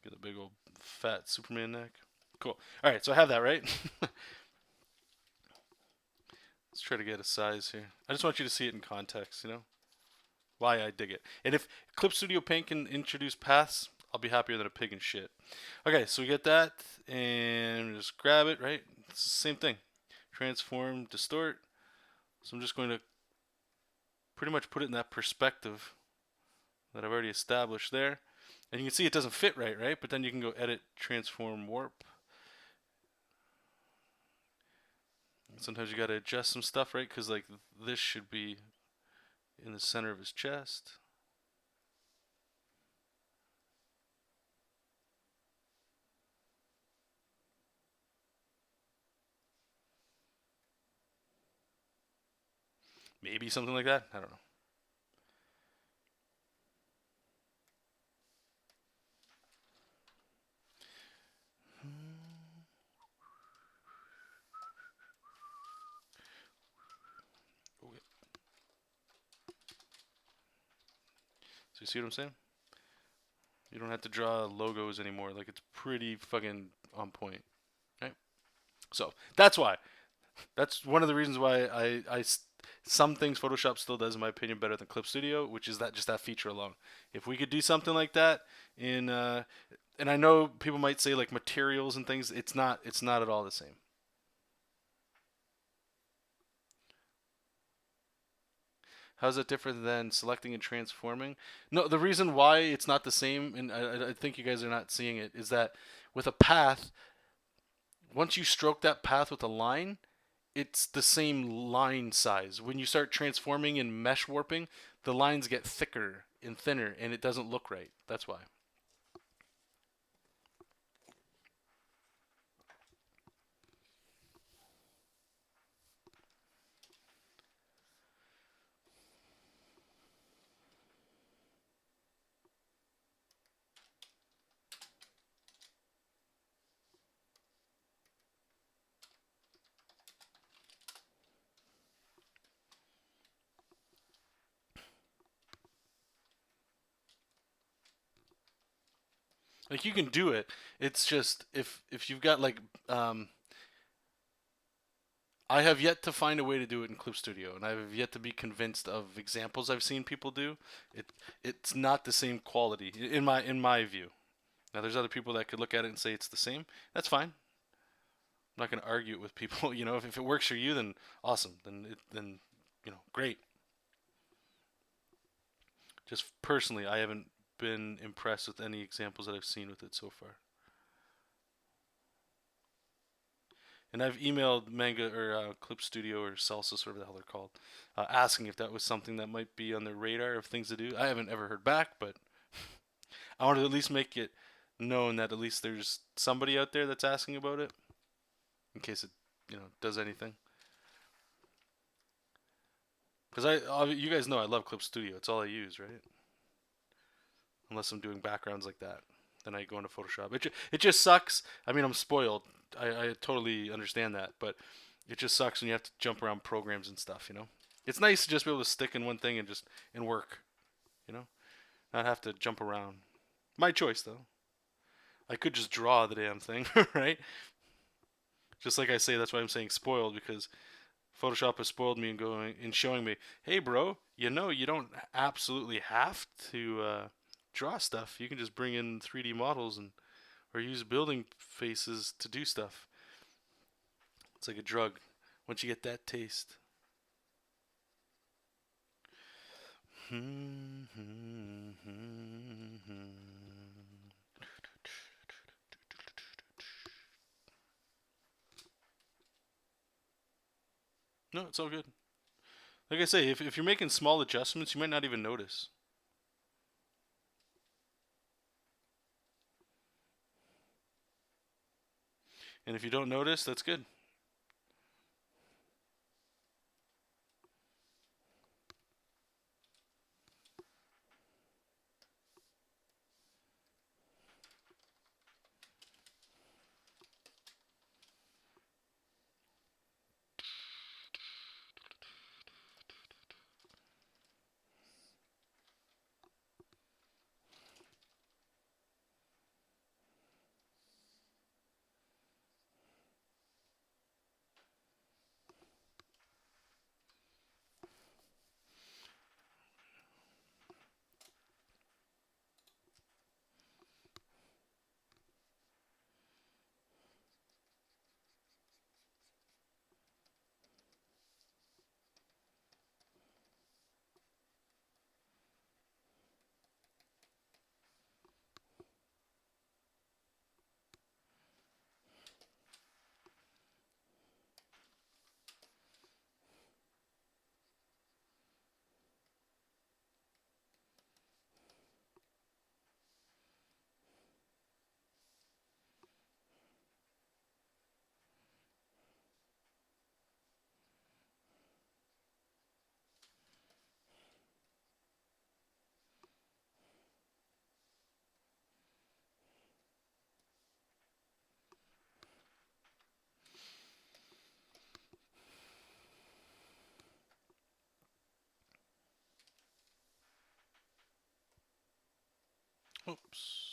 Get a big old fat Superman neck. Cool. All right, so I have that, right? Let's try to get a size here. I just want you to see it in context, you know? Why I dig it. And if Clip Studio Paint can introduce paths, I'll be happier than a pig in shit. Okay, so we get that, and just grab it, right? It's the same thing. Transform, distort. So I'm just going to pretty much put it in that perspective that I've already established there. And you can see it doesn't fit right? But then you can go edit, transform, warp. Sometimes you gotta adjust some stuff, right? Because like this should be in the center of his chest. Maybe something like that. I don't know. So you see what I'm saying? You don't have to draw logos anymore. Like it's pretty fucking on point, right? So that's why. That's one of the reasons why some things Photoshop still does, in my opinion, better than Clip Studio, which is that just that feature alone. If we could do something like that in, and I know people might say like materials and things, it's not at all the same. How's it different than selecting and transforming? No, the reason why it's not the same, and I think you guys are not seeing it, is that with a path, once you stroke that path with a line, it's the same line size. When you start transforming and mesh warping, the lines get thicker and thinner, and it doesn't look right. That's why. Like you can do it. It's just if you've got like I have yet to find a way to do it in Clip Studio, and I have yet to be convinced of examples I've seen people do. It it's not the same quality in my view. Now there's other people that could look at it and say it's the same. That's fine. I'm not going to argue it with people. You know, if it works for you, then awesome. Then great. Just personally, I haven't been impressed with any examples that I've seen with it so far. And I've emailed Manga or Clip Studio or Celsius, whatever the hell they're called, asking if that was something that might be on their radar of things to do. I haven't ever heard back, but I want to at least make it known that at least there's somebody out there that's asking about it in case it does anything. Because you guys know I love Clip Studio. It's all I use, right? Unless I'm doing backgrounds like that, then I go into Photoshop. It just sucks. I mean, I'm spoiled. I totally understand that, but it just sucks when you have to jump around programs and stuff. It's nice to just be able to stick in one thing and work. You know, not have to jump around. My choice though. I could just draw the damn thing, right? Just like I say, that's why I'm saying spoiled, because Photoshop has spoiled me and going and showing me, hey, bro, you don't absolutely have to draw stuff. You can just bring in 3D models and or use building faces to do stuff. It's like a drug. Once you get that taste. No, it's all good. Like I say, if you're making small adjustments, you might not even notice. And if you don't notice, that's good. Oops.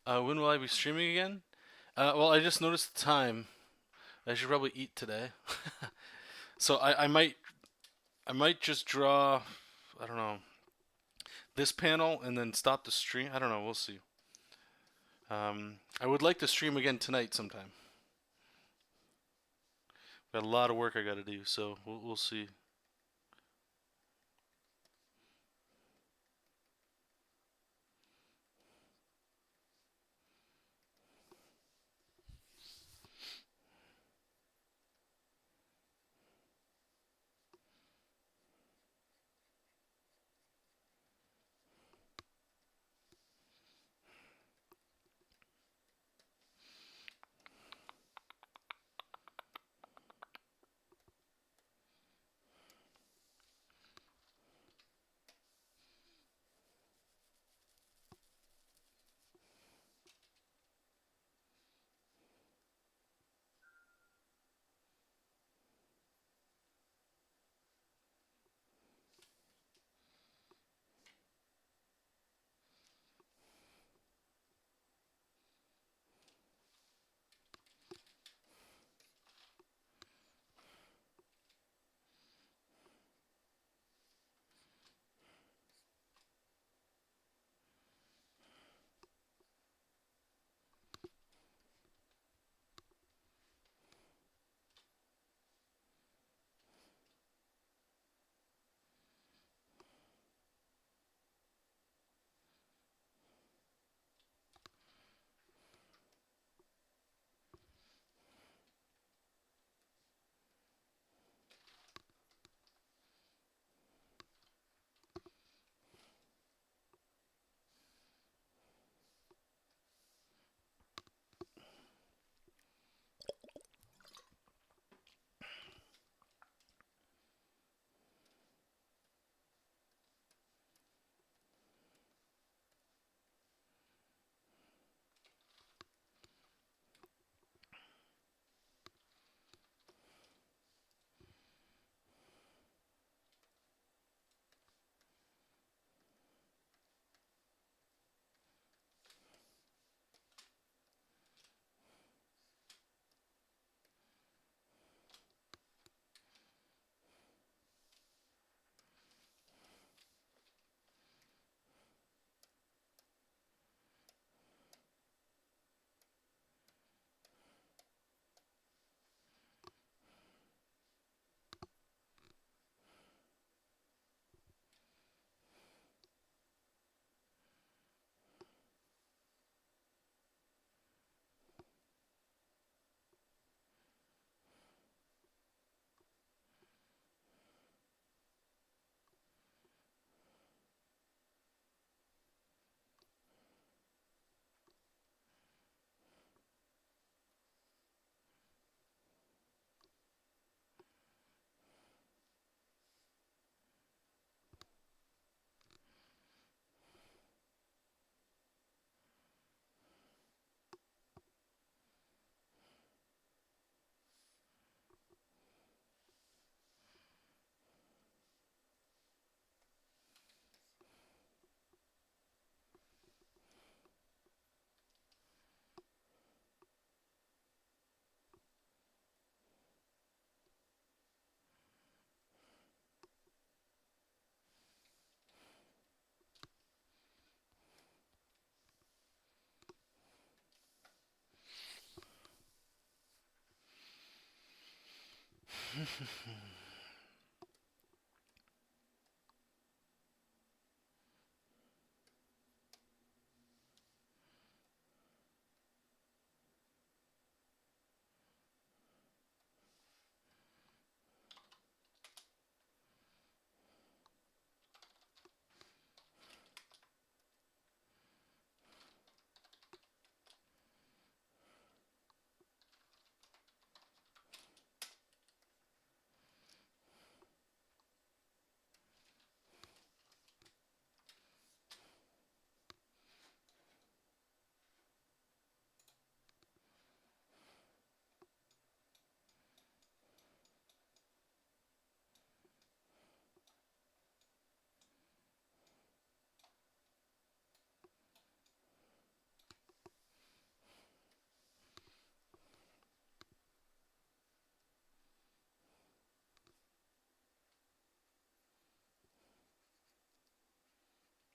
When will I be streaming again? Well, I just noticed the time. I should probably eat today. So I might just draw, I don't know, this panel and then stop the stream. I don't know. We'll see. I would like to stream again tonight sometime. Got a lot of work I got to do, so we'll see.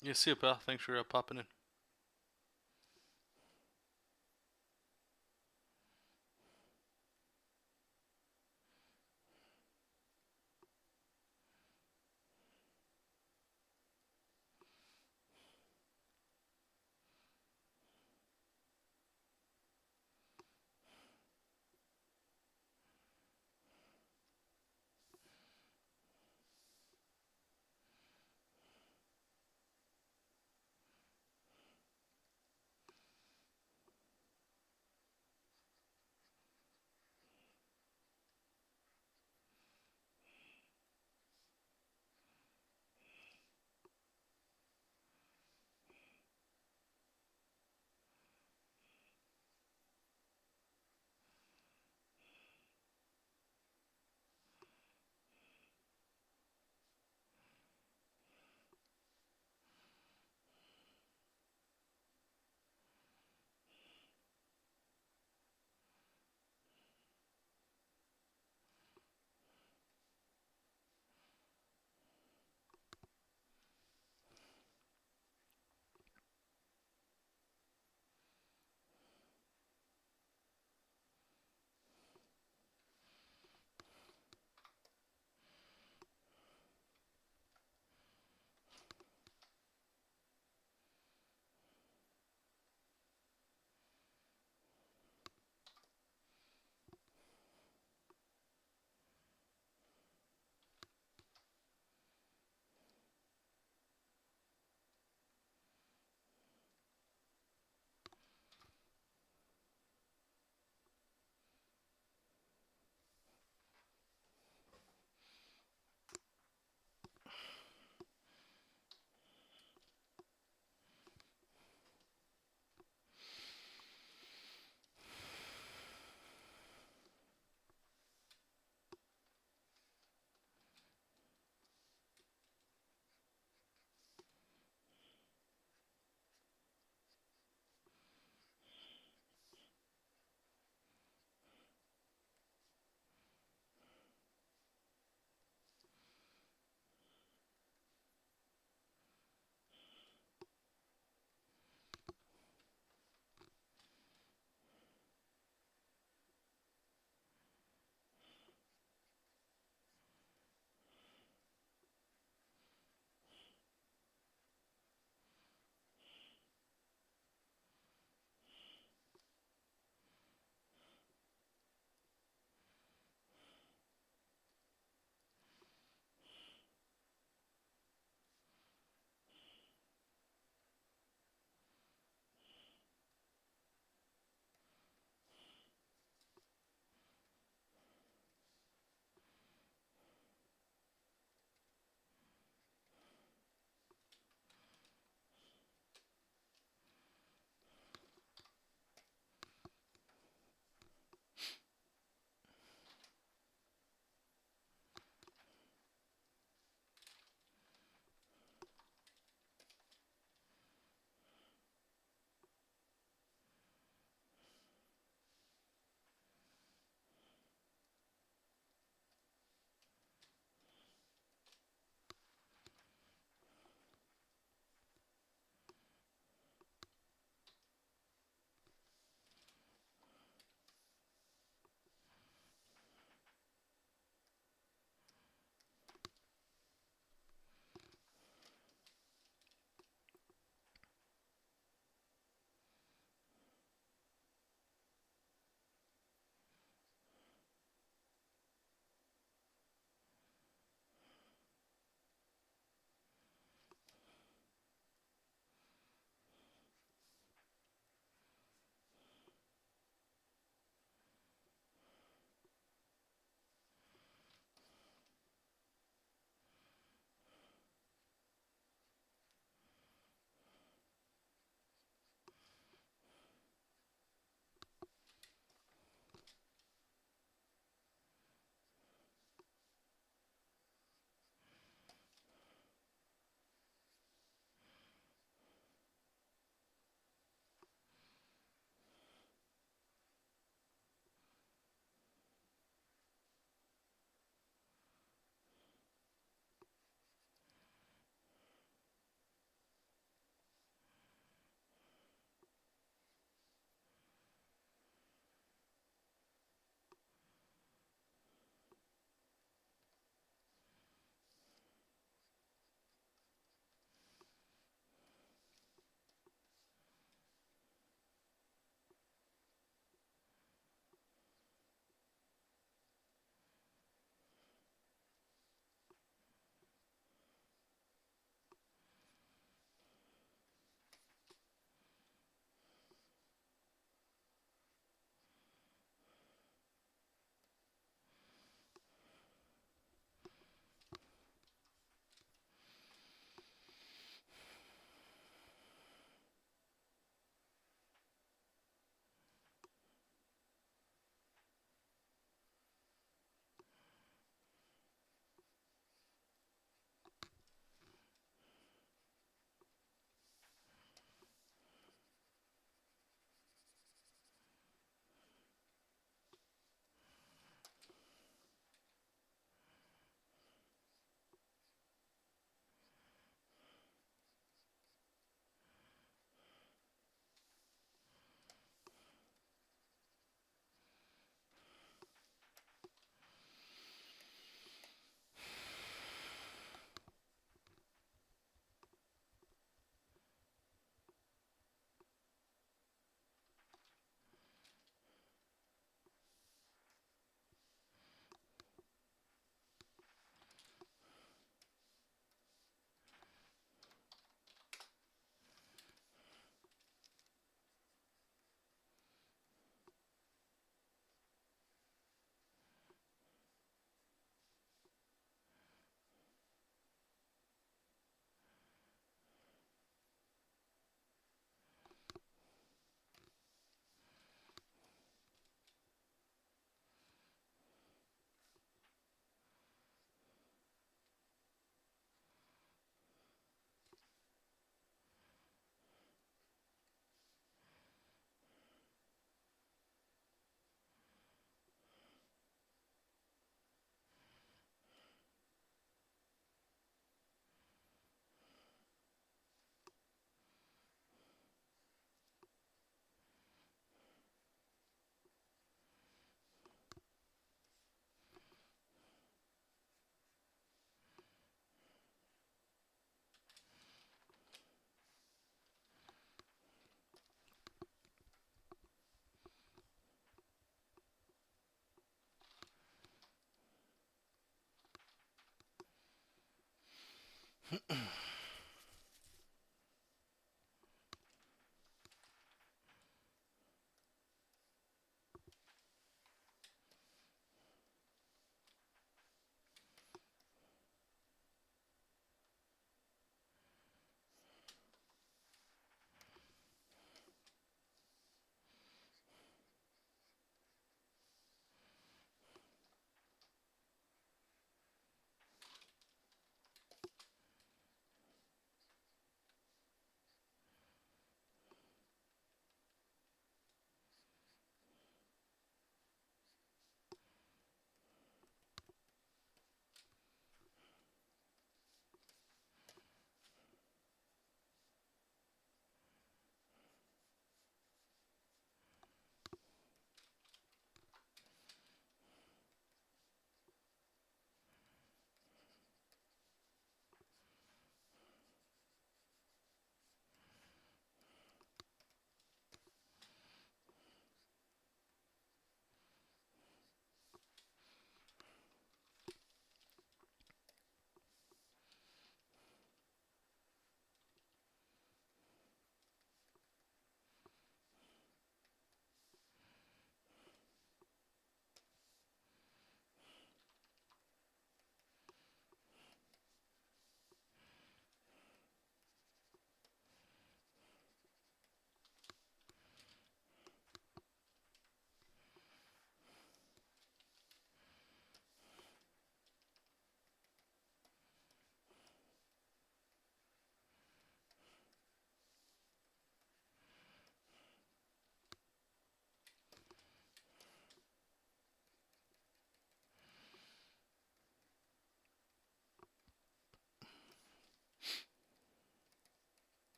Yeah, see you, pal. Thanks for popping in.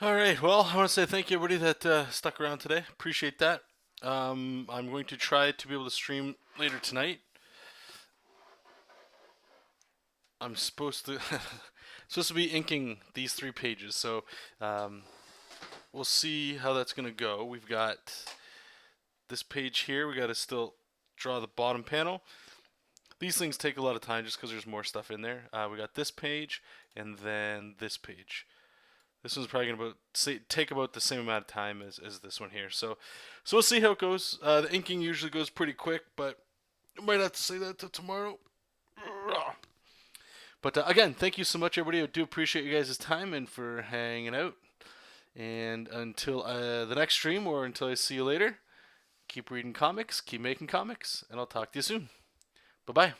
All right. Well, I want to say thank you, everybody that stuck around today. Appreciate that. I'm going to try to be able to stream later tonight. I'm supposed to be inking these 3 pages, so um, we'll see how that's gonna go. We've got this page here. We got to still draw the bottom panel. These things take a lot of time just because there's more stuff in there. We got this page and then this page. This one's probably gonna take about the same amount of time as this one here. So we'll see how it goes. The inking usually goes pretty quick, but I might have to say that till tomorrow. But again, thank you so much, everybody. I do appreciate you guys' time and for hanging out. And until the next stream or until I see you later, keep reading comics, keep making comics, and I'll talk to you soon. Bye bye.